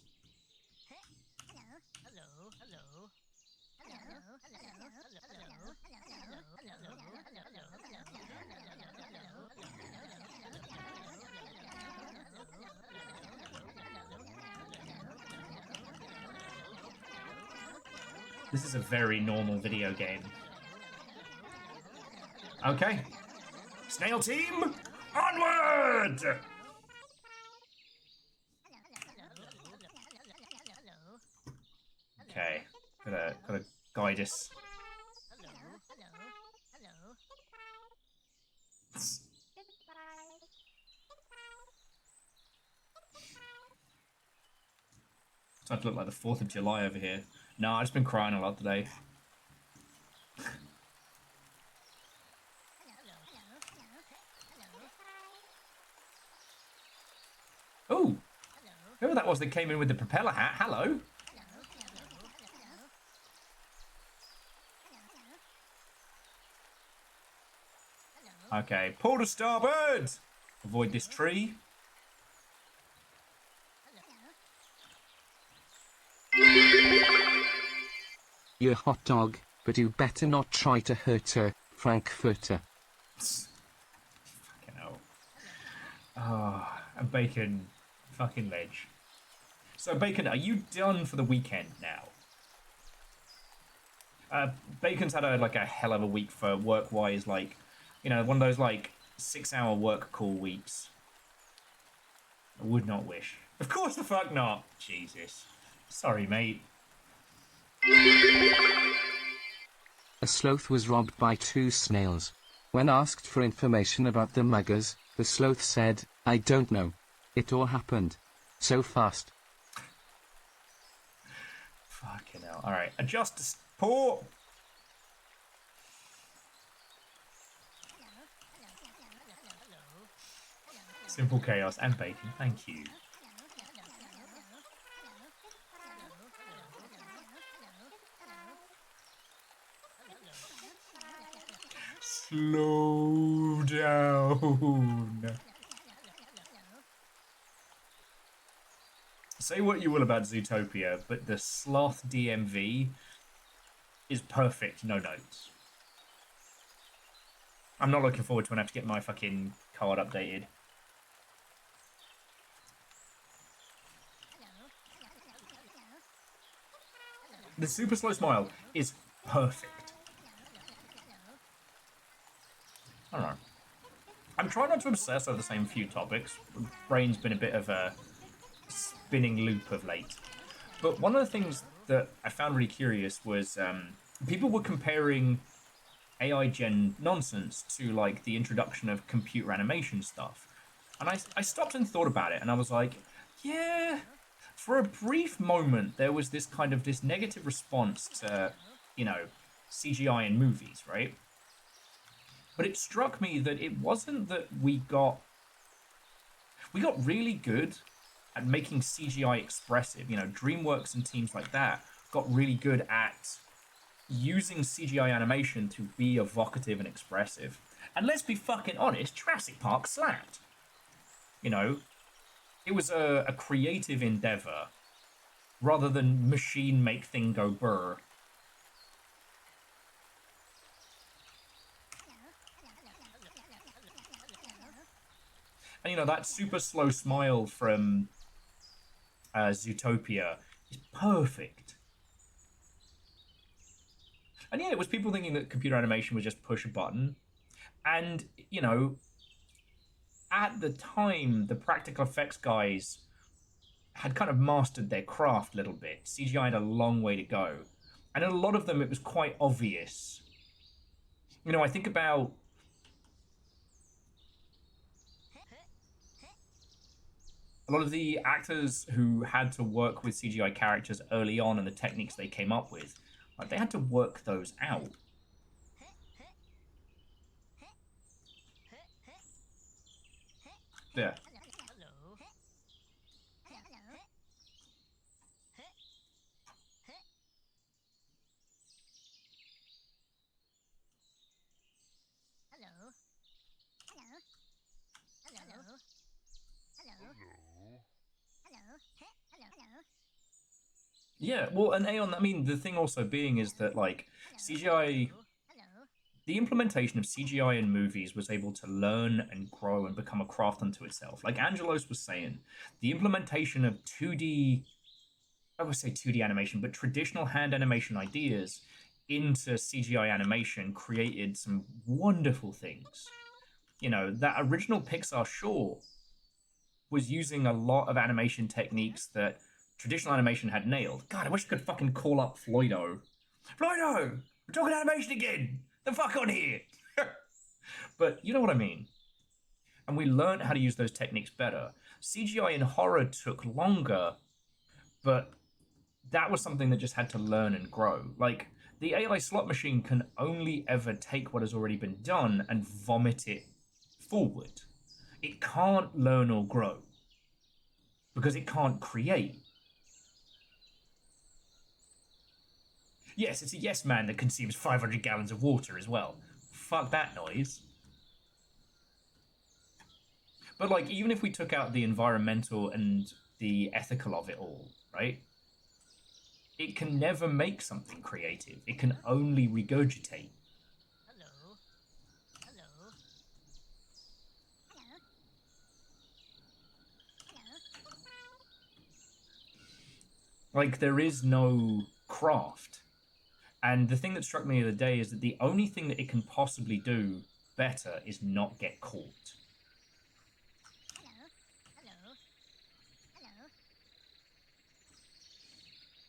This is a very normal video game. Okay. Snail team, onward! Okay. Gotta guide us. Starting to look like the 4th of July over here. No, I've just been crying a lot today. Oh! Whoever that was that came in with the propeller hat, hello! Okay, pull to starboard! Avoid this tree. You're a hot dog, but you better not try to hurt her, Frankfurter. Fucking hell. Ah, and Bacon, fucking ledge. So, Bacon, are you done for the weekend now? Bacon's had a hell of a week for work-wise, like, you know, one of those, like, 6-hour work call weeks. I would not wish. Of course the fuck not! Jesus. Sorry, mate. A sloth was robbed by 2 snails. When asked for information about the muggers, the sloth said, "I don't know. It all happened so fast." Fucking hell. Alright, adjust to port. Simple chaos and bacon, thank you. Slow down. Say what you will about Zootopia, but the Sloth DMV is perfect, no notes. I'm not looking forward to when I have to get my fucking card updated. The super slow smile is perfect. I don't know. I'm trying not to obsess over the same few topics. The brain's been a bit of a spinning loop of late. But one of the things that I found really curious was people were comparing AI gen nonsense to like the introduction of computer animation stuff. And I stopped and thought about it and I was like, yeah, for a brief moment there was this kind of this negative response to, you know, CGI in movies, right? But it struck me that it wasn't that we got really good at making CGI expressive. You know, DreamWorks and teams like that got really good at using CGI animation to be evocative and expressive. And let's be fucking honest, Jurassic Park slapped. You know, it was a creative endeavor rather than machine make thing go burr. And you know, that super slow smile from Zootopia is perfect. And yeah, it was people thinking that computer animation was just push a button. And, you know, at the time, the practical effects guys had kind of mastered their craft a little bit. CGI had a long way to go. And in a lot of them, it was quite obvious. You know, I think about a lot of the actors who had to work with CGI characters early on and the techniques they came up with, like, they had to work those out. Yeah. Yeah, well, and Aeon, I mean, the thing also being is that, like, CGI, the implementation of CGI in movies was able to learn and grow and become a craft unto itself. Like Angelos was saying, the implementation of 2D, I would say 2D animation, but traditional hand animation ideas into CGI animation created some wonderful things. You know, that original Pixar short was using a lot of animation techniques that traditional animation had nailed. God, I wish I could fucking call up Floydo. Floydo! We're talking animation again! The fuck on here! But you know what I mean. And we learned how to use those techniques better. CGI in horror took longer, but that was something that just had to learn and grow. Like, the AI slot machine can only ever take what has already been done and vomit it forward. It can't learn or grow because it can't create. Yes, it's a yes man that consumes 500 gallons of water as well. Fuck that noise. But, like, even if we took out the environmental and the ethical of it all, right? It can never make something creative. It can only regurgitate. Hello. Hello. Like, there is no craft. And the thing that struck me the other day is that the only thing that it can possibly do better is not get caught.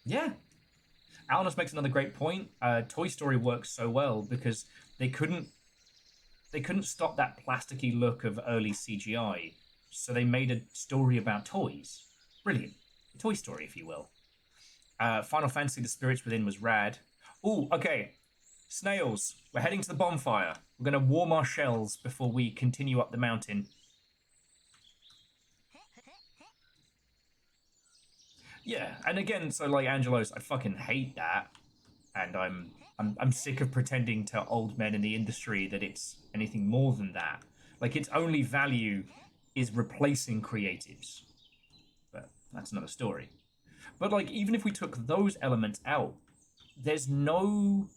Yeah. Alnus makes another great point. Toy Story works so well because they couldn't stop that plasticky look of early CGI, so they made a story about toys. Brilliant. A Toy Story, if you will. Final Fantasy: The Spirits Within was rad. Ooh, okay. Snails. We're heading to the bonfire. We're going to warm our shells before we continue up the mountain. Yeah, and again, so like Angelos, I fucking hate that, and I'm sick of pretending to old men in the industry that it's anything more than that. Like, its only value is replacing creatives, but that's another story. But like, even if we took those elements out, there's no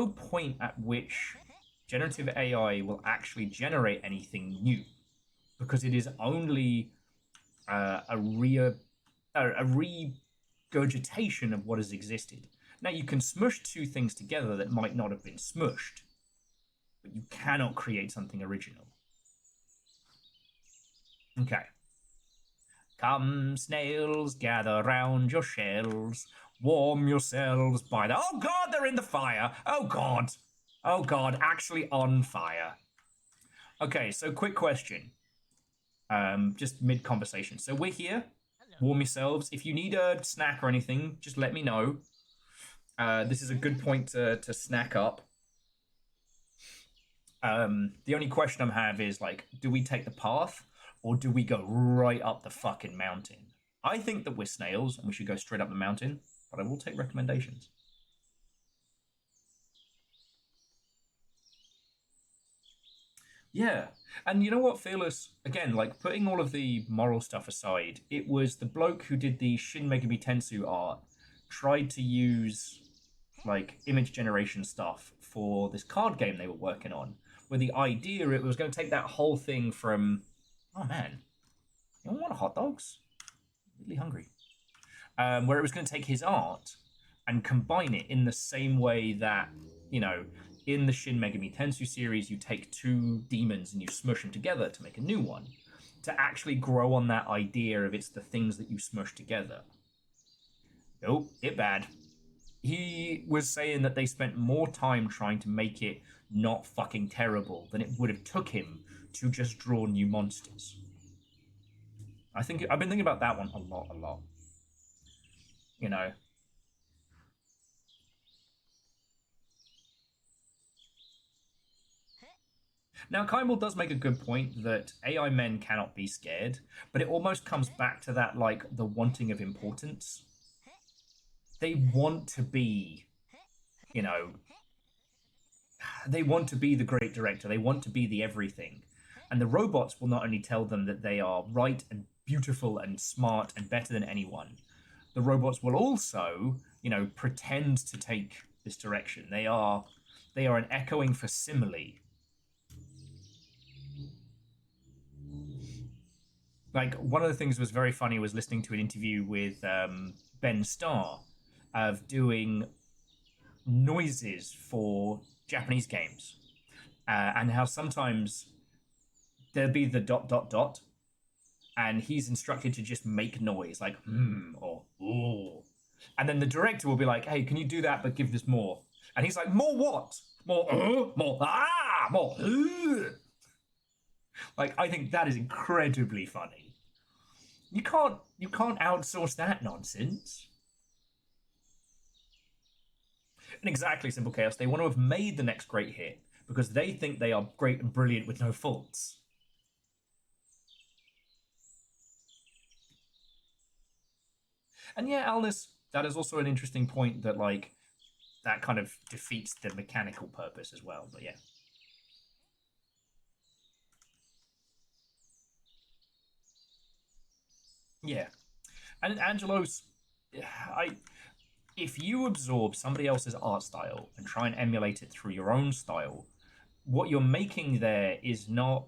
point at which generative AI will actually generate anything new, because it is only a regurgitation of what has existed. Now, you can smush two things together that might not have been smushed, but you cannot create something original. Okay. Come, snails, gather round your shells, warm yourselves by the... Oh god, they're in the fire! Oh god! Oh god, actually on fire. Okay, so quick question. Just mid-conversation. So we're here. Warm yourselves. If you need a snack or anything, just let me know. This is a good point to snack up. The only question I have is, like, do we take the path or do we go right up the fucking mountain? I think that we're snails and we should go straight up the mountain, but I will take recommendations. Yeah, and you know what, Fearless, again, like, putting all of the moral stuff aside, it was the bloke who did the Shin Megami Tensei art tried to use, like, image generation stuff for this card game they were working on, where the idea, it was going to take that whole thing from, oh man, you don't want hot dogs? I'm really hungry. Where it was going to take his art and combine it in the same way that, you know, in the Shin Megami Tensei series, you take two demons and you smush them together to make a new one. To actually grow on that idea of it's the things that you smush together. Nope, it bad. He was saying that they spent more time trying to make it not fucking terrible than it would have took him to just draw new monsters. I've been thinking about that one a lot. You know. Now, Kymel does make a good point that AI men cannot be scared, but it almost comes back to that, like, the wanting of importance. They want to be, you know, they want to be the great director. They want to be the everything. And the robots will not only tell them that they are right and beautiful and smart and better than anyone, the robots will also, you know, pretend to take this direction. They are an echoing facsimile. Like, one of the things that was very funny was listening to an interview with Ben Starr of doing noises for Japanese games, and how sometimes there'd be the ... and he's instructed to just make noise, like or ooh. And then the director will be like, hey, can you do that, but give this more? And he's like, more what? More, more. Like, I think that is incredibly funny. You can't outsource that nonsense. And exactly, Simple Chaos, they want to have made the next great hit because they think they are great and brilliant with no faults. And yeah, Alnus, that is also an interesting point that, like, that kind of defeats the mechanical purpose as well, but yeah. Yeah. And Angelos, if you absorb somebody else's art style and try and emulate it through your own style, what you're making there is not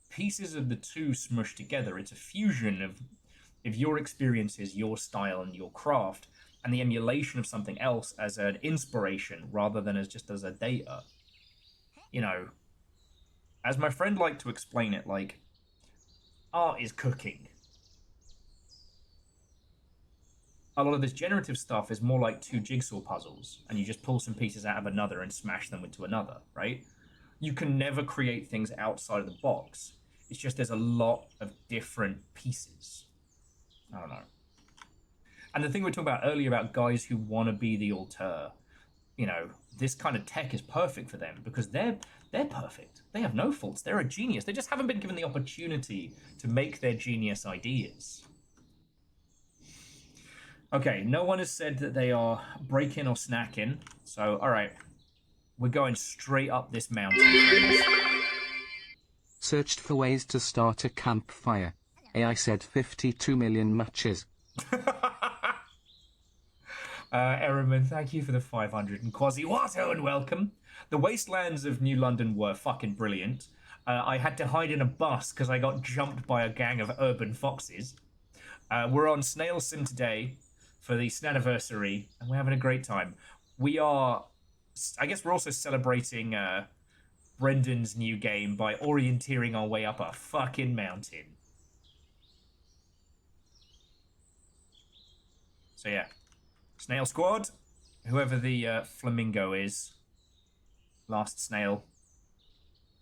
pieces of the two smushed together. It's a fusion of your experiences, your style, and your craft, and the emulation of something else as an inspiration rather than as just as a data. You know, as my friend liked to explain it, like, art is cooking. A lot of this generative stuff is more like two jigsaw puzzles, and you just pull some pieces out of another and smash them into another, right? You can never create things outside of the box. It's just there's a lot of different pieces. I don't know. And the thing we were talking about earlier about guys who want to be the auteur, you know, this kind of tech is perfect for them because they're perfect. They have no faults. They're a genius. They just haven't been given the opportunity to make their genius ideas. Okay, no one has said that they are breaking or snacking. So, all right, we're going straight up this mountain, friends. Searched for ways to start a campfire. AI said 52 million matches. Errorman, thank you for the 500. And Quasi-Watto, and welcome. The wastelands of New London were fucking brilliant. I had to hide in a bus because I got jumped by a gang of urban foxes. We're on Snail Sim today for the Snaniversary, and we're having a great time. We are, I guess we're also celebrating Brendan's new game by orienteering our way up a fucking mountain. So yeah, Snail Squad, whoever the flamingo is, last snail,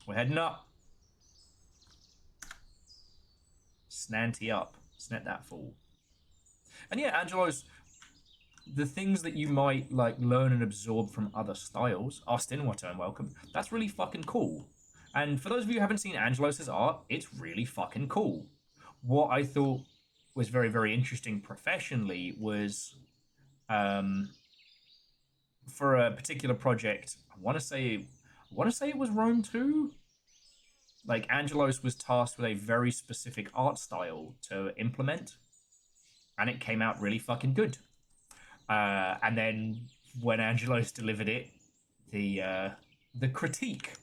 we're heading up. Snanty up, snet that fool. And yeah, Angelo's, the things that you might like learn and absorb from other styles, Austin, what and welcome, that's really fucking cool. And for those of you who haven't seen Angelos's art, it's really fucking cool. What I thought was very, very interesting professionally was for a particular project, I want to say it was Rome 2. Like, Angelos was tasked with a very specific art style to implement, and it came out really fucking good. And then when Angelos delivered it, the critique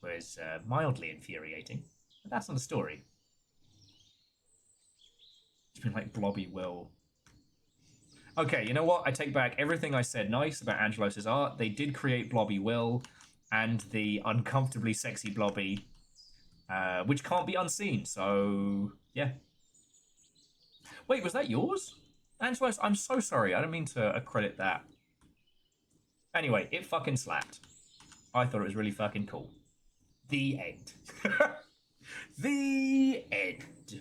was mildly infuriating. But that's not the story. It's been like Blobby Will. Okay, you know what? I take back everything I said nice about Angelos's art. They did create Blobby Will and the uncomfortably sexy Blobby, which can't be unseen. So, yeah. Wait, was that yours? Angelos, I'm so sorry. I don't mean to accredit that. Anyway, it fucking slapped. I thought it was really fucking cool. The end. The end.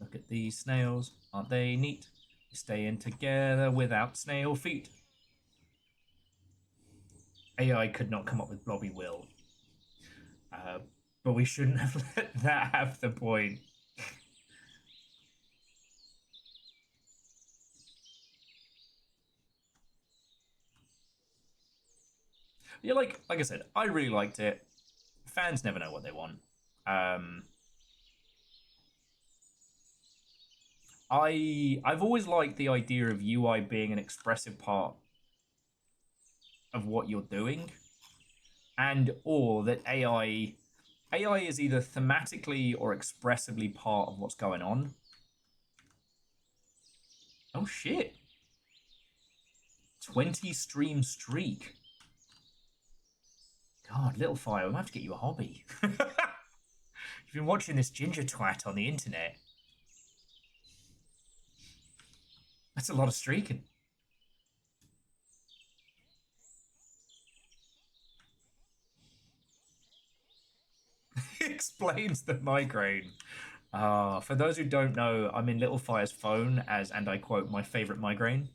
Look at these snails. Aren't they neat? Staying together without snail feet. AI could not come up with Blobby Will. But we shouldn't have let that have the point. Yeah, like I said, I really liked it. Fans never know what they want. I've always liked the idea of UI being an expressive part of what you're doing, and or that AI is either thematically or expressively part of what's going on. Oh shit. 20 stream streak. God, little fire, we might have to get you a hobby. You've been watching this ginger twat on the internet. That's a lot of streaking. Explains the migraine. For those who don't know, I'm in Little Fire's phone as, and I quote, my favorite migraine.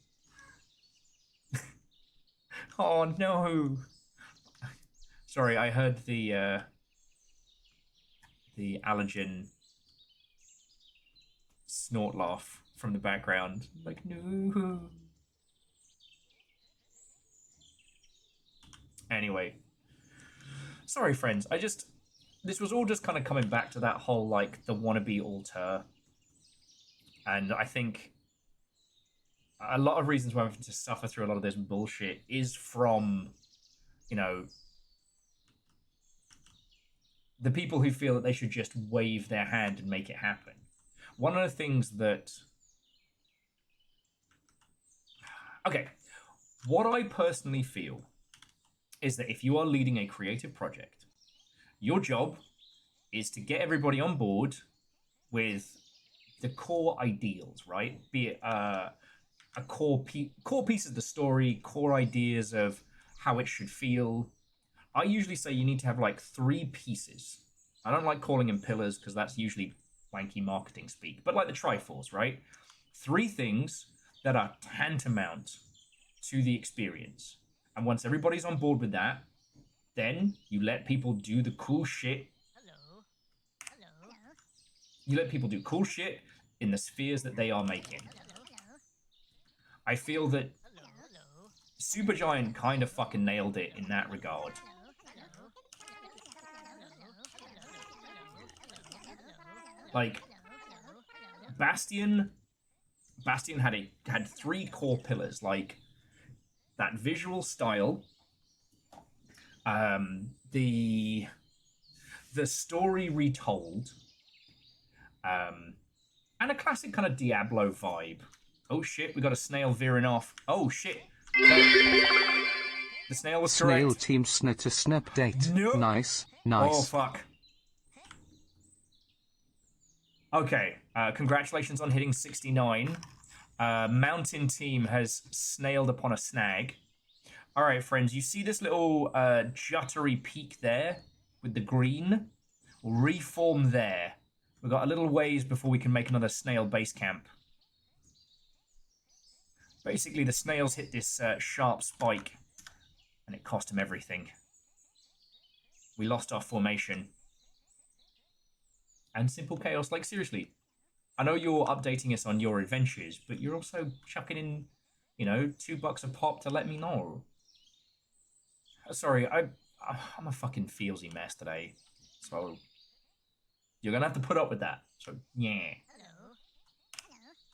Oh no. Sorry, I heard the allergen snort laugh from the background. Like, no. Anyway. Sorry, friends. This was all just kind of coming back to that whole, like, the wannabe alter. And I think a lot of reasons why I'm having to suffer through a lot of this bullshit is from, you know, the people who feel that they should just wave their hand and make it happen. One of the things that... Okay. What I personally feel is that if you are leading a creative project, your job is to get everybody on board with the core ideals, right? Be it a core piece of the story, core ideas of how it should feel. I usually say you need to have like 3 pieces. I don't like calling them pillars because that's usually wanky marketing speak, but like the Triforce, right? 3 things that are tantamount to the experience. And once everybody's on board with that, then you let people do the cool shit. Hello. Hello. You let people do cool shit in the spheres that they are making. I feel that Supergiant kind of fucking nailed it in that regard. Like, Bastion had 3 core pillars, like that visual style, the story retold, and a classic kind of Diablo vibe. Oh shit, we got a snail veering off. Oh shit. No. The snail was correct. Snail team snit a snap date. Nope. Nice. Oh fuck. Okay, congratulations on hitting 69. Mountain team has snailed upon a snag. All right, friends, you see this little juttery peak there with the green? We'll reform there. We've got a little ways before we can make another snail base camp. Basically, the snails hit this sharp spike, and it cost them everything. We lost our formation. And Simple Chaos, like, seriously, I know you're updating us on your adventures, but you're also chucking in, you know, $2 a pop to let me know. Sorry, I'm a fucking feelsy mess today, so you're gonna have to put up with that. So, yeah.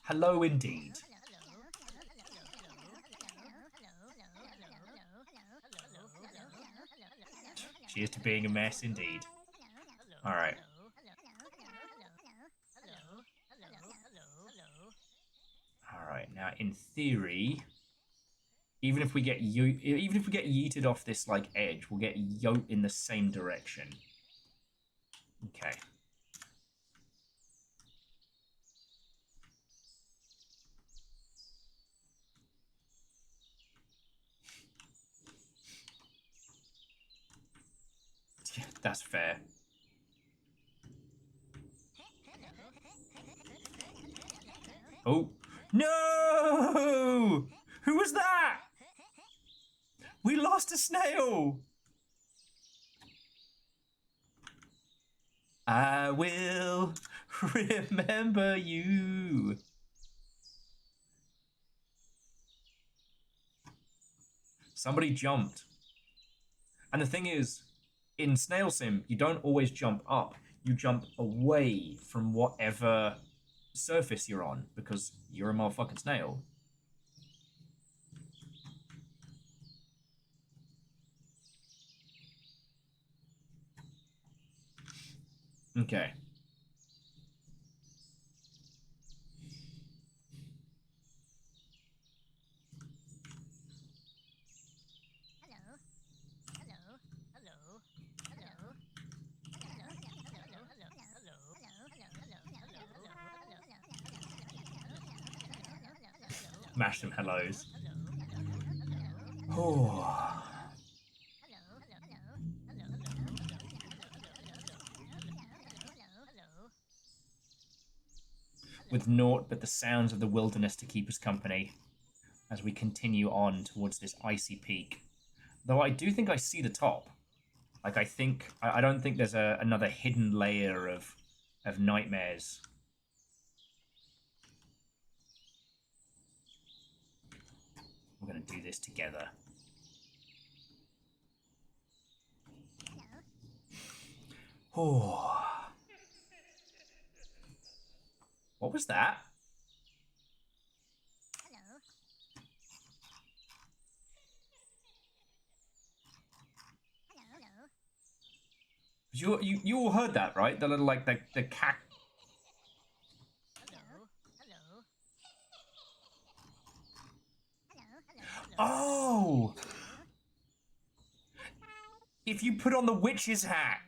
Hello indeed. Cheers to being a mess indeed. Alright. Alright, now in theory, even if we get yeeted off this like edge, we'll get yoked in the same direction. Okay. Yeah, that's fair. Oh. No! Who was that? We lost a snail! I will remember you. Somebody jumped. And the thing is, in Snail Sim, you don't always jump up. You jump away from whatever surface you're on, because you're a motherfucking snail. Okay. Mash some hellos. Oh. With naught but the sounds of the wilderness to keep us company as we continue on towards this icy peak. Though I do think I see the top. Like, I don't think there's another hidden layer of nightmares. We're going to do this together. Oh. What was that? You all heard that, right? The little, like, the cack. Oh! If you put on the witch's hat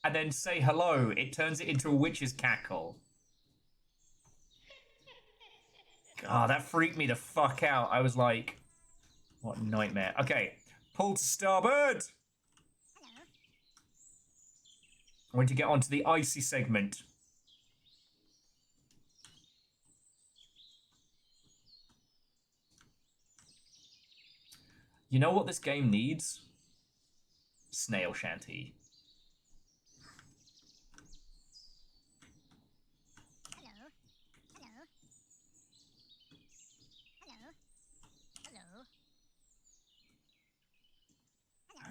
and then say hello, it turns it into a witch's cackle. God, that freaked me the fuck out. I was like, what nightmare. Okay, pull to starboard! I'm going to get onto the icy segment. You know what this game needs? Snail shanty.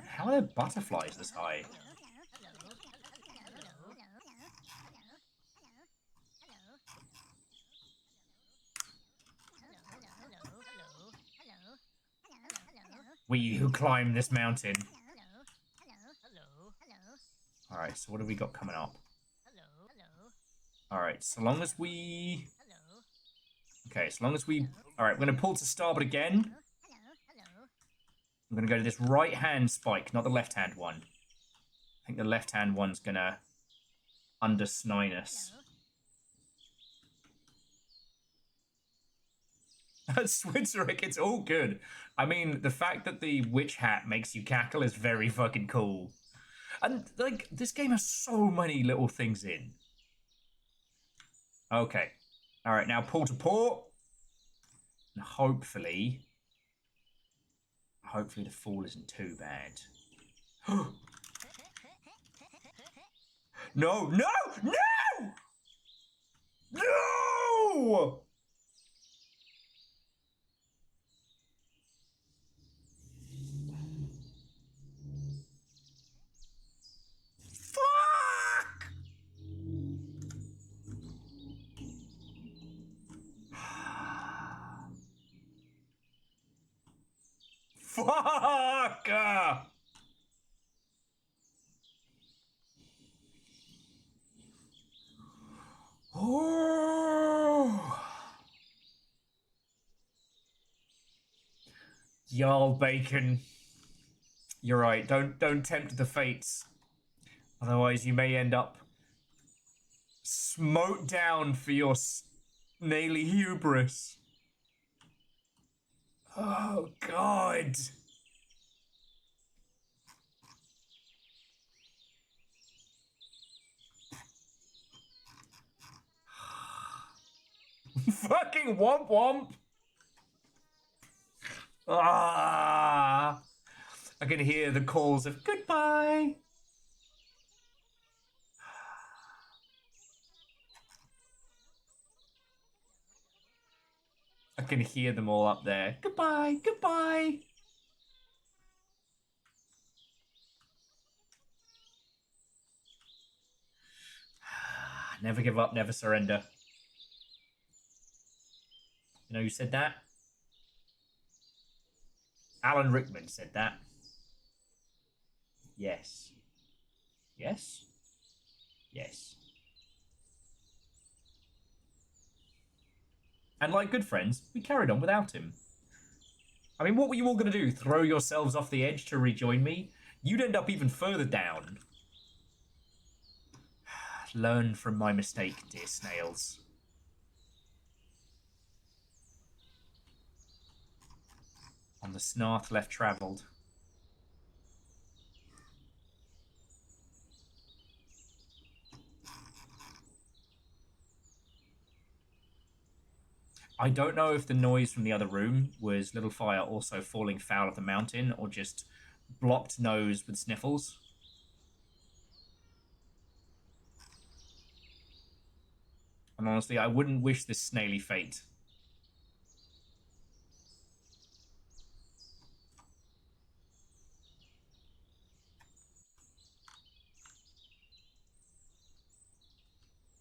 How are there butterflies this high? We who climb this mountain. Alright, so what have we got coming up? Alright, so long as we... Okay, so long as we... Alright, we're going to pull to starboard again. I'm going to go to this right-hand spike, not the left-hand one. I think the left-hand one's going to undersnine us. Switzeric, it's all good. I mean, the fact that the witch hat makes you cackle is very fucking cool. And, like, this game has so many little things in. Okay. Alright, now pull to port. And hopefully the fall isn't too bad. No, no, no! No! Fuck! Fuck! Oh. Jarl Bacon. You're right. Don't tempt the fates. Otherwise you may end up smote down for your snaily hubris. Oh God. Fucking womp womp. Ah, I can hear the calls of goodbye. I can hear them all up there. Goodbye, goodbye. Never give up, never surrender. You know who said that? Alan Rickman said that. Yes. Yes? Yes. And like good friends, we carried on without him. I mean, what were you all going to do? Throw yourselves off the edge to rejoin me? You'd end up even further down. Learn from my mistake, dear snails. On the snarth left travelled. I don't know if the noise from the other room was Little Fire also falling foul of the mountain or just blocked nose with sniffles. And honestly, I wouldn't wish this snaily fate.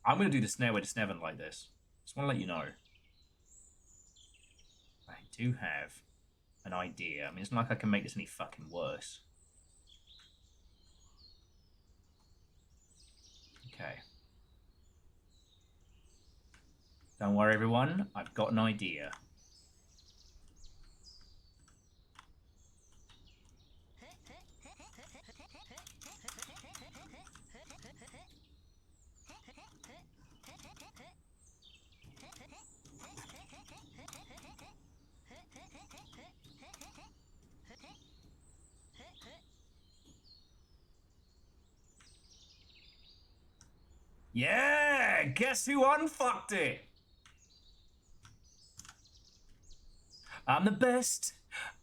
I'm going to do the snare with the Sneven like this. Just want to let you know. I do have an idea. I mean, it's not like I can make this any fucking worse. Okay. Don't worry, everyone. I've got an idea. Yeah! Guess who unfucked it? I'm the best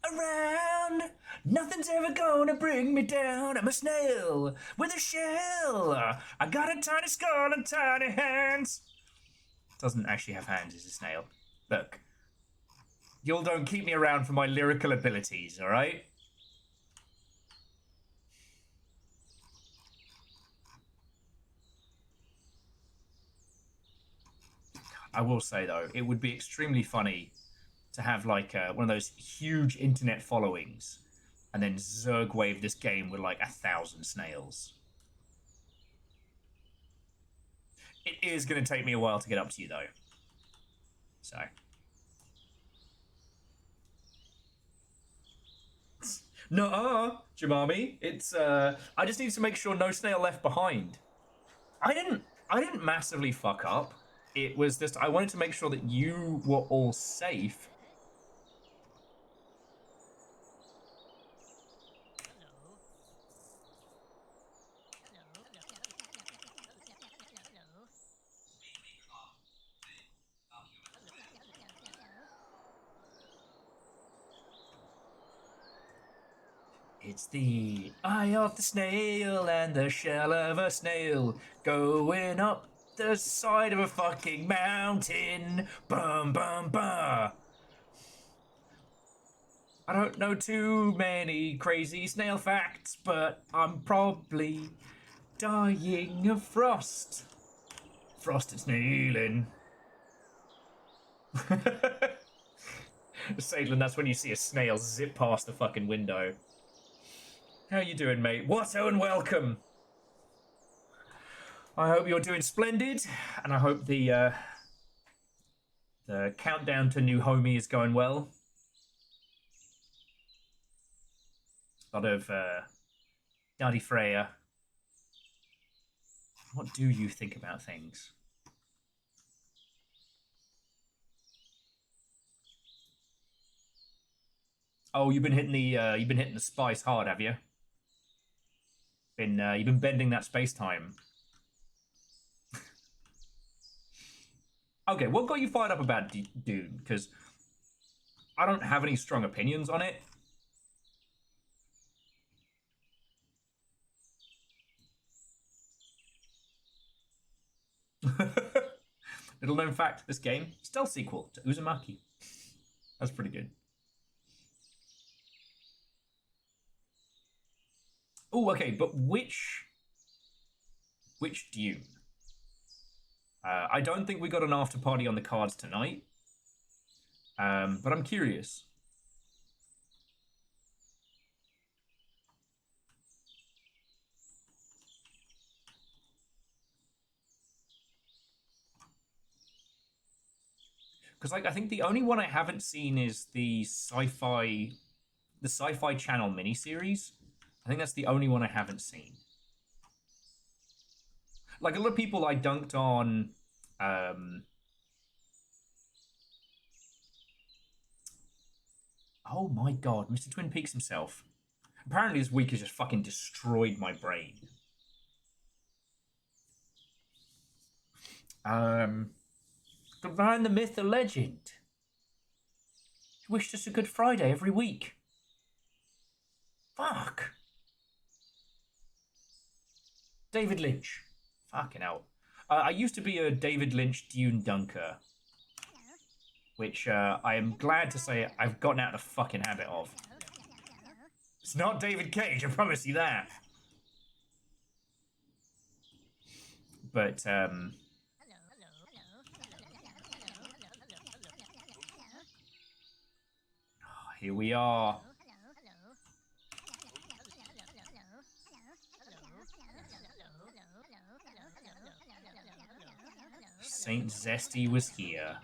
around. Nothing's ever gonna bring me down. I'm a snail with a shell. I got a tiny skull and tiny hands. Doesn't actually have hands, is a snail. Look, y'all don't keep me around for my lyrical abilities, alright? I will say, though, it would be extremely funny to have, like, one of those huge internet followings and then Zerg wave this game with, like, 1,000 snails. It is going to take me a while to get up to you, though. So. Nuh-uh, Jamami. It's, I just need to make sure no snail left behind. I didn't massively fuck up. It was just, I wanted to make sure that you were all safe. It's the eye of the snail and the shell of a snail going up the side of a fucking mountain. Bum, bum, bum. I don't know too many crazy snail facts, but I'm probably dying of frost. Frosted snailing. Sadlin, that's when you see a snail zip past the fucking window. How you doing, mate? Watto and welcome. I hope you're doing splendid, and I hope the countdown to new homie is going well. A lot of Daddy Freya. What do you think about things? Oh, you've been hitting the spice hard, have you? You've been bending that space time. Okay, what got you fired up about Dune? Because I don't have any strong opinions on it. Little known fact, this game, stealth sequel to Uzumaki. That's pretty good. Oh, okay, but which Dune? I don't think we got an after party on the cards tonight, but I'm curious. Because like I think the only one I haven't seen is the sci-fi channel miniseries. I think that's the only one I haven't seen. Like a lot of people I dunked on Oh my god, Mr. Twin Peaks himself. Apparently this week has just fucking destroyed my brain. Divine the myth, the legend. He wished us a good Friday every week. Fuck. David Lynch. Fucking hell. I used to be a David Lynch Dune dunker, which I am glad to say I've gotten out of the fucking habit of. It's not David Cage, I promise you that. But, here we are. Saint Zesty was here.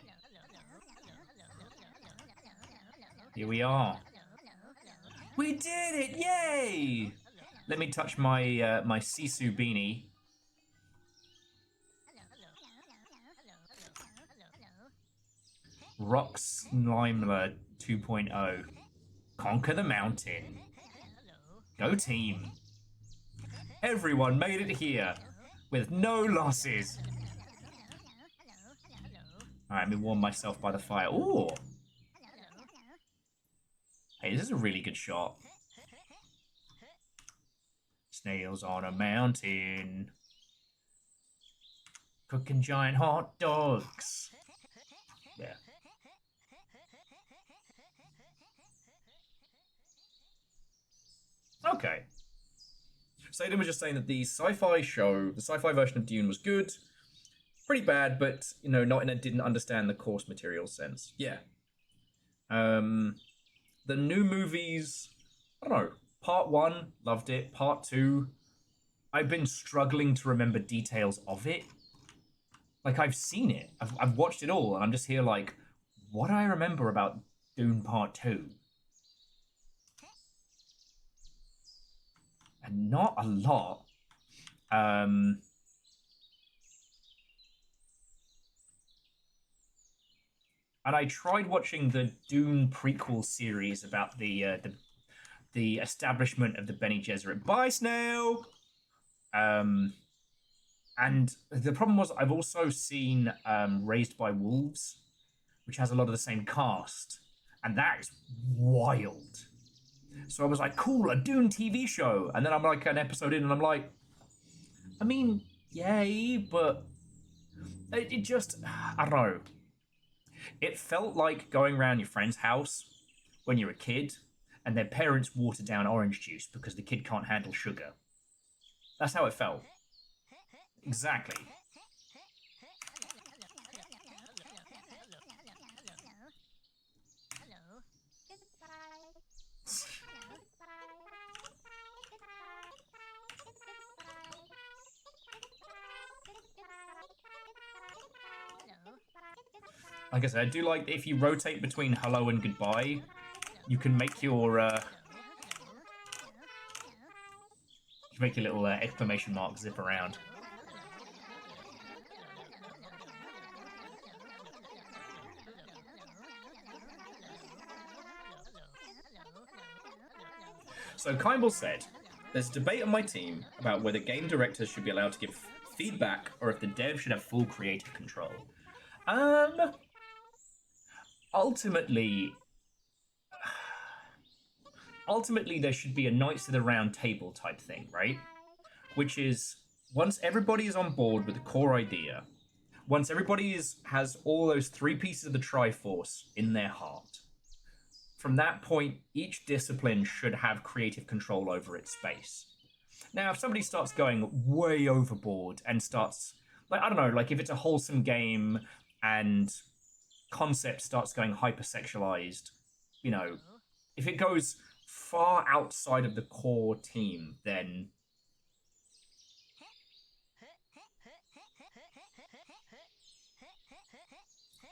Here we are. We did it! Yay! Let me touch my my Sisu beanie. Rock Slimler 2.0. Conquer the mountain. Go team. Everyone made it here with no losses. Alright, let me warm myself by the fire. Ooh! Hey, this is a really good shot. Snails on a mountain. Cooking giant hot dogs. Yeah. Okay. Sadin was just saying that the sci-fi show, the sci-fi version of Dune was good. Pretty bad, but, you know, not in a didn't understand the course material sense. Yeah. The new movies, I don't know. Part 1, loved it. Part 2, I've been struggling to remember details of it. Like, I've seen it. I've watched it all, and I'm just here like, what do I remember about Dune Part 2? And not a lot. And I tried watching the Dune prequel series about the establishment of the Bene Gesserit. Bye, Snail! And the problem was I've also seen Raised by Wolves, which has a lot of the same cast. And that is wild. So I was like, cool, a Dune TV show. And then I'm like an episode in and I'm like, I mean, yay, but it just, I don't know. It felt like going around your friend's house when you're a kid and their parents water down orange juice because the kid can't handle sugar. That's how it felt. Exactly. Like I said, I do like if you rotate between hello and goodbye, you can make your little exclamation mark zip around. So Kimball said, there's a debate on my team about whether game directors should be allowed to give feedback or if the dev should have full creative control. Ultimately, there should be a Knights of the Round Table type thing, right? Which is, once everybody is on board with the core idea, once everybody has all those 3 pieces of the Triforce in their heart, from that point, each discipline should have creative control over its space. Now, if somebody starts going way overboard and starts, like, I don't know, like if it's a wholesome game and concept starts going hypersexualized, you know, if it goes far outside of the core team, then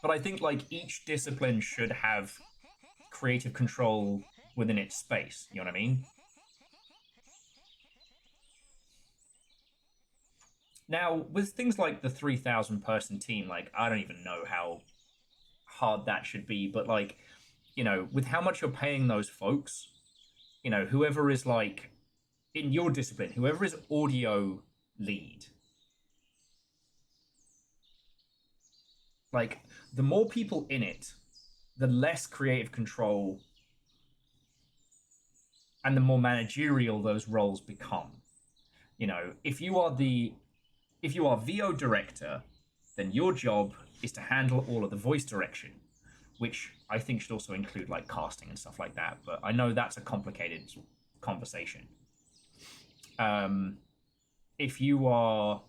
but I think like each discipline should have creative control within its space, you know what I mean? Now, with things like the 3,000 person team, like I don't even know how hard that should be, but like you know, with how much you're paying those folks, you know, whoever is like in your discipline, whoever is audio lead, like the more people in it, the less creative control and the more managerial those roles become. You know, if you are VO director, then your job is to handle all of the voice direction, which I think should also include like casting and stuff like that. But I know that's a complicated conversation. If you are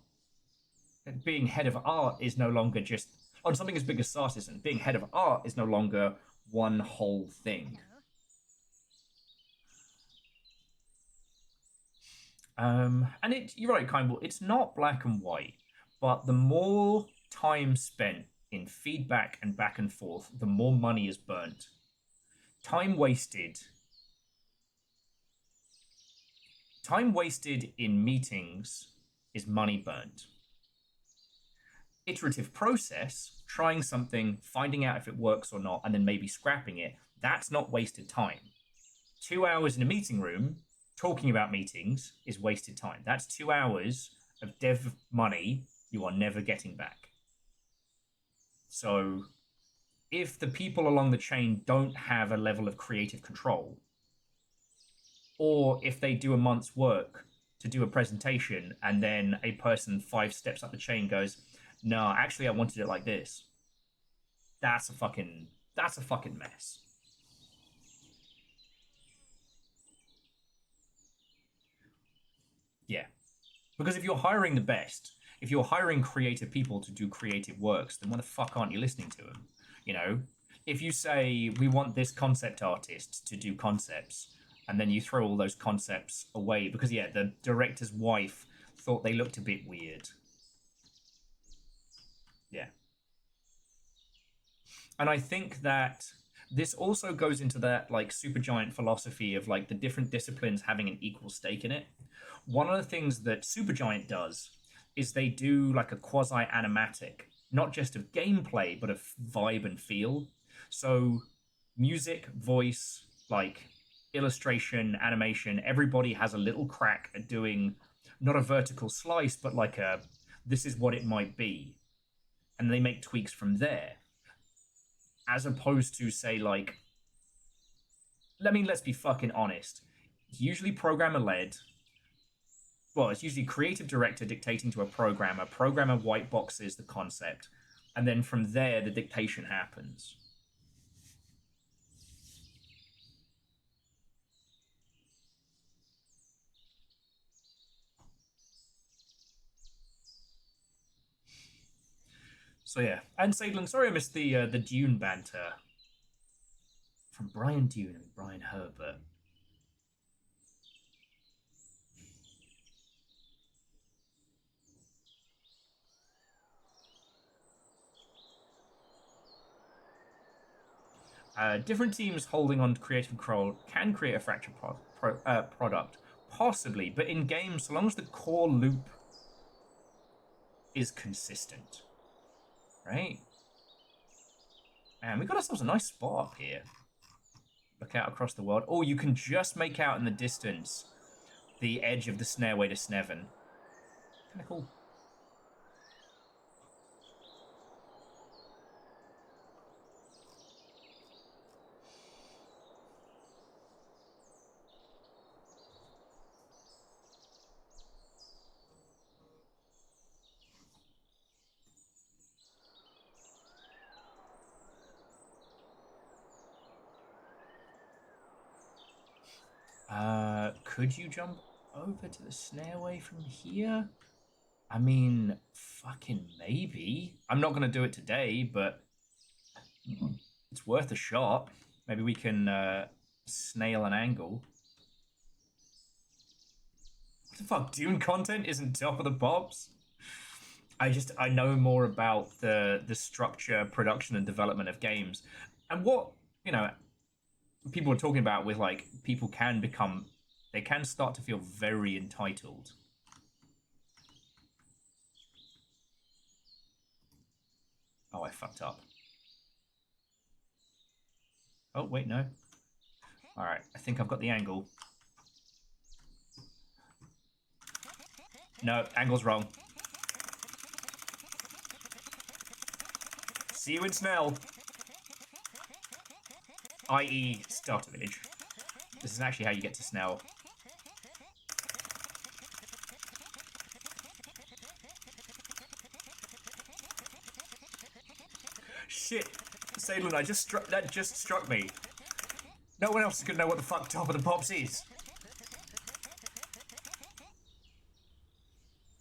being head of art is no longer just on something as big as Sartison. Being head of art is no longer one whole thing. And you're right, Kimball, it's not black and white, but the more time spent in feedback and back and forth, the more money is burnt. Time wasted in meetings is money burnt. Iterative process, trying something, finding out if it works or not, and then maybe scrapping it, that's not wasted time. 2 hours in a meeting room talking about meetings is wasted time. That's 2 hours of dev money you are never getting back. So if the people along the chain don't have a level of creative control, or if they do a month's work to do a presentation and then a person 5 steps up the chain goes, no, actually I wanted it like this, that's a fucking mess. Yeah. Because if you're hiring the best, if you're hiring creative people to do creative works, then why the fuck aren't you listening to them? You know, if you say, we want this concept artist to do concepts, and then you throw all those concepts away because, yeah, the director's wife thought they looked a bit weird. Yeah. And I think that this also goes into that, like, Supergiant philosophy of, like, the different disciplines having an equal stake in it. One of the things that Supergiant does is they do, like, a quasi-animatic, not just of gameplay, but of vibe and feel. So music, voice, like, illustration, animation, everybody has a little crack at doing not a vertical slice, but like a, this is what it might be. And they make tweaks from there. As opposed to, say, like, let's be fucking honest. It's usually programmer-led. Well, it's usually creative director dictating to a programmer. Programmer white boxes the concept. And then from there, the dictation happens. So yeah, and Sadlin, sorry I missed the Dune banter from Brian Dune and Brian Herbert. Different teams holding on to creative control can create a fractured product, possibly, but in games, so long as the core loop is consistent, right? And we got ourselves a nice spot up here. Look out across the world. Oh, you can just make out in the distance the edge of the Snailway to Sneven. Kind of cool. Could you jump over to the Snailway from here? I mean, fucking maybe. I'm not going to do it today, but it's worth a shot. Maybe we can snail an angle. What the fuck? Dune content isn't top of the pops? I know more about the structure, production, and development of games. And what, you know, people are talking about with, like, people can become, they can start to feel very entitled. Oh, I fucked up. Oh, wait, no. Alright, I think I've got the angle. No, angle's wrong. See you in Snail. I.e. Starter Village. This is actually how you get to Snail. Shit! Salem, that just struck me. No one else is gonna know what the fuck Top of the Pops is.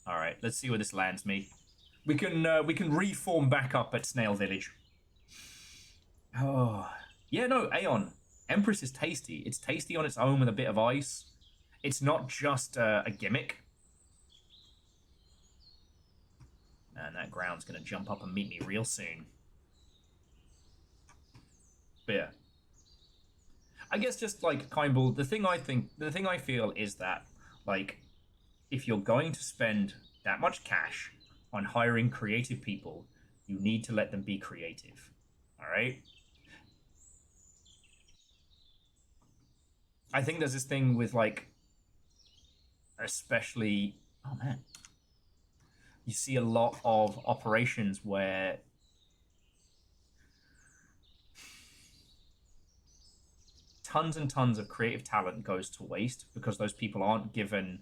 Alright, let's see where this lands me. We can reform back up at Snail Village. Oh. Yeah, no, Aeon. Empress is tasty. It's tasty on its own with a bit of ice. It's not just a gimmick. And that ground's gonna jump up and meet me real soon. But yeah. I guess just like Kindball, the thing I feel is that, like, if you're going to spend that much cash on hiring creative people, you need to let them be creative. Alright? I think there's this thing with, like, especially, oh man, you see a lot of operations where tons and tons of creative talent goes to waste because those people aren't given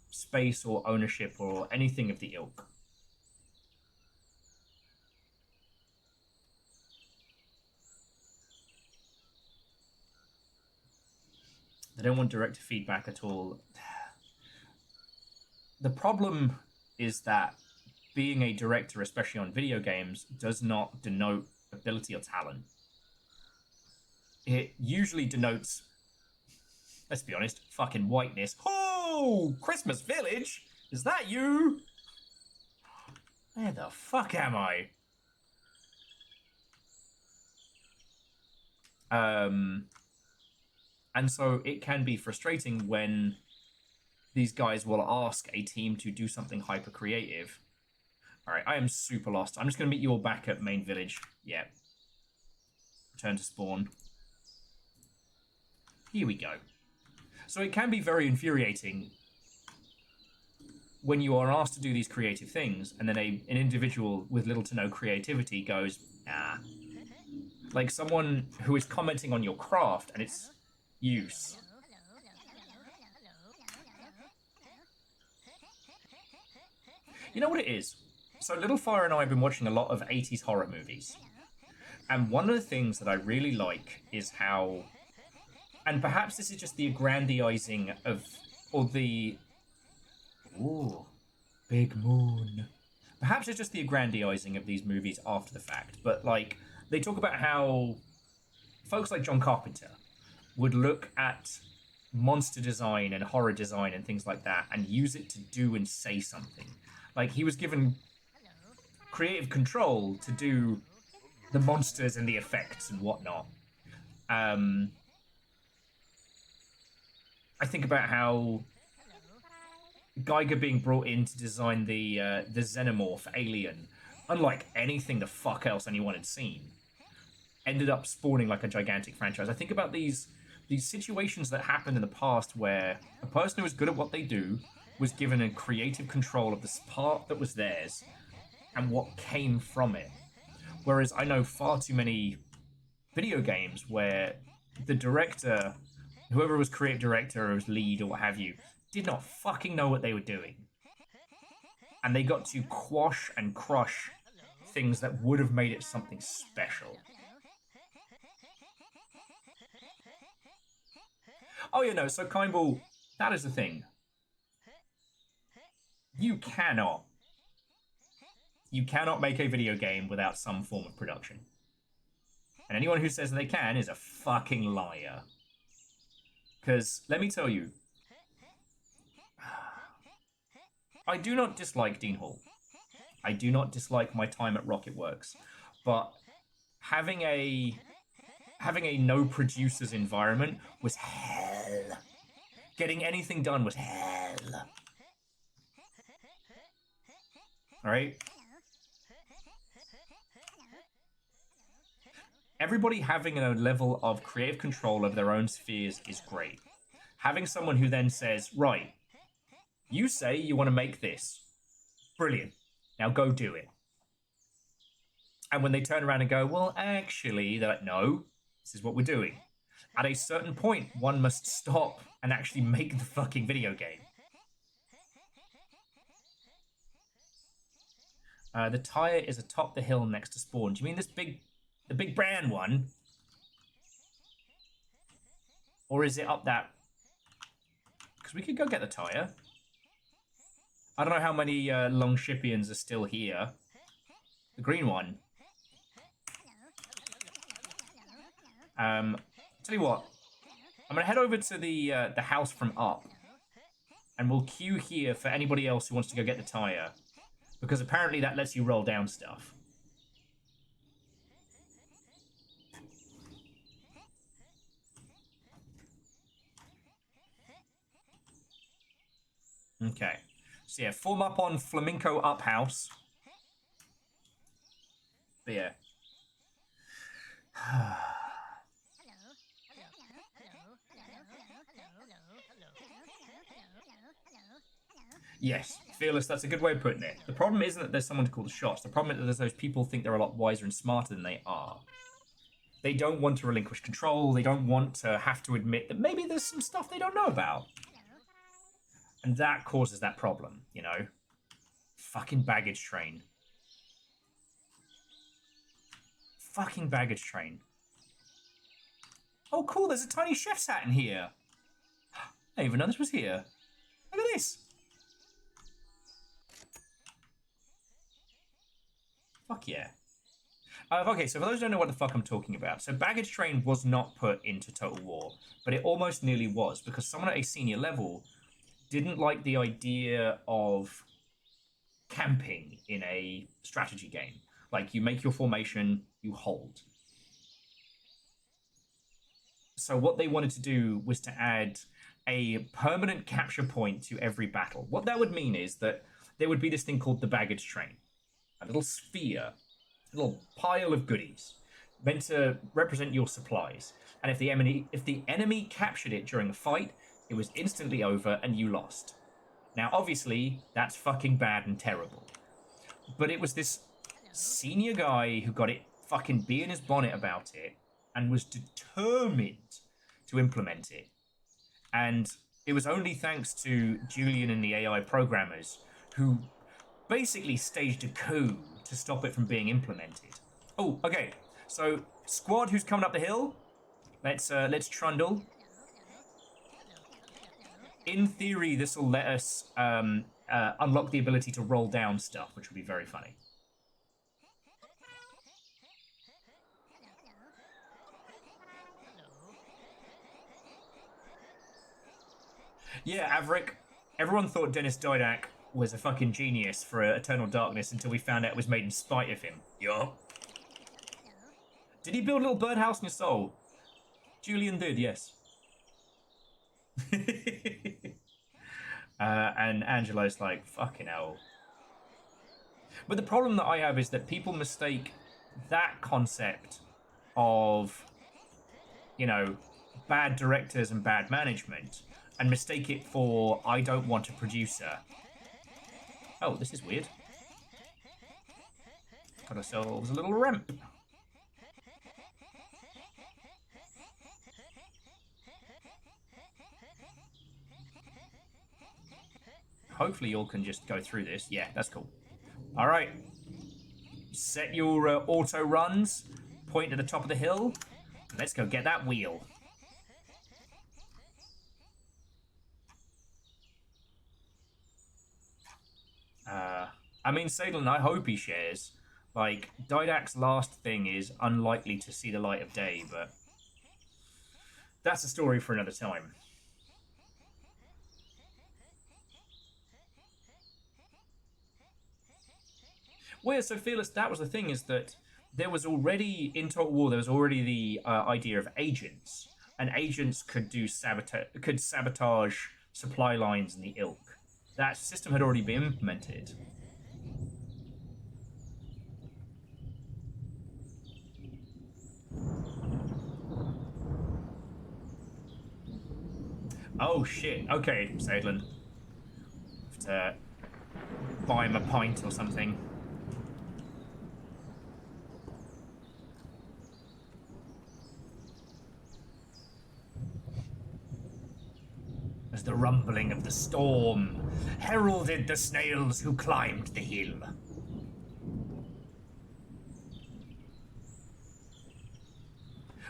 space or ownership or anything of the ilk. They don't want direct feedback at all. The problem is that being a director, especially on video games, does not denote ability or talent. It usually denotes, let's be honest, fucking whiteness. Oh, Christmas Village? Is that you? Where the fuck am I? And so it can be frustrating when these guys will ask a team to do something hyper creative. Alright, I am super lost. I'm just going to meet you all back at main village. Yeah. Return to spawn. Here we go. So it can be very infuriating when you are asked to do these creative things, and then an individual with little to no creativity goes, ah. Like someone who is commenting on your craft and its use. You know what it is? So Little Fire and I have been watching a lot of 80s horror movies. And one of the things that I really like is how, and perhaps this is just the aggrandizing of, or the, ooh, big moon. Perhaps it's just the aggrandizing of these movies after the fact, but like, they talk about how folks like John Carpenter would look at monster design and horror design and things like that and use it to do and say something. Like, he was given creative control to do the monsters and the effects and whatnot. I think about how Geiger being brought in to design the xenomorph alien, unlike anything the fuck else anyone had seen, ended up spawning like a gigantic franchise. I think about these situations that happened in the past where a person who was good at what they do was given a creative control of this part that was theirs and what came from it. Whereas I know far too many video games where the director, whoever was creative director or was lead or what have you, did not fucking know what they were doing. And they got to quash and crush things that would have made it something special. Oh, yeah, no, so Kindball, that is the thing. You cannot make a video game without some form of production. And anyone who says they can is a fucking liar. Because, let me tell you, I do not dislike Dean Hall. I do not dislike my time at Rocketworks. But having a no producers environment was hell. Getting anything done was hell. Alright? everybody having a level of creative control over their own spheres is great. Having someone who then says, right, you say you want to make this. Brilliant. Now go do it. And when they turn around and go, well, actually, they're like, no, this is what we're doing. At a certain point, one must stop and actually make the fucking video game. The tire is atop the hill next to spawn. Do you mean the big brown one? Or is it up that? Because we could go get the tire. I don't know how many Longshipians are still here. The green one. Tell you what, I'm gonna head over to the house from up, and we'll queue here for anybody else who wants to go get the tire, because apparently that lets you roll down stuff. Okay, so yeah, form up on Flamenco Up House. But yeah. Yes, Fearless, that's a good way of putting it. The problem isn't that there's someone to call the shots. The problem is that those people think they're a lot wiser and smarter than they are. They don't want to relinquish control. They don't want to have to admit that maybe there's some stuff they don't know about. And that causes that problem, you know? Fucking baggage train. Fucking baggage train. Oh, cool, there's a tiny chef's hat in here. I didn't even know this was here. Look at this. Fuck yeah. Okay, so for those who don't know what the fuck I'm talking about, so baggage train was not put into Total War, but it almost nearly was, because someone at a senior level didn't like the idea of camping in a strategy game. Like, you make your formation, you hold. So what they wanted to do was to add a permanent capture point to every battle. What that would mean is that there would be this thing called the baggage train. A little sphere, a little pile of goodies, meant to represent your supplies. And if the enemy captured it during a fight, it was instantly over and you lost. Now, obviously, that's fucking bad and terrible. But it was this senior guy who got it fucking bee in his bonnet about it and was determined to implement it. And it was only thanks to Julian and the AI programmers who basically staged a coup to stop it from being implemented. Oh, okay. So, squad who's coming up the hill, let's trundle. In theory, this will let us unlock the ability to roll down stuff, which will be very funny. Yeah, Averick. Everyone thought Dennis Didac was a fucking genius for Eternal Darkness until we found out it was made in spite of him. Yup. Did he build a little birdhouse in your soul? Julian did, yes. And Angelo's like, fucking hell. But the problem that I have is that people mistake that concept of, you know, bad directors and bad management and mistake it for, I don't want a producer. Oh, this is weird. Got ourselves a little ramp. Hopefully you all can just go through this. Yeah, that's cool. All right. Set your auto runs. Point to the top of the hill. Let's go get that wheel. I mean, Sadlin, I hope he shares. Like, Didac's last thing is unlikely to see the light of day, but that's a story for another time. Well, yeah, so Fearless, that was the thing, is that there was already, in Total War, there was already the idea of agents. And agents could do sabotage supply lines in the ilk. That system had already been implemented. Oh shit. Okay, Sadlin. Have to buy him a pint or something. As the rumbling of the storm heralded the snails who climbed the hill.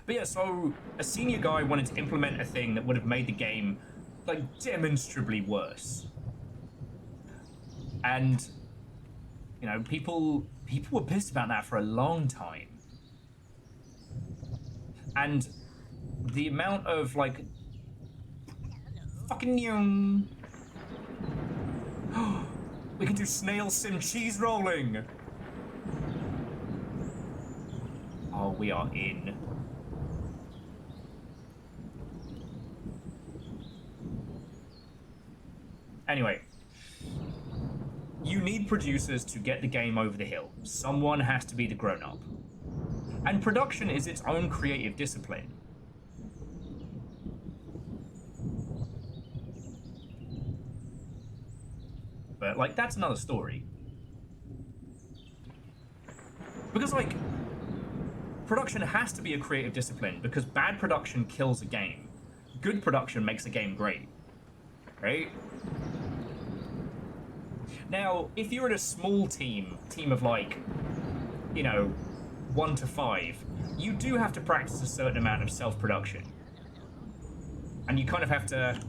But yeah, so a senior guy wanted to implement a thing that would have made the game, like, demonstrably worse. And, you know, people were pissed about that for a long time. And the amount of, like, fucking young. We can do snail sim cheese rolling. Oh, we are in. Anyway, you need producers to get the game over the hill. Someone has to be the grown-up. And production is its own creative discipline. But, like, that's another story. Because, like, production has to be a creative discipline because bad production kills a game. Good production makes a game great. Right? Now, if you're in a small team of, like, you know, 1 to 5, you do have to practice a certain amount of self-production. And you kind of have to...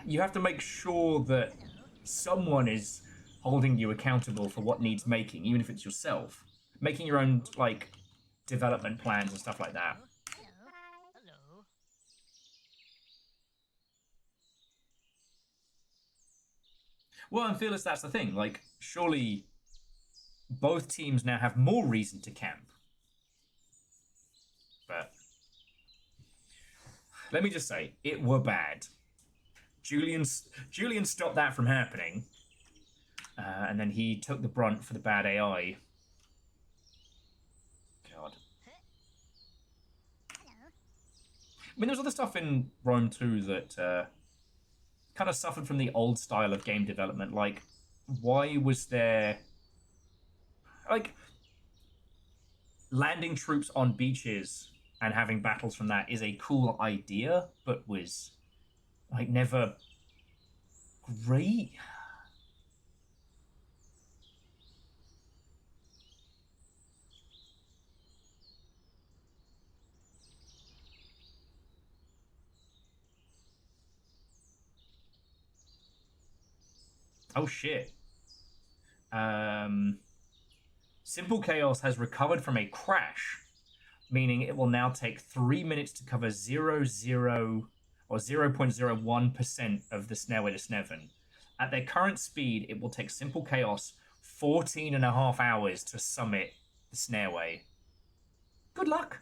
You have to make sure that someone is holding you accountable for what needs making, even if it's yourself. Making your own, like, development plans and stuff like that. Hello. Well, and Fearless, that's the thing. Like, surely both teams now have more reason to camp. But let me just say, it were bad. Julian stopped that from happening. And then he took the brunt for the bad AI. God. I mean, there's other stuff in Rome too that kind of suffered from the old style of game development. Like, why was there... Like, landing troops on beaches and having battles from that is a cool idea, but was, like, never great. Oh, shit. Simple Chaos has recovered from a crash, meaning it will now take 3 minutes to cover 0.01% of the Snailway to Sneven. At their current speed, it will take Simple Chaos 14.5 hours to summit the Snailway. Good luck.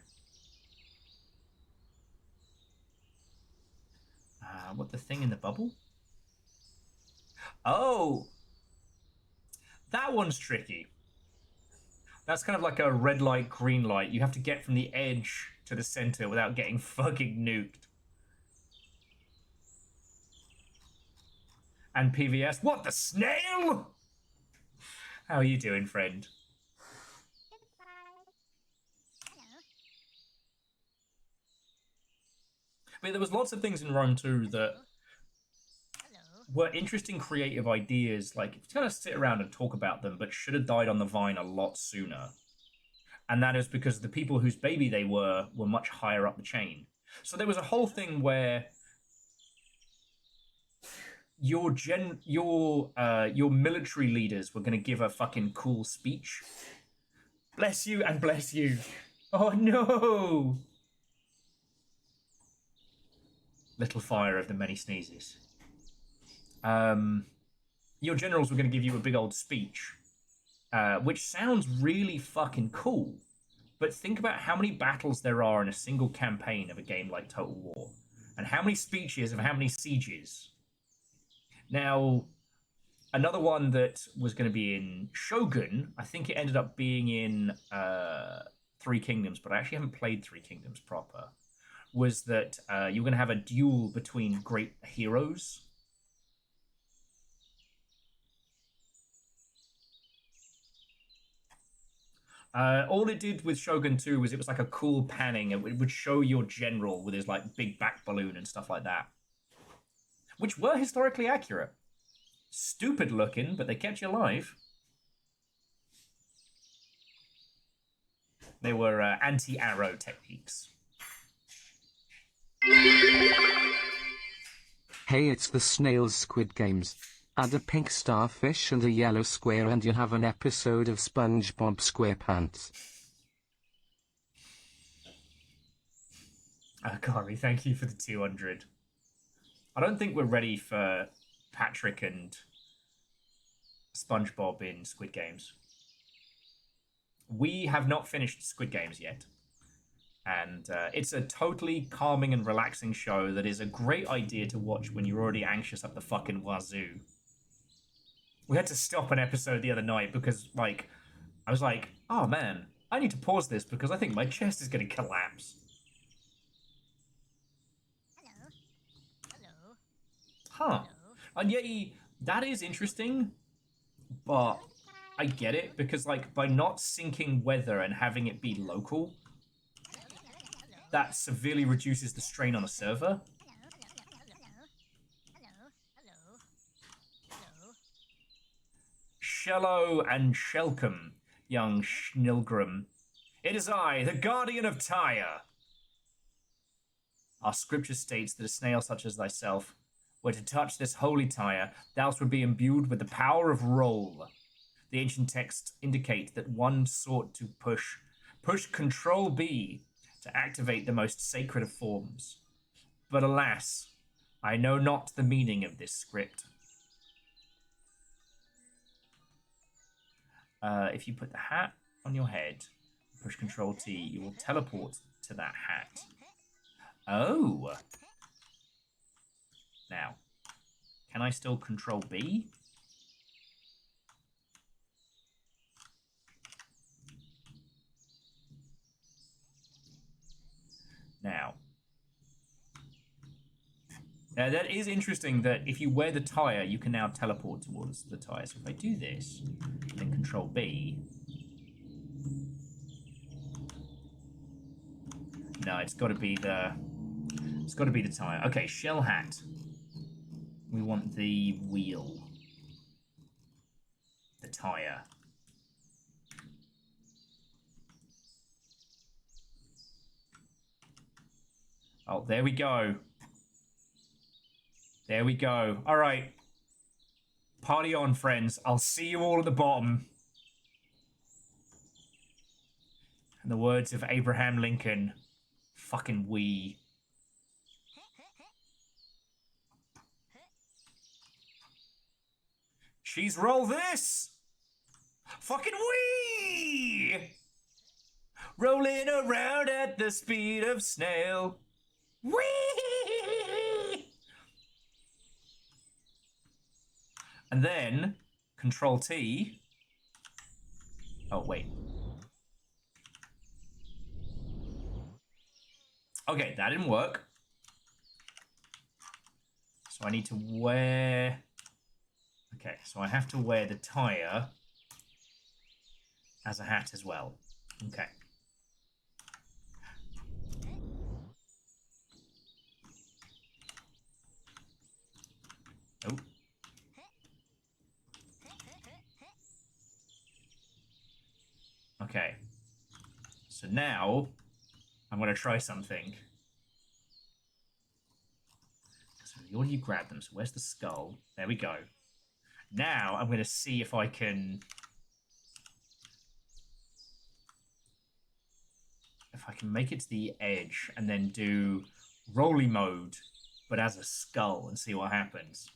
What, the thing in the bubble? Oh! That one's tricky. That's kind of like a red light, green light. You have to get from the edge to the center without getting fucking nuked. And PVS. What, the snail? How are you doing, friend? But there was lots of things in Rome too that were interesting creative ideas, like, you kind of sit around and talk about them, but should have died on the vine a lot sooner. And that is because the people whose baby they were much higher up the chain. So there was a whole thing where your military leaders were going to give a fucking cool speech. Bless you and bless you. Oh no! Little fire of the many sneezes. Your generals were going to give you a big old speech, which sounds really fucking cool. But think about how many battles there are in a single campaign of a game like Total War, and how many speeches of how many sieges. Now, another one that was going to be in Shogun, I think it ended up being in Three Kingdoms, but I actually haven't played Three Kingdoms proper, was that you're going to have a duel between great heroes. All it did with Shogun 2 was it was like a cool panning. It would show your general with his like big back balloon and stuff like that, which were historically accurate. Stupid looking, but they kept you alive. They were anti-arrow techniques. Hey, it's the Snails Squid Games. Add a pink starfish and a yellow square and you have an episode of SpongeBob SquarePants. Kari, thank you for the 200. I don't think we're ready for Patrick and SpongeBob in Squid Games. We have not finished Squid Games yet. And it's a totally calming and relaxing show that is a great idea to watch when you're already anxious up the fucking wazoo. We had to stop an episode the other night because, like, I was like, oh man, I need to pause this because I think my chest is going to collapse. Huh. And yet, that is interesting, but I get it because, like, by not syncing weather and having it be local, that severely reduces the strain on a server. Shello and Shelcom, young Schnilgrim. It is I, the guardian of Tyre. Our scripture states that a snail such as thyself were to touch this holy Tyre, thou would be imbued with the power of roll. The ancient texts indicate that one sought to push Control B to activate the most sacred of forms. But alas, I know not the meaning of this script. If you put the hat on your head, push Control T, you will teleport to that hat. Oh! Now, can I still Control B? Now, that is interesting that if you wear the tyre, you can now teleport towards the tyre. So if I do this, then Control B. No, it's got to be the tyre. Okay, shell hat. We want the wheel. The tyre. Oh, there we go. There we go. All right. Party on, friends. I'll see you all at the bottom. In the words of Abraham Lincoln, fucking we. Cheese roll this! Fucking we! Rolling around at the speed of snail. Whee! And then, Control T. Oh, wait. Okay, that didn't work. So I need to wear... Okay, so I have to wear the tyre as a hat as well. Okay. Oh. Okay. So now I'm going to try something. So we already grabbed them. So where's the skull? There we go. Now I'm going to see if I can... If I can make it to the edge and then do rolly mode, but as a skull, and see what happens.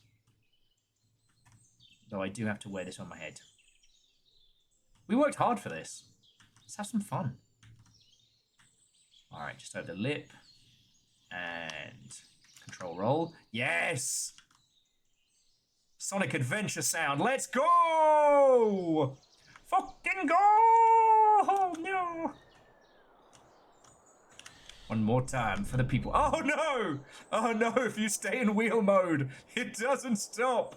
Though I do have to wear this on my head. We worked hard for this. Let's have some fun. Alright, just over the lip. And Control roll. Yes! Sonic Adventure sound. Let's go! Fucking go! Oh, no! One more time for the people. Oh no! Oh no, if you stay in wheel mode, it doesn't stop.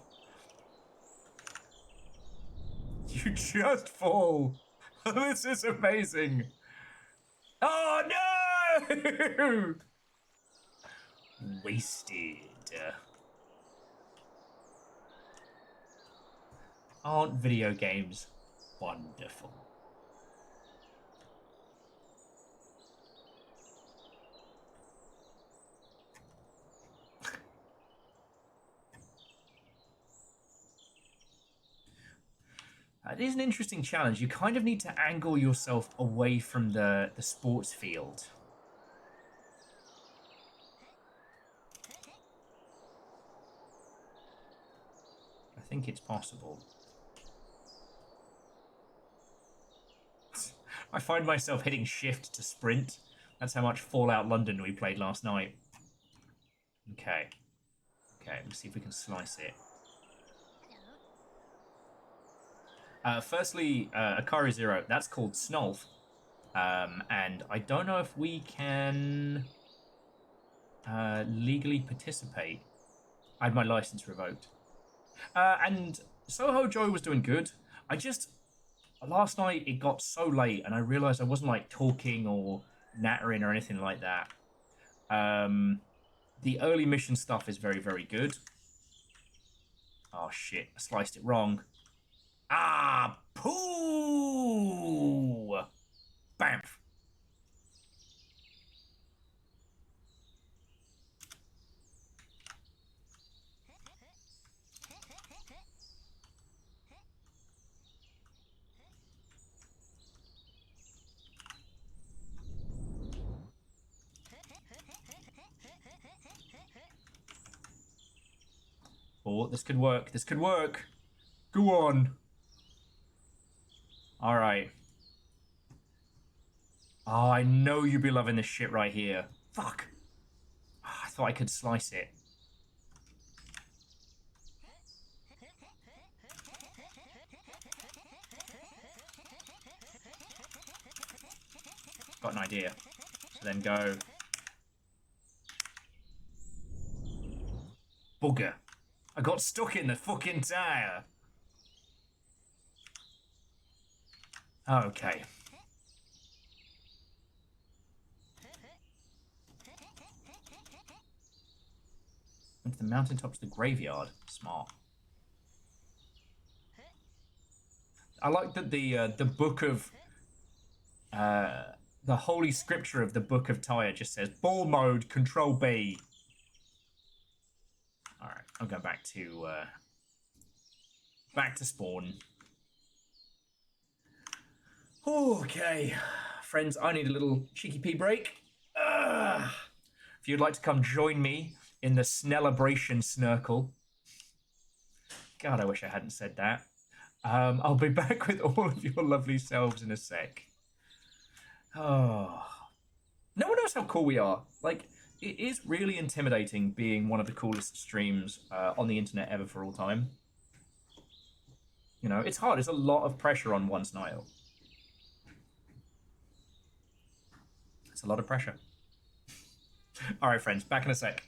You just fall. This is amazing. Oh no! Wasted. Aren't video games wonderful? It is an interesting challenge. You kind of need to angle yourself away from the sports field. I think it's possible. I find myself hitting shift to sprint. That's how much Fallout London we played last night. Okay. Okay, let's see if we can slice it. Firstly, Akari Zero, that's called Snolf. And I don't know if we can legally participate. I had my license revoked. And Soho Joy was doing good. Last night it got so late and I realised I wasn't like talking or nattering or anything like that. The early mission stuff is very, very good. Oh shit, I sliced it wrong. Ah, poo! Bamf. Oh, this could work. This could work. Go on. All right. Oh, I know you'd be loving this shit right here. Fuck. Oh, I thought I could slice it. Got an idea. So then go. Bugger. I got stuck in the fucking tire. Okay. Went to the mountaintop to the graveyard. Smart. I like that the book of the holy scripture of the book of Tyre just says ball mode, control B. All right, I'm going back to spawn. Okay, friends, I need a little cheeky pee break. If you'd like to come join me in the Snellabration Snurkle. God, I wish I hadn't said that. I'll be back with all of your lovely selves in a sec. Oh, no one knows how cool we are. Like, it is really intimidating being one of the coolest streams on the internet ever for all time. You know, it's hard. It's a lot of pressure on one Snail. It's a lot of pressure. All right, friends, back in a sec.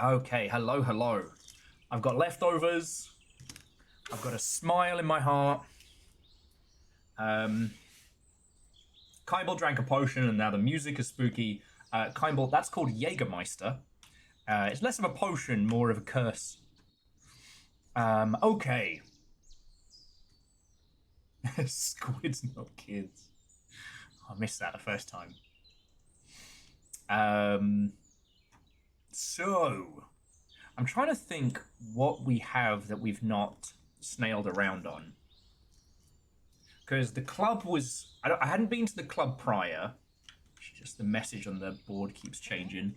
Okay, hello, hello. I've got leftovers. I've got a smile in my heart. Kybal drank a potion and now the music is spooky. Kybal, that's called Jägermeister. It's less of a potion, more of a curse. Okay. Squids, not kids. I missed that the first time. So, I'm trying to think what we have that we've not snailed around on. Because the club was... I hadn't been to the club prior. Just the message on the board keeps changing.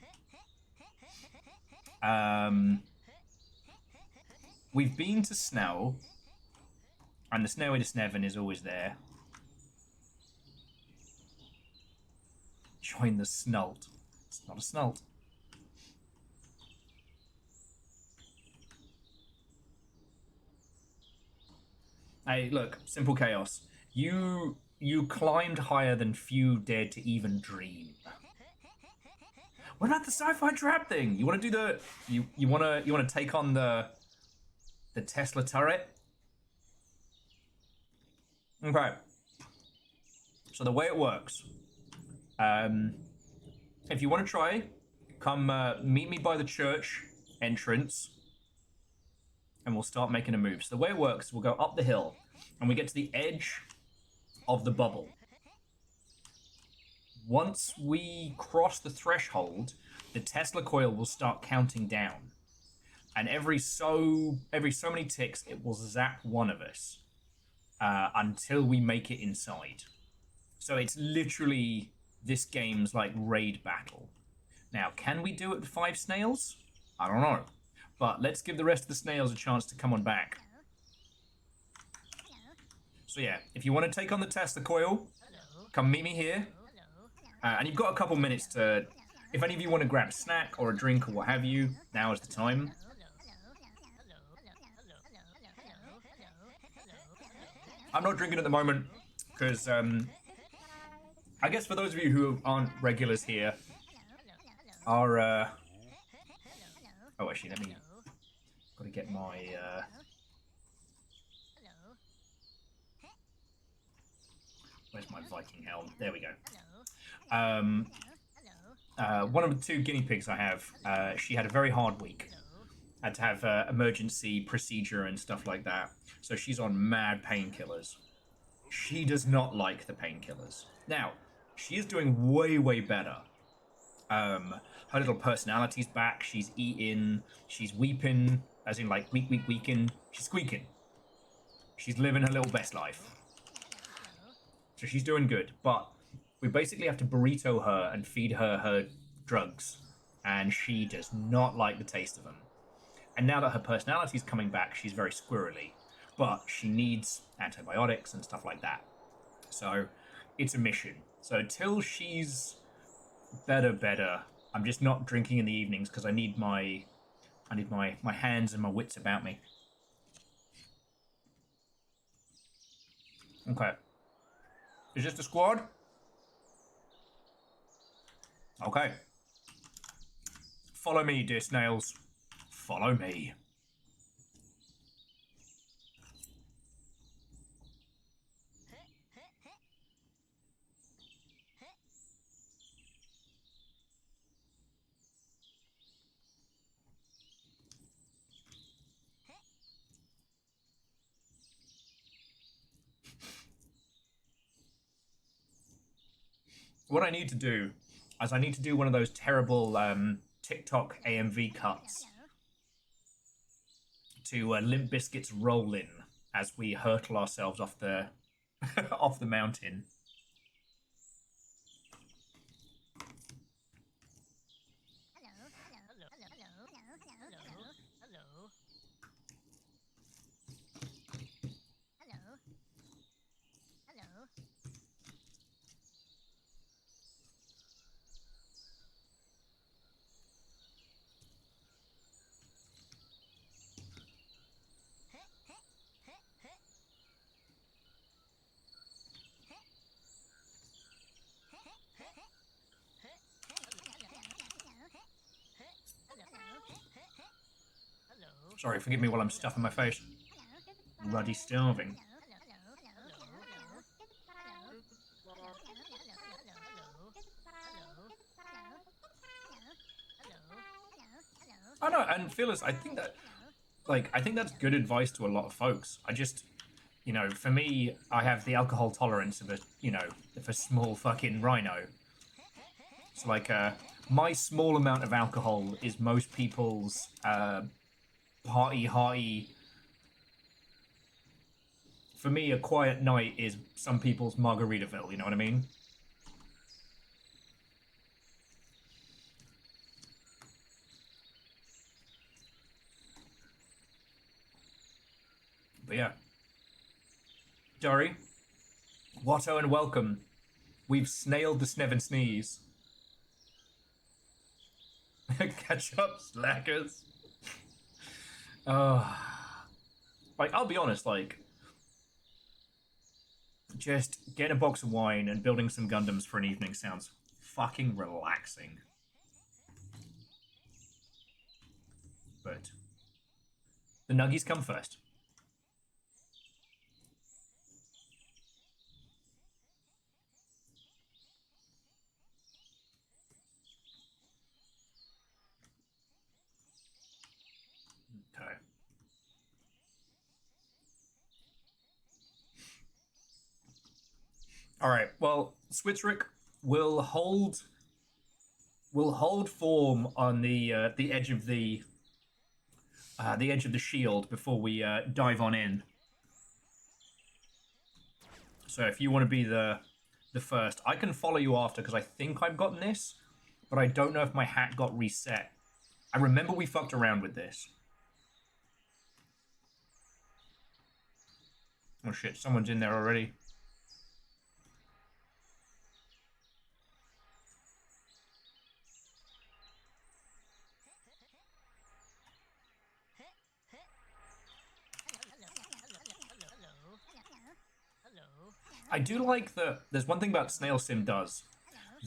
We've been to Snail. And the Snail to Sneven is always there. Join the Snult. It's not a Snult. Hey, look, simple chaos. You climbed higher than few dared to even dream. What about the sci-fi trap thing? You want to do the you want to take on the Tesla turret? Okay. So the way it works, if you want to try, come meet me by the church entrance, and we'll start making a move. So the way it works, we'll go up the hill, and we get to the edge of the bubble. Once we cross the threshold, the Tesla coil will start counting down. And every so many ticks, it will zap one of us until we make it inside. So it's literally this game's like raid battle. Now, can we do it with 5 snails? I don't know. But let's give the rest of the snails a chance to come on back. So yeah, if you want to take on the Tesla coil, come meet me here. And you've got a couple minutes to... If any of you want to grab a snack or a drink or what have you, now is the time. I'm not drinking at the moment, because I guess for those of you who aren't regulars here, our... Oh, actually, let me... Got to get my... Where's my Viking helm? There we go. One of the 2 guinea pigs I have, she had a very hard week. Had to have emergency procedure and stuff like that. So she's on mad painkillers. She does not like the painkillers. Now, she is doing way, way better. Her little personality's back. She's eating. She's weeping. As in, like, weeping. She's squeaking. She's living her little best life. So she's doing good. But we basically have to burrito her and feed her drugs. And she does not like the taste of them. And now that her personality's coming back, she's very squirrely. But she needs antibiotics and stuff like that. So it's a mission. So until she's better, I'm just not drinking in the evenings because I need my hands and my wits about me. Okay. Is this the squad? Okay. Follow me, dear snails. Follow me. What I need to do is I need to do one of those terrible TikTok AMV cuts to Limp Bizkit's Rollin' as we hurtle ourselves off the off the mountain. Sorry, forgive me while I'm stuffing my face. Ruddy starving. I know, and Phyllis, I think that, like, I think that's good advice to a lot of folks. I just, you know, for me, I have the alcohol tolerance of a, you know, of a small fucking rhino. So, like, my small amount of alcohol is most people's party. For me, a quiet night is some people's Margaritaville, you know what I mean? But yeah. Dory, Watto and welcome. We've snailed the Snev and Sneeze. Catch up, slackers. Like, I'll be honest, like, just getting a box of wine and building some Gundams for an evening sounds fucking relaxing. But the nuggies come first. Okay. All right. Well, Switzerick will hold form on the edge of the shield before we dive on in. So if you want to be the first, I can follow you after because I think I've gotten this, but I don't know if my hat got reset. I remember we fucked around with this. Oh shit! Someone's in there already. I do like that there's one thing about Snail Sim does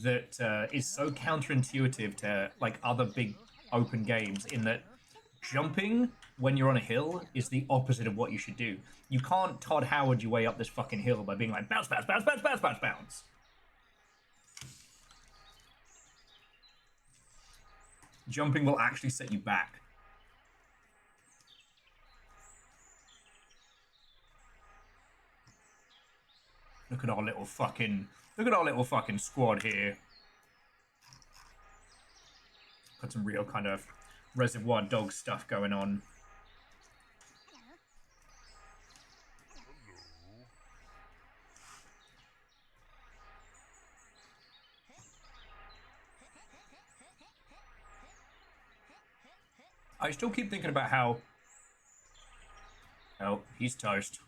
that is so counterintuitive to like other big open games in that jumping when you're on a hill is the opposite of what you should do. You can't Todd Howard your way up this fucking hill by being like bounce, bounce, bounce, bounce, bounce, bounce, bounce. Jumping will actually set you back. Look at our little fucking squad here. Got some real kind of Reservoir Dog stuff going on. I still keep thinking about how... Oh, he's toast.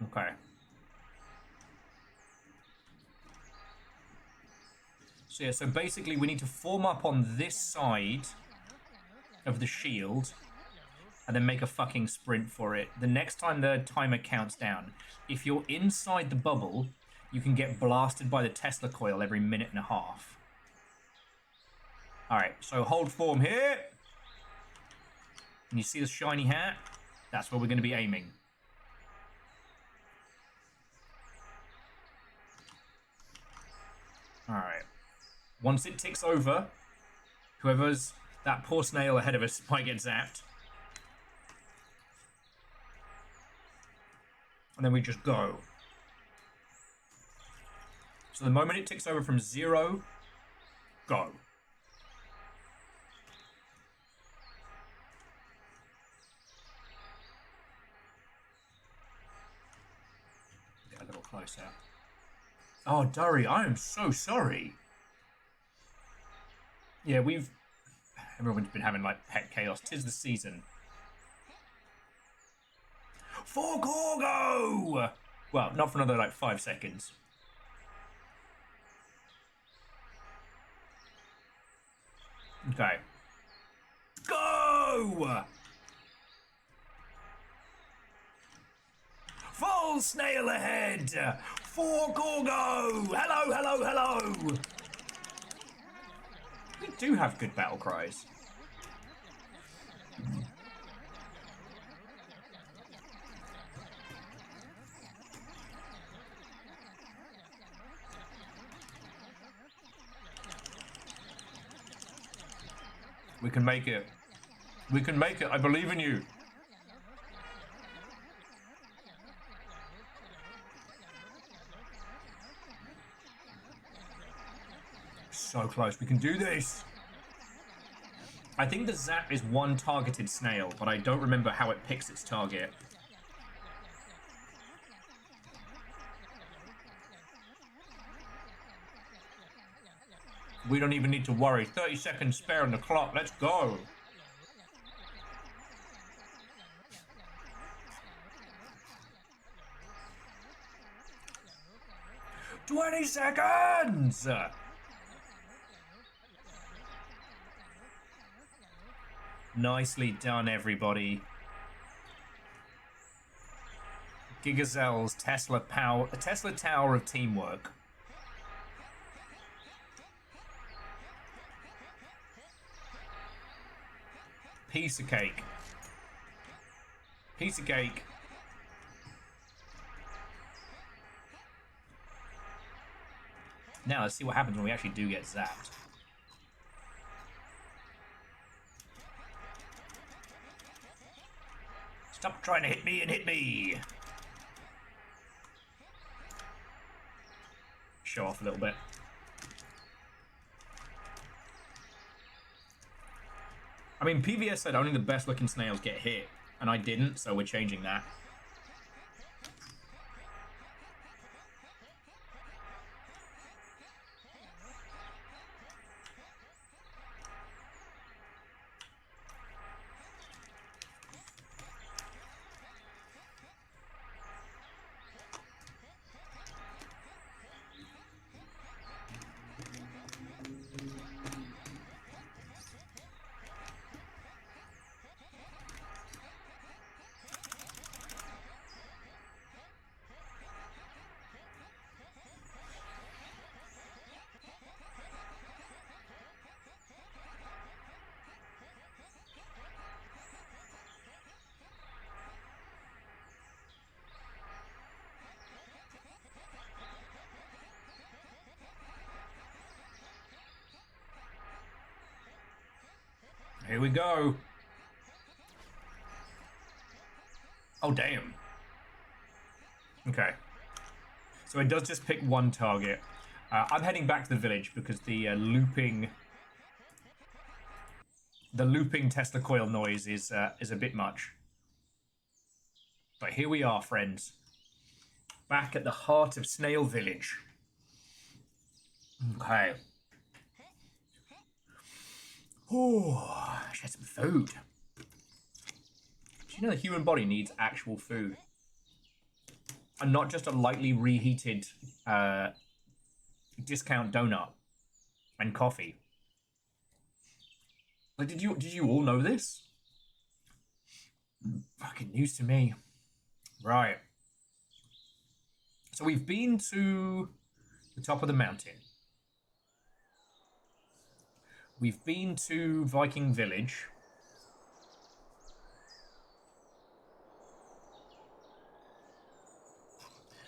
Okay. So yeah, so basically we need to form up on this side of the shield and then make a fucking sprint for it. The next time the timer counts down, if you're inside the bubble, you can get blasted by the Tesla coil every minute and a half. Alright, so hold form here. And you see the shiny hat? That's where we're going to be aiming. Alright. Once it ticks over, whoever's that poor snail ahead of us might get zapped. And then we just go. So the moment it ticks over from 0, go. Get a little closer. Oh, Durry, I am so sorry. Yeah, everyone's been having, like, pet chaos. 'Tis the season. For Gorgo! Well, not for another, like, 5 seconds. Okay. Go! Full snail ahead! For Gorgo! Hello, hello, hello! We do have good battle cries. We can make it. We can make it. I believe in you. So close. We can do this. I think the zap is one targeted snail, but I don't remember how it picks its target. We don't even need to worry. 30 seconds spare on the clock. Let's go. "20 seconds!" Nicely done, everybody. Gigazel's Tesla Tower of Teamwork. Piece of cake. Piece of cake. Now let's see what happens when we actually do get zapped. Stop trying to hit me and hit me! Show off a little bit. I mean, PVS said only the best looking snails get hit, and I didn't, so we're changing that. Here we go. Oh, damn. Okay. So it does just pick one target. I'm heading back to the village because the looping Tesla coil noise is a bit much. But here we are, friends. Back at the heart of Snail Village. Okay. Oh, I should have some food. Do you know the human body needs actual food? And not just a lightly reheated discount donut and coffee. Like, did you all know this? Fucking news to me. Right. So we've been to the top of the mountain. We've been to Viking Village.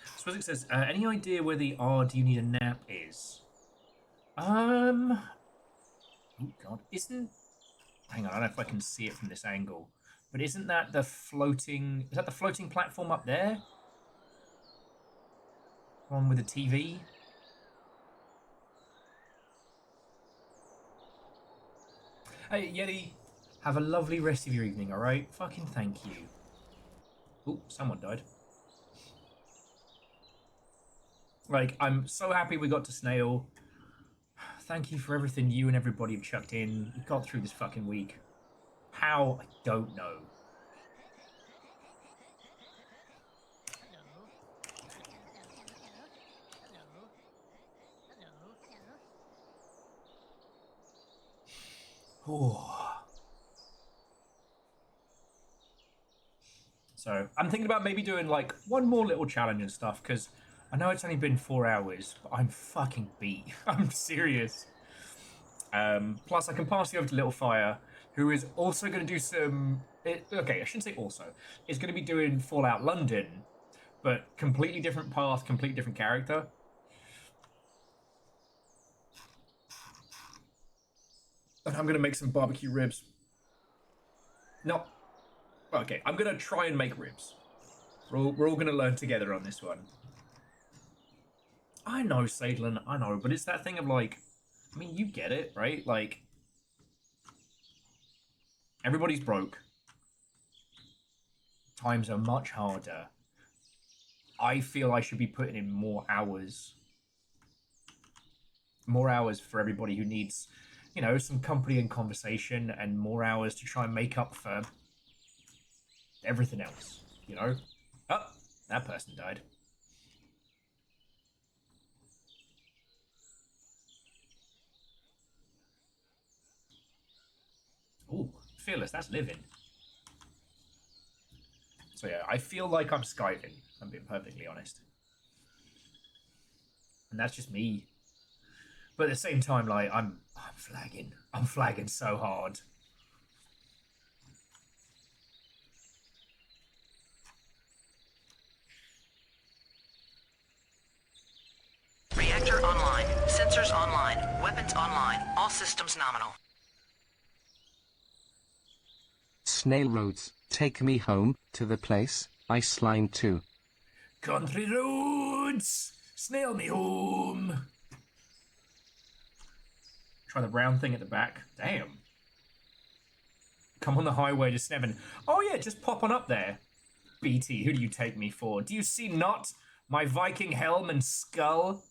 I suppose it says, any idea where the do you need a nap is? Oh god, isn't... Hang on, I don't know if I can see it from this angle. But isn't that the floating... Is that the floating platform up there? One with the TV? Hey, Yeti, have a lovely rest of your evening, alright? Fucking thank you. Oh, someone died. Like, I'm so happy we got to Snail. Thank you for everything you and everybody have chucked in. We got through this fucking week. How? I don't know. Oh. So I'm thinking about maybe doing like one more little challenge and stuff, because I know it's only been 4 hours, but I'm fucking beat. I'm serious. Plus, I can pass you over to Little Fire, who is also going to do some... okay, I shouldn't say also. Is going to be doing Fallout London, but completely different path, completely different character. And I'm going to make some barbecue ribs. No. Okay, I'm going to try and make ribs. We're all going to learn together on this one. I know, Sadlin, I know, but it's that thing of like... I mean, you get it, right? Like... Everybody's broke. Times are much harder. I feel I should be putting in more hours. More hours for everybody who needs, you know, some company and conversation, and more hours to try and make up for everything else, you know? Oh, that person died. Ooh, fearless, that's living. So yeah, I feel like I'm skiving, I'm being perfectly honest. And that's just me. But at the same time, like, I'm flagging. I'm flagging so hard. Reactor online. Sensors online. Weapons online. All systems nominal. Snail roads, take me home, to the place I slimed to. Country roads, snail me home. Try the brown thing at the back. Damn. Come on the highway to Snevin. Oh yeah, just pop on up there. BT, who do you take me for? Do you see not my Viking helm and skull?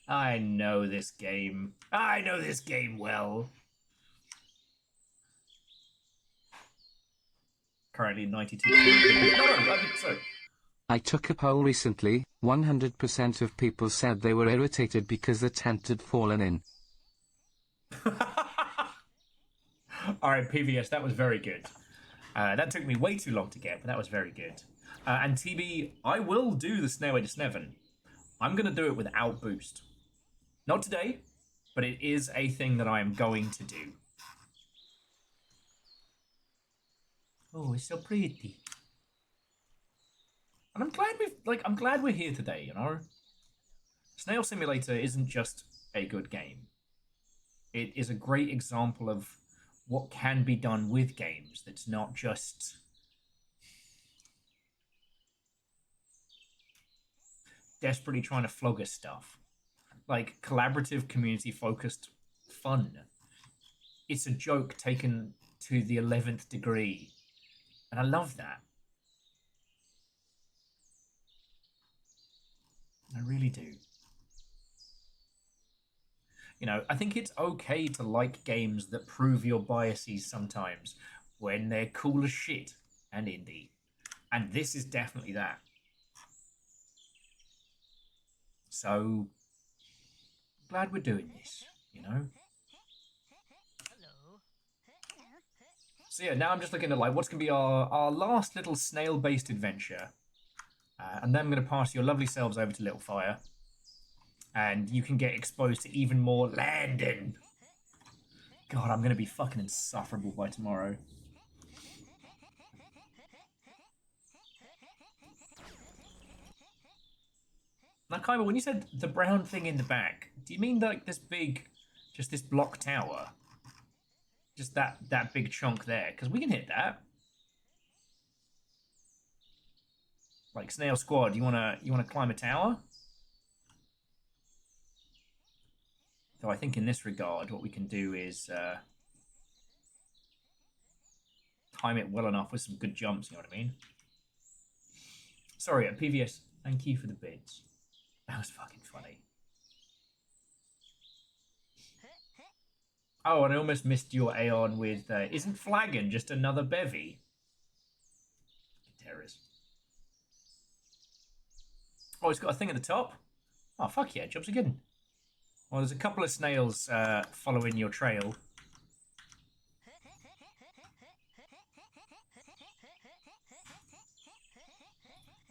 I know this game. I know this game well. Currently 92. No, sorry. I took a poll recently, 100% of people said they were irritated because the tent had fallen in. Alright, PVS, that was very good. That took me way too long to get, but that was very good. And TB, I will do the Snail to Snevin. I'm going to do it without boost. Not today, but it is a thing that I am going to do. Oh, it's so pretty. And I'm glad we're here today, you know? Snail Simulator isn't just a good game. It is a great example of what can be done with games that's not just desperately trying to flog us stuff. Like, collaborative, community-focused fun. It's a joke taken to the 11th degree. And I love that. I really do. You know, I think it's okay to like games that prove your biases sometimes when they're cool as shit and indie. And this is definitely that. So, glad we're doing this, you know? So yeah, now I'm just looking at like what's going to be our last little snail-based adventure. And then I'm going to pass your lovely selves over to Little Fire. And you can get exposed to even more landing. God, I'm going to be fucking insufferable by tomorrow. Now, Kaiba, when you said the brown thing in the back, do you mean like this big, just this block tower? Just that big chunk there? Because we can hit that. Like Snail Squad, you wanna climb a tower? So I think in this regard, what we can do is time it well enough with some good jumps, you know what I mean? Sorry, at PVS, thank you for the bids. That was fucking funny. Oh, and I almost missed your Aeon with, isn't Flagon just another bevy? Terrors. Oh, it's got a thing at the top? Oh, fuck yeah, jobs again. Well, there's a couple of snails following your trail.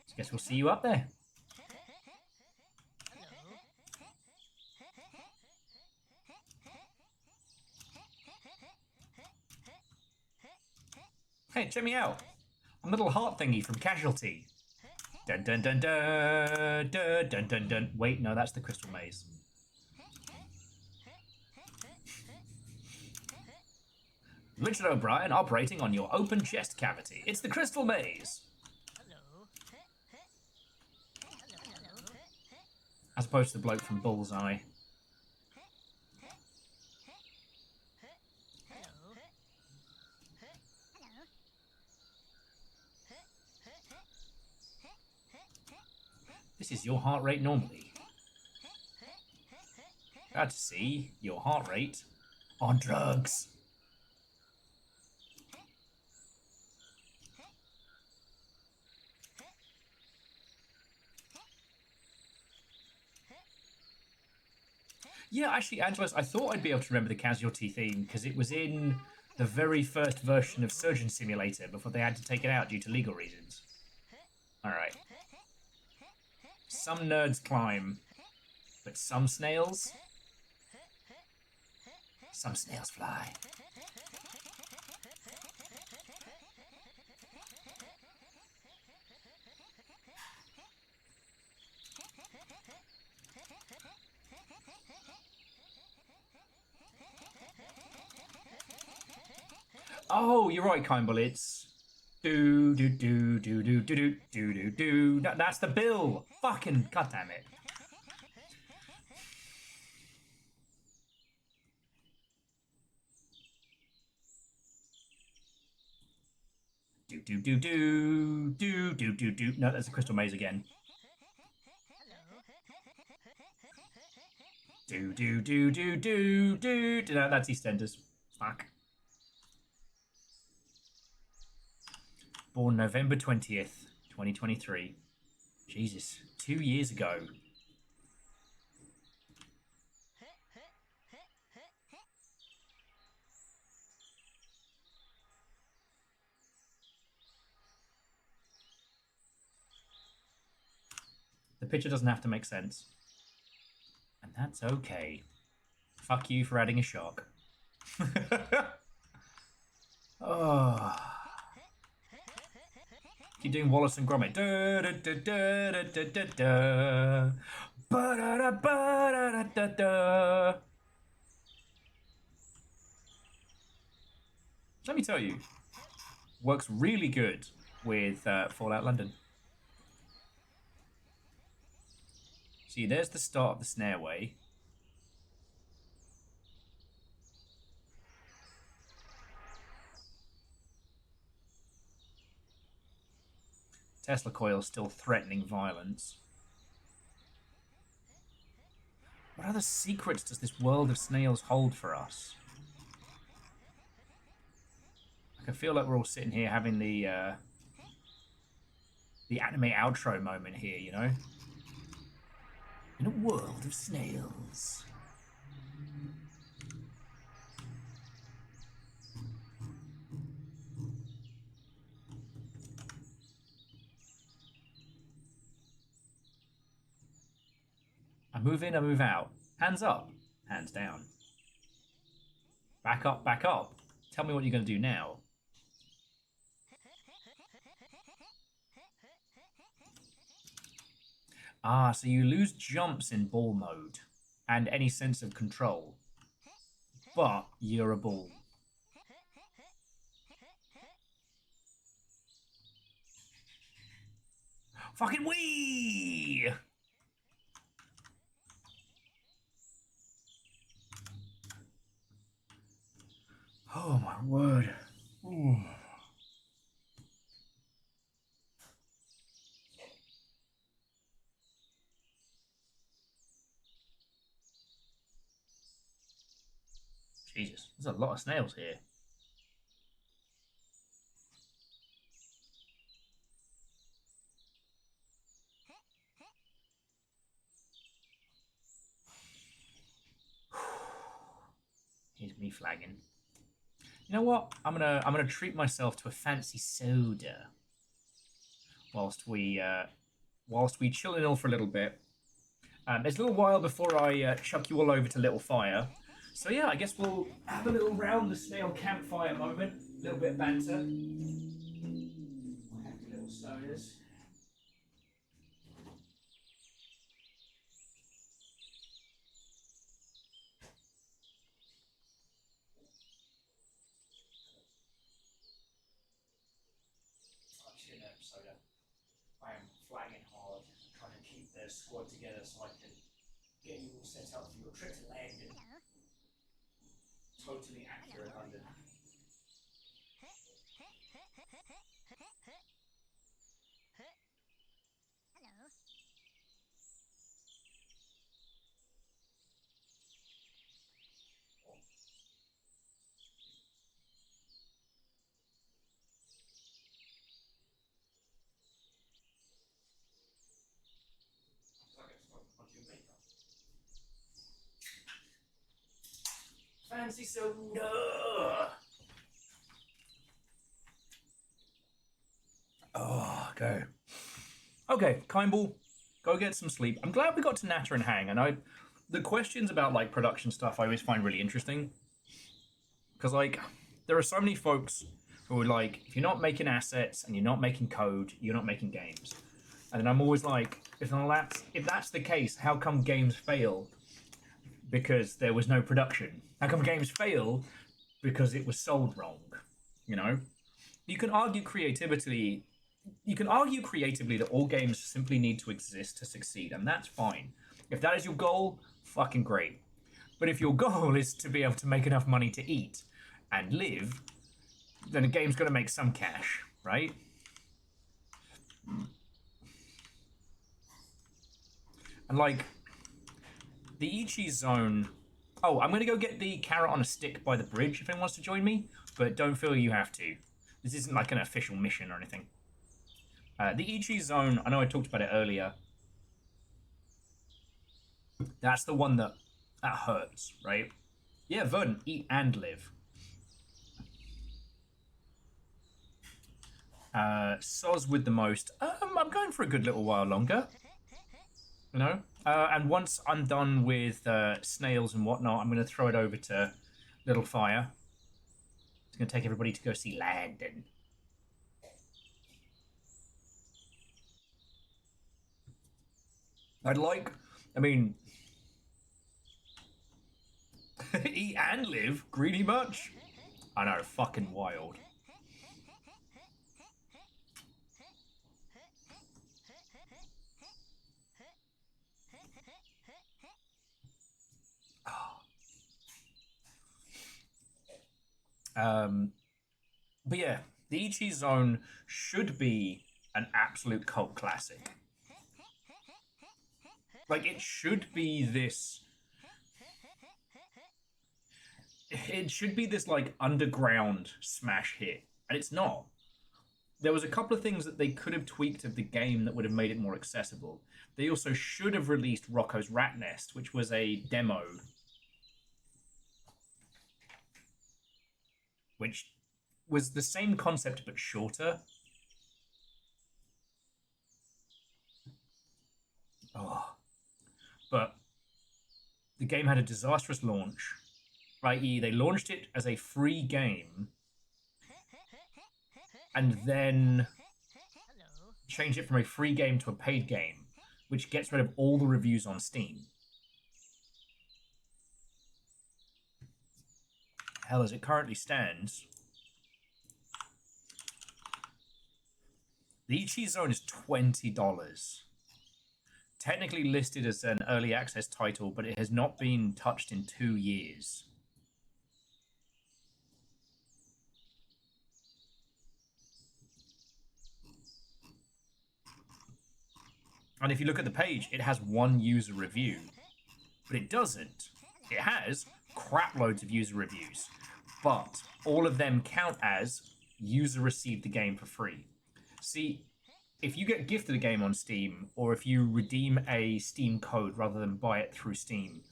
So guess we'll see you up there. check me out. I'm a little heart thingy from Casualty. Dun dun dun dun dun dun dun dun. Wait, no, that's the Crystal Maze. Richard O'Brien operating on your open chest cavity. It's the Crystal Maze. As opposed to the bloke from Bullseye. This is your heart rate normally. Glad to see your heart rate on drugs. Yeah, actually, Angelos, I thought I'd be able to remember the Casualty theme because it was in the very first version of Surgeon Simulator before they had to take it out due to legal reasons. Alright. Some nerds climb, but some snails fly. Oh, you're right, Kimball. It's do do do do do do do do do do. That's the bill. Fucking goddamn it. Do do do do do do do do. No, that's a Crystal Maze again. Do do do do do do. No, that's EastEnders. Fuck. Born November 20th, 2023. Jesus, 2 years ago. The picture doesn't have to make sense. And that's okay. Fuck you for adding a shock. Oh. Keep doing Wallace and Gromit. Da, da, da, da, da, da, da. Ba, da, da, ba, da, da, da. Let me tell you, works really good with Fallout London. See, there's the start of the Snailway. Tesla coil still threatening violence. What other secrets does this world of snails hold for us? I can feel like we're all sitting here having the anime outro moment here, you know? In a world of snails. I move in, I move out. Hands up, hands down. Back up, back up. Tell me what you're going to do now. Ah, so you lose jumps in ball mode and any sense of control. But you're a ball. Fucking wee! Oh my word. Ooh. Jesus, there's a lot of snails here. Here's me flagging. You know what? I'm gonna treat myself to a fancy soda whilst we chill in all for a little bit. There's a little while before I chuck you all over to Little Fire. So yeah, I guess we'll have a little round the snail campfire moment, a little bit of banter. episode, I am flagging hard, trying to keep the squad together so I can get you all set up for your trip to London. Totally accurate, London. Fancy so no. Oh, go. Okay, Kindball, go get some sleep. I'm glad we got to Natter and Hang, and the questions about like production stuff I always find really interesting. Because like there are so many folks who are like, if you're not making assets and you're not making code, you're not making games. And then I'm always like, if that's the case, how come games fail? Because there was no production. How come games fail? Because it was sold wrong. You know, you can argue creatively. You can argue creatively that all games simply need to exist to succeed, and that's fine. If that is your goal, fucking great. But if your goal is to be able to make enough money to eat and live, then a game's got to make some cash, right? And like the Ichi zone. Oh, I'm gonna go get the carrot on a stick by the bridge if anyone wants to join me, but don't feel you have to. This isn't like an official mission or anything. The Ichi zone, I know I talked about it earlier. That's the one that hurts, right? Yeah, Verdant, eat and live. Soz with the most. I'm going for a good little while longer. You know? And once I'm done with snails and whatnot, I'm going to throw it over to Little Fire. It's going to take everybody to go see London. I mean, eat and live? Greedy much? I know, fucking wild. But yeah, the Ichi Zone should be an absolute cult classic. Like, it should be this... It should be this, like, underground smash hit. And it's not. There was a couple of things that they could have tweaked of the game that would have made it more accessible. They also should have released Rocco's Rat Nest, which was a demo. Which was the same concept but shorter. Oh. But the game had a disastrous launch. I.e., they launched it as a free game and then changed it from a free game to a paid game, which gets rid of all the reviews on Steam. Hell, as it currently stands, the Ichi Zone is $20. Technically listed as an early access title, but it has not been touched in 2 years. And if you look at the page, it has 1 user review. But it doesn't. It has crap loads of user reviews. But all of them count as user received the game for free. See, if you get gifted a game on Steam, or if you redeem a Steam code rather than buy it through Steam,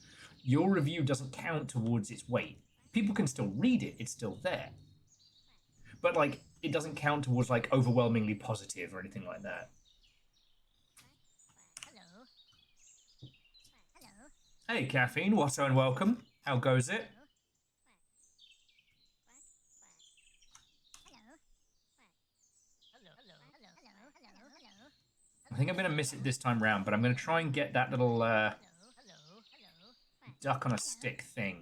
your review doesn't count towards its weight. People can still read it, it's still there. But, like, it doesn't count towards, like, overwhelmingly positive or anything like that. Hey, Caffeine, Watto and welcome. How goes it? I think I'm going to miss it this time round, but I'm going to try and get that little duck on a stick thing.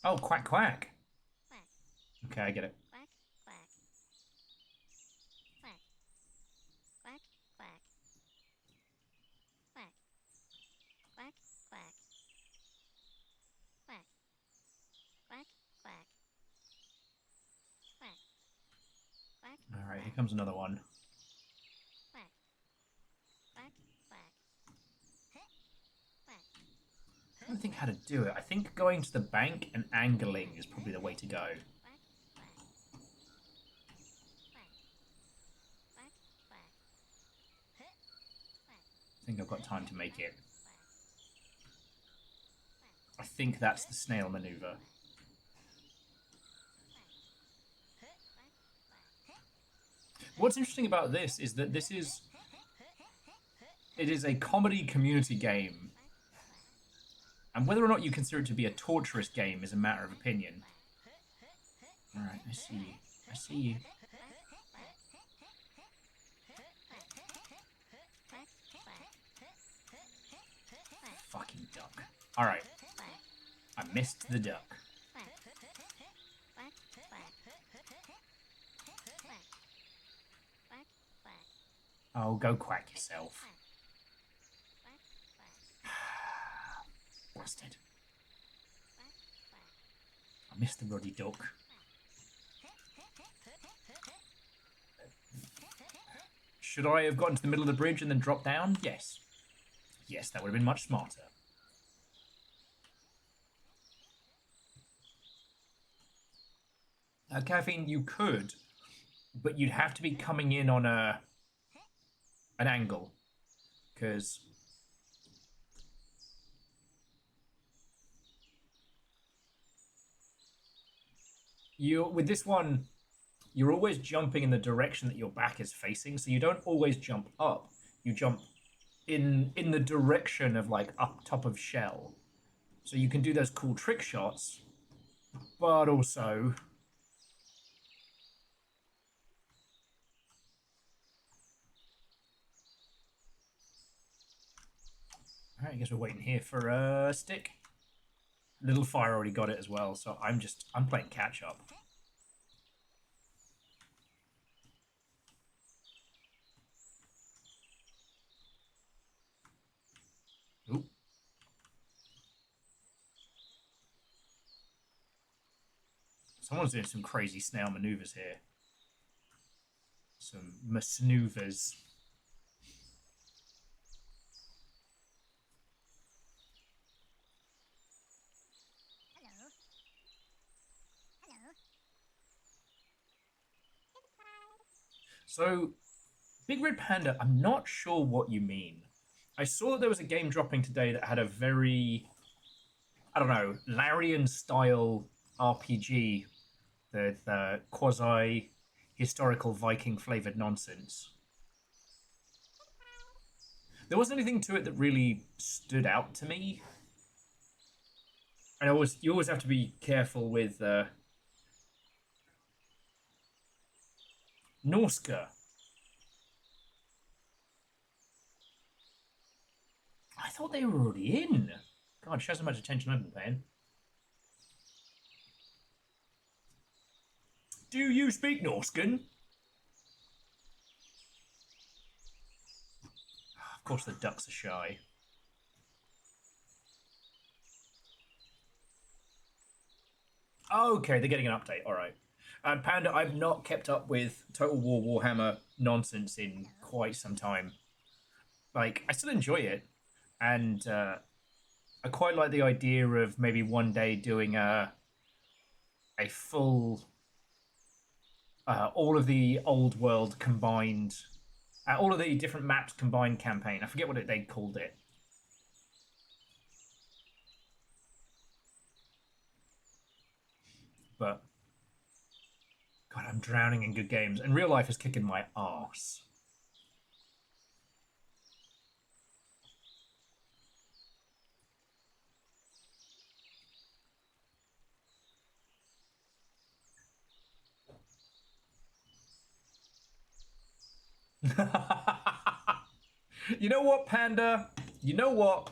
Oh, quack, quack. Okay, I get it. Quack, quack. Quack. Quack, quack. Quack. Quack, quack. Quack. Quack, quack. Quack. Quack. All right, here comes another one. Quack. Quack, quack. Quack. I don't think how to do it. I think going to the bank and angling is probably the way to go. Quack, quack. Quack. Quack, quack. Quack. I think I've got time to make it. Quack. I think that's the snail maneuver. What's interesting about this is that it is a comedy community game, and whether or not you consider it to be a torturous game is a matter of opinion. Alright, I see you. I see you. Fucking duck. Alright. I missed the duck. Oh, go quack yourself. Busted. I missed the ruddy duck. Should I have gotten to the middle of the bridge and then dropped down? Yes. Yes, that would have been much smarter. Caffeine, you could, but you'd have to be coming in on an angle, because with this one, you're always jumping in the direction that your back is facing, so you don't always jump up. You jump in the direction of, like, up top of shell. So you can do those cool trick shots, but also... Alright, I guess we're waiting here for a stick. Little Fire already got it as well, so I'm playing catch up. Oop. Someone's doing some crazy snail maneuvers here. Some masnoovers. Hello. Hello. So, Big Red Panda, I'm not sure what you mean. I saw that there was a game dropping today that had a very, I don't know, Larian-style RPG, the quasi-historical Viking-flavored nonsense. There wasn't anything to it that really stood out to me. And you always have to be careful with Norska. I thought they were already in. God, shows how much attention I've been paying. Do you speak Norskan? Of course the ducks are shy. Okay, they're getting an update, alright. Panda, I've not kept up with Total War Warhammer nonsense in quite some time. Like, I still enjoy it, and I quite like the idea of maybe one day doing a full, all of the old world combined, all of the different maps combined campaign. I forget what they called it. But, God, I'm drowning in good games. And real life is kicking my arse. You know what, Panda? You know what?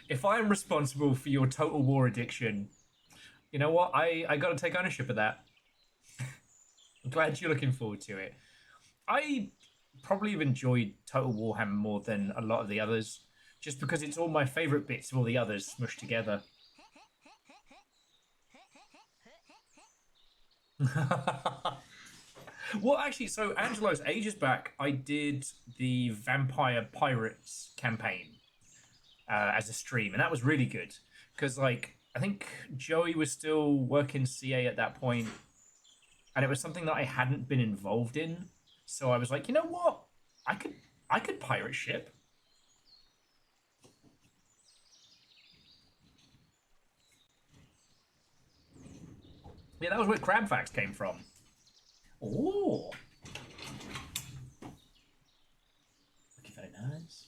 If I'm responsible for your Total War addiction, you know what? I gotta take ownership of that. I'm glad you're looking forward to it. I probably have enjoyed Total Warhammer more than a lot of the others, just because it's all my favourite bits of all the others smushed together. Well, actually, so Angelo's ages back, I did the Vampire Pirates campaign as a stream, and that was really good because, like, I think Joey was still working CA at that point, and it was something that I hadn't been involved in. So I was like, you know what, I could pirate ship. Yeah, that was where Crabfax came from. Oh, looking very nice.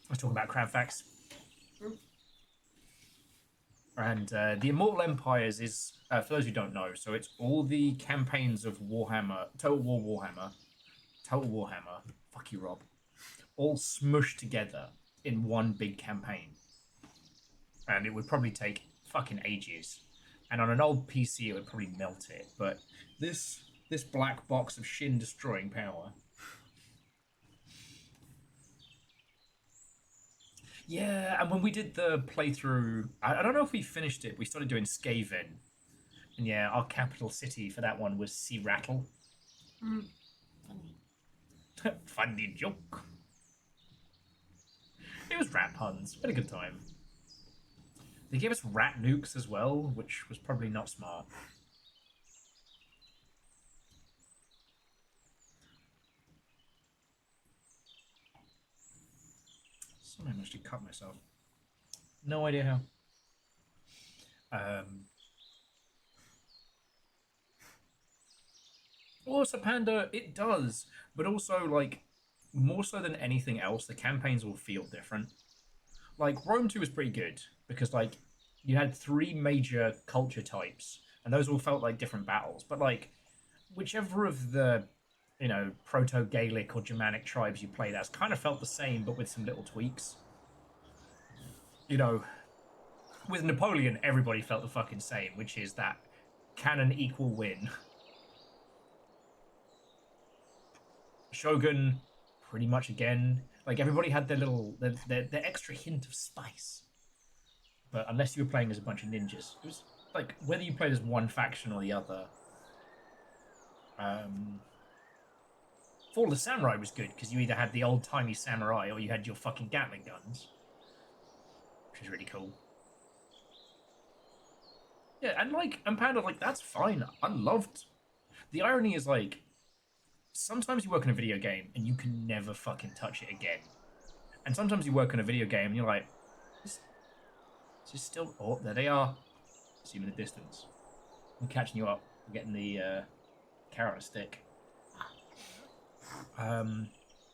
I was talking about Crabfax. And the Immortal Empires is, for those who don't know, so it's all the campaigns of Warhammer, Total Warhammer, fuck you, Rob, all smushed together in one big campaign. And it would probably take fucking ages. And on an old PC, it would probably melt it. But this black box of Shin destroying power. Yeah, and when we did the playthrough, I don't know if we finished it. We started doing Skaven. And yeah, our capital city for that one was Seattle. Funny. Funny joke. It was rat puns. We had a good time. They gave us rat nukes as well, which was probably not smart. Somehow I managed to cut myself. No idea how. Also, Panda, it does, but also, like, more so than anything else, the campaigns will feel different. Like, Rome 2 was pretty good, because, like, you had 3 major culture types, and those all felt like different battles, but, like, whichever of the, you know, Proto-Gaelic or Germanic tribes you played as kind of felt the same, but with some little tweaks. You know, with Napoleon, everybody felt the fucking same, which is that cannon equal win. Shogun, pretty much again. Like, everybody had their little, their extra hint of spice. But unless you were playing as a bunch of ninjas, it was like whether you played as one faction or the other. Fall of the Samurai was good because you either had the old timey samurai or you had your fucking Gatling guns, which is really cool. Yeah, and like, and Panda, like, that's fine. I loved. The irony is, like, sometimes you work in a video game and you can never fucking touch it again. And sometimes you work on a video game and you're like, is this still... Oh, there they are. See them in the distance. I'm catching you up. I'm getting the carrot stick.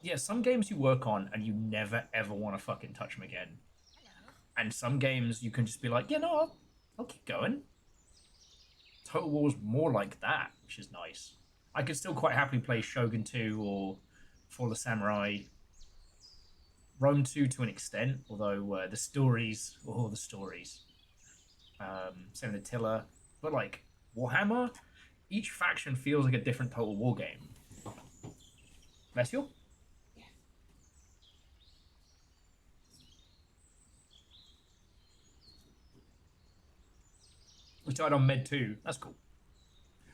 Yeah, some games you work on and you never ever want to fucking touch them again. And some games you can just be like, yeah, no, I'll keep going. Total War's more like that, which is nice. I could still quite happily play Shogun 2 or For the Samurai. Rome 2 to an extent, although the stories. Same with Attila. But like, Warhammer, each faction feels like a different Total War game. Bless you? Yeah. We started on Med 2. That's cool.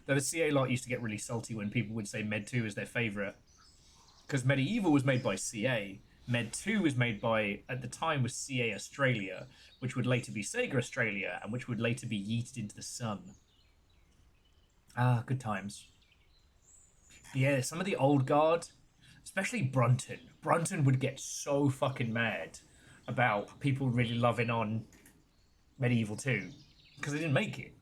Though the CA lot used to get really salty when people would say Med 2 is their favourite. Because Medieval was made by CA. Med 2 was made by, at the time, was CA Australia, which would later be Sega Australia, and which would later be yeeted into the sun. Ah, good times. But yeah, some of the old guard, especially Brunton. Brunton would get so fucking mad about people really loving on Medieval 2, because they didn't make it.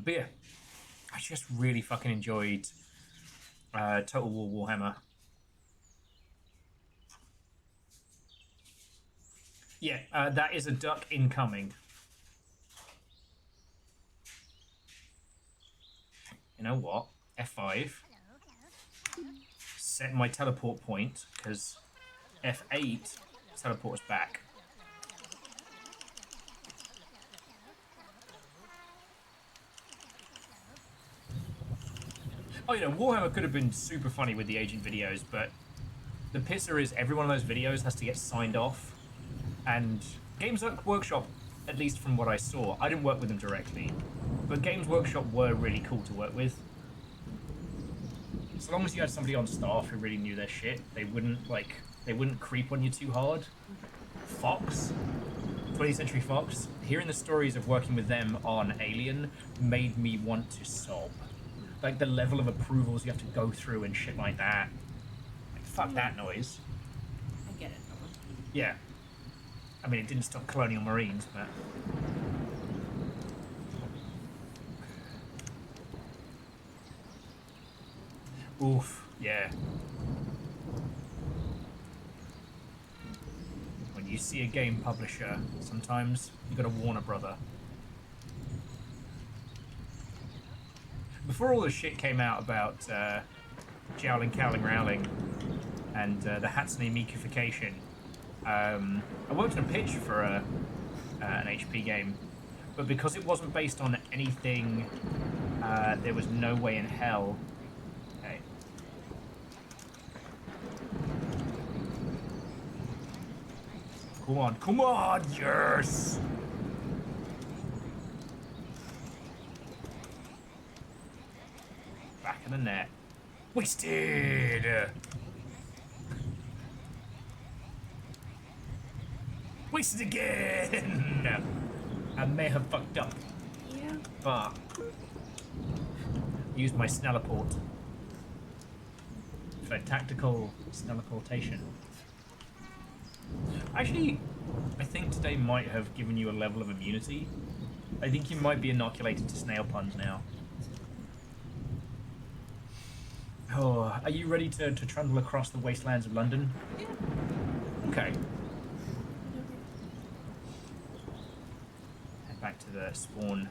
But yeah, I just really fucking enjoyed Total War Warhammer. Yeah, that is a duck incoming. You know what? F5. set my teleport point, because F8 teleports back. Oh, you know, Warhammer could have been super funny with the agent videos, but the pisser is every one of those videos has to get signed off. And Games Workshop, at least from what I saw, I didn't work with them directly, but Games Workshop were really cool to work with. So long as you had somebody on staff who really knew their shit, they wouldn't creep on you too hard. Fox, 20th Century Fox, hearing the stories of working with them on Alien made me want to sob. Like the level of approvals you have to go through and shit like that. Like, fuck that noise. I get it. Yeah. I mean, it didn't stop Colonial Marines, but... Oof, yeah. When you see a game publisher, sometimes you gotta warn a brother. Before all the shit came out about Jowling, Cowling, Rowling and the Hatsune Mikification, I worked on a pitch for an HP game, but because it wasn't based on anything, there was no way in hell. Okay. Come on, yes! Back in the net. Wasted! Wasted again! I may have fucked up. Yeah. But used my Snelleport for tactical Snelleportation. Actually, I think today might have given you a level of immunity. I think you might be inoculated to snail puns now. Oh, are you ready to trundle across the wastelands of London? Yeah. Okay. Head back to the spawn,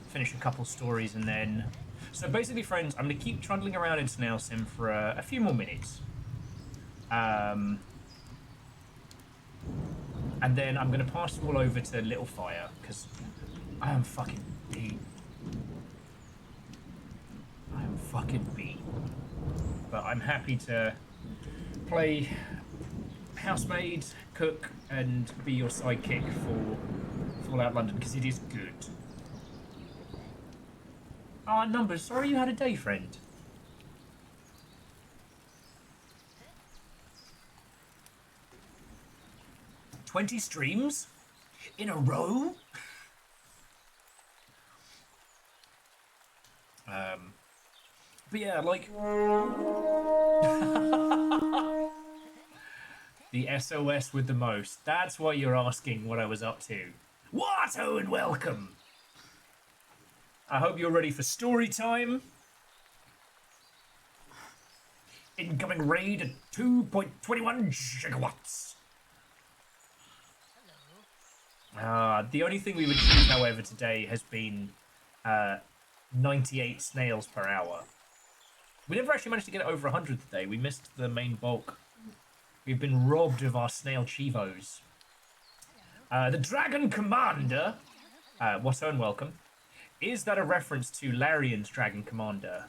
finish a couple stories, and then... So basically, friends, I'm going to keep trundling around in Snail Sim for a few more minutes. And then I'm going to pass you all over to Little Fire, because I am fucking beat. I am fucking beat. But I'm happy to play housemaid, cook, and be your sidekick for Fallout London, because it is good. Ah, Numbers, sorry you had a day, friend. "20 streams? In a row?" But yeah, like... The SOS with the most. That's what you're asking what I was up to. What? Oh, and welcome! I hope you're ready for story time. Incoming raid at 2.21 gigawatts. The only thing we've achieved, however, today has been 98 snails per hour. We never actually managed to get it over 100 today. We missed the main bulk. We've been robbed of our snail chivos. The Dragon Commander, what's and welcome. Is that a reference to Larian's Dragon Commander?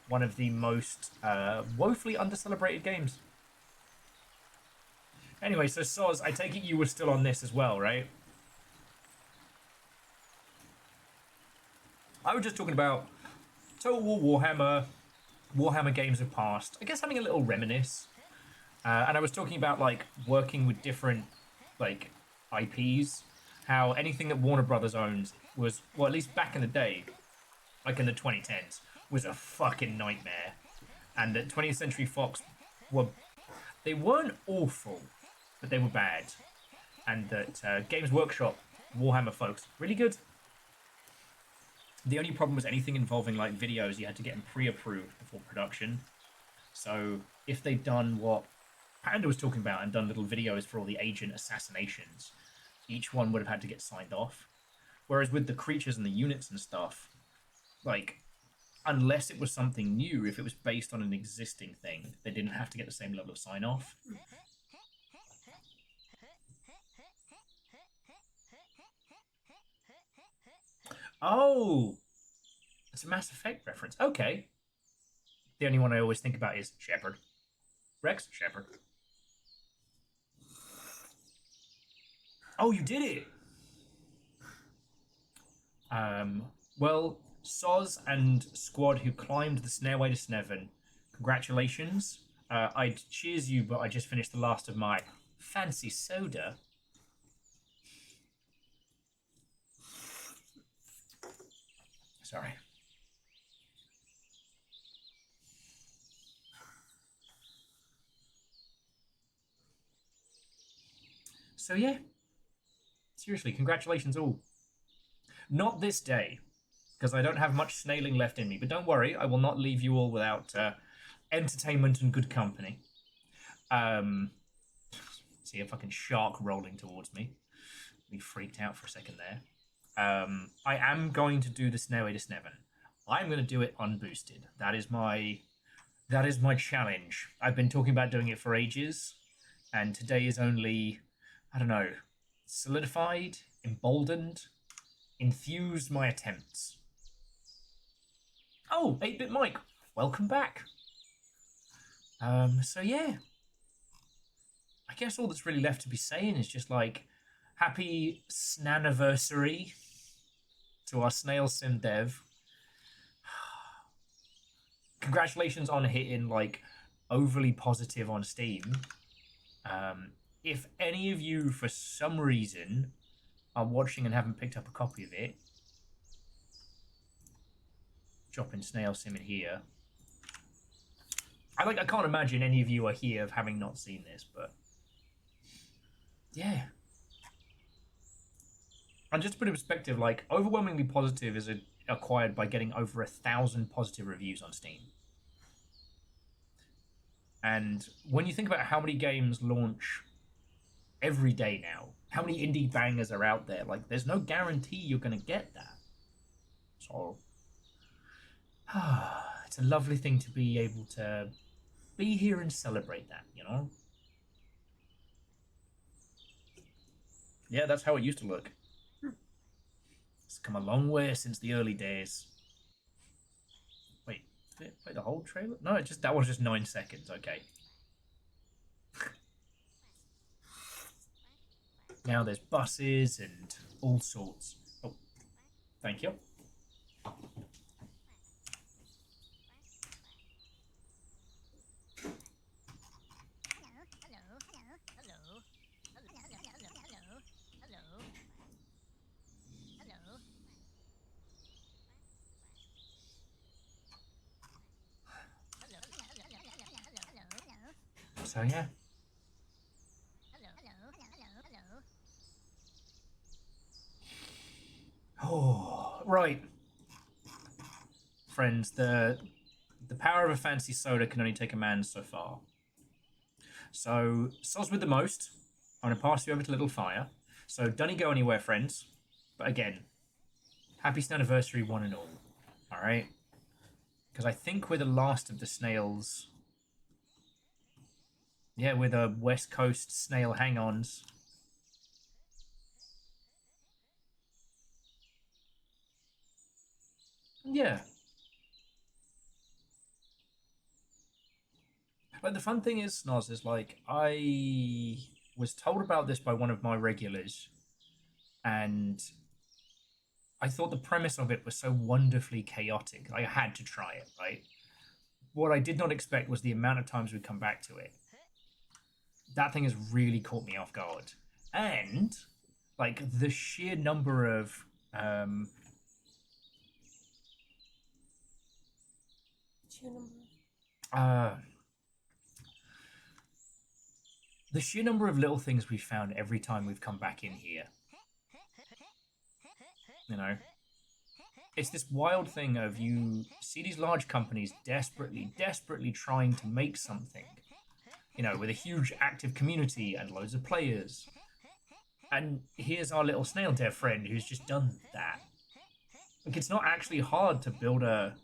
One of the most woefully under-celebrated games. Anyway, so Soz, I take it you were still on this as well, right? I was just talking about Total War Warhammer, Warhammer games of past. I guess having a little reminisce. And I was talking about, like, working with different, like, IPs. How anything that Warner Brothers owns was, well, at least back in the day, like in the 2010s, was a fucking nightmare. And that 20th Century Fox they weren't awful, but they were bad. And that Games Workshop, Warhammer folks, really good. The only problem was anything involving, like, videos, you had to get them pre-approved before production. So if they'd done what Panda was talking about and done little videos for all the agent assassinations, each one would have had to get signed off. Whereas with the creatures and the units and stuff, like, unless it was something new, if it was based on an existing thing, they didn't have to get the same level of sign-off. Oh! It's a Mass Effect reference. Okay. The only one I always think about is Shepard. Rex? Shepard. Oh, you did it! Well, Soz and squad who climbed the Stairway to Sneven, congratulations. I'd cheers you, but I just finished the last of my fancy soda. Sorry. So yeah, seriously, congratulations all. Not this day, because I don't have much snailing left in me, but don't worry, I will not leave you all without entertainment and good company. See a fucking shark rolling towards me. We freaked out for a second there. I am going to do the Stairway to Sneven. I'm going to do it unboosted. That is my challenge. I've been talking about doing it for ages, and today is only, I don't know, solidified, emboldened, enthused my attempts. Oh, 8-Bit Mike, welcome back. So yeah, I guess all that's really left to be saying is just like, happy snaniversary to our Snail Sim dev. Congratulations on hitting like overly positive on Steam. If any of you, for some reason, are watching and haven't picked up a copy of it, dropping Snail Sim in here. I can't imagine any of you are here of having not seen this, but yeah. And just to put in perspective, like, overwhelmingly positive is acquired by getting over 1,000 positive reviews on Steam. And when you think about how many games launch every day now, how many indie bangers are out there, like, there's no guarantee you're going to get that. So, it's a lovely thing to be able to be here and celebrate that, you know? Yeah, that's how it used to look. It's come a long way since the early days. Wait, did it play the whole trailer? No, that was just 9 seconds, okay. Now there's buses and all sorts. Oh, thank you. So yeah. Oh, right. Friends, the power of a fancy soda can only take a man so far. So, Soz with the most, I'm going to pass you over to Little Fire. So, don't you go anywhere, friends. But again, happy anniversary, one and all. Alright? Because I think we're the last of the snails. Yeah, we're the West Coast snail hang-ons. Yeah. But the fun thing is, Snoz, is like, I was told about this by one of my regulars, and I thought the premise of it was so wonderfully chaotic. I had to try it, right? What I did not expect was the amount of times we come back to it. That thing has really caught me off guard. And, like, the sheer number of... the sheer number of little things we've found every time we've come back in here. You know? It's this wild thing of you see these large companies desperately trying to make something. You know, with a huge active community and loads of players. And here's our little snail dev friend who's just done that. Like, it's not actually hard to build a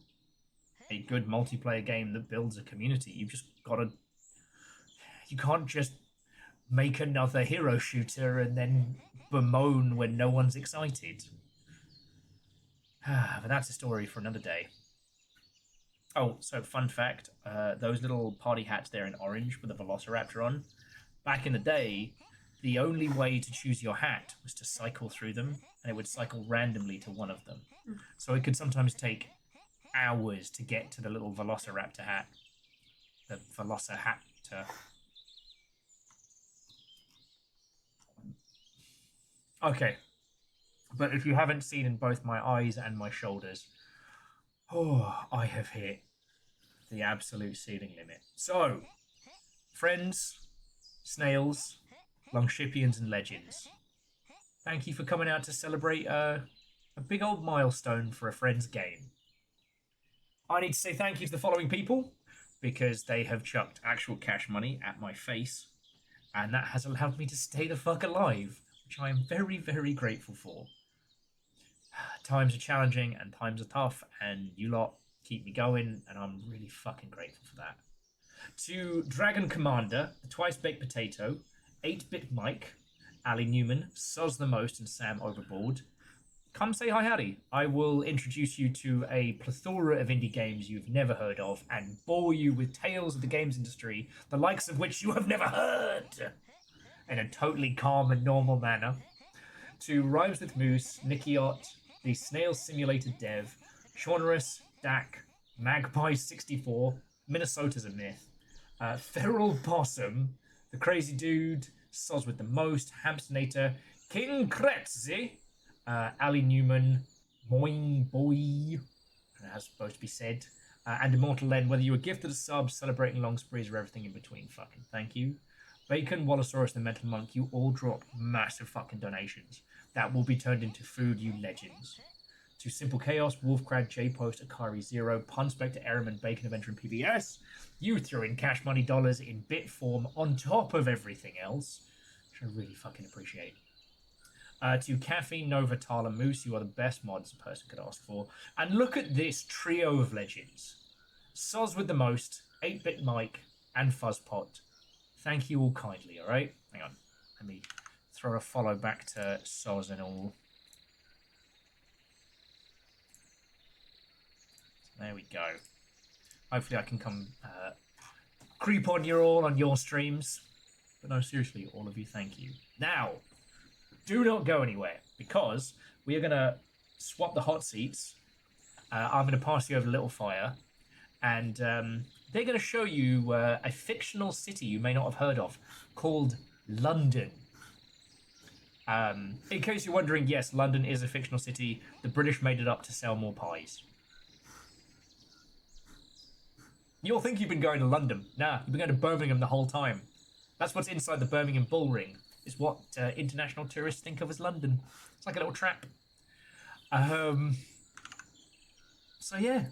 a good multiplayer game that builds a community. You've just got to. You can't just make another hero shooter and then bemoan when no one's excited. But that's a story for another day. Oh, so fun fact, those little party hats there in orange with the Velociraptor on, back in the day, the only way to choose your hat was to cycle through them, and it would cycle randomly to one of them. So it could sometimes take hours to get to the little Velociraptor hat. The Velociraptor. Okay. But if you haven't seen in both my eyes and my shoulders, oh, I have hit the absolute ceiling limit. So, friends, snails, longshipians, and legends, thank you for coming out to celebrate a big old milestone for a friend's game. I need to say thank you to the following people, because they have chucked actual cash money at my face, and that has allowed me to stay the fuck alive, which I am very, very grateful for. Times are challenging and times are tough, and you lot keep me going, and I'm really fucking grateful for that. To Dragon Commander, the Twice Baked Potato, 8-Bit Mike, Ali Newman, Soz the Most, and Sam Overboard, come say hi, howdy. I will introduce you to a plethora of indie games you've never heard of and bore you with tales of the games industry, the likes of which you have never heard, in a totally calm and normal manner. To Rhymes with Moose, Nikiot, the Snail Simulator dev, Shaunerus, Dak, Magpie64, Minnesota's a Myth, Feral Possum, The Crazy Dude, Soz with the Most, Hamsternator, King Kretzy, Ali Newman, Moing Boy, as supposed to be said, and Immortal Len, whether you were gifted a sub, celebrating long sprees, or everything in between, fucking thank you. Bacon, Wallosaurus, the Mental Monk, you all dropped massive fucking donations. That will be turned into food, you legends. To Simple Chaos, Wolfcrad, J-Post, Akari Zero, Punspector, Airman, Bacon Avenger, and PBS, you threw in cash money dollars in bit form on top of everything else, which I really fucking appreciate. To Caffeine, Nova, Tala, Moose, you are the best mods a person could ask for. And look at this trio of legends. Soz with the Most, 8-Bit Mike, and Fuzzpot. Thank you all kindly, alright? Hang on. Let me throw a follow back to Soz and all. There we go. Hopefully I can come creep on you all on your streams. But no, seriously, all of you, thank you. Now, do not go anywhere, because we are going to swap the hot seats. I'm going to pass you over Little Fire, and they're going to show you a fictional city you may not have heard of, called London. In case you're wondering, yes, London is a fictional city. The British made it up to sell more pies. You'll think you've been going to London. Nah, you've been going to Birmingham the whole time. That's what's inside the Birmingham Bull Ring. Is what international tourists think of as London. It's like a little trap. So yeah.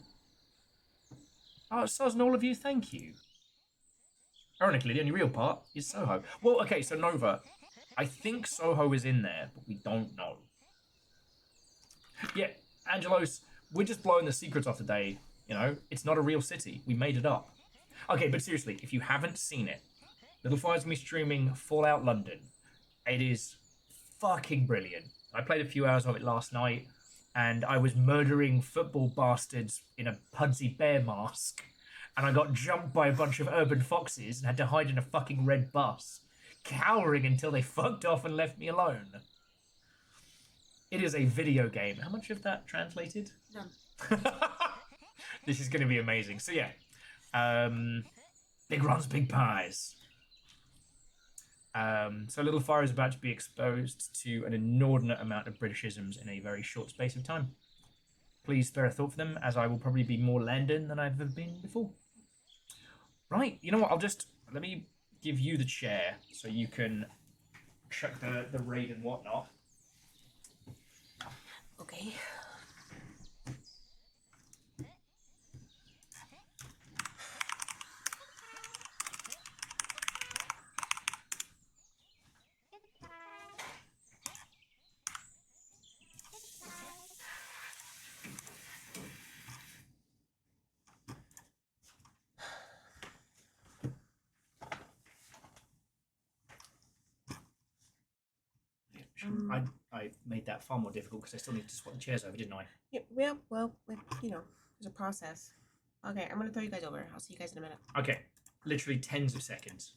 Oh, Soz and all of you, thank you. Ironically, the only real part is Soho. Well, okay, so Nova. I think Soho is in there, but we don't know. Yeah, Angelos, we're just blowing the secrets off today. You know, it's not a real city. We made it up. Okay, but seriously, if you haven't seen it, Little Fire's me streaming Fallout London. It is fucking brilliant. I played a few hours of it last night, and I was murdering football bastards in a Pudsey bear mask, and I got jumped by a bunch of urban foxes and had to hide in a fucking red bus, cowering until they fucked off and left me alone. It is a video game. How much of that translated? None. This is going to be amazing. So yeah, big runs, big pies. So Little Fire is about to be exposed to an inordinate amount of Britishisms in a very short space of time. Please spare a thought for them, as I will probably be more London than I've ever been before. Right, you know what, let me give you the chair so you can check the raid and whatnot. Okay. I made that far more difficult because I still need to swap the chairs over, didn't I? Yeah, well, you know, there's a process. Okay, I'm gonna throw you guys over. I'll see you guys in a minute. Okay, literally tens of seconds.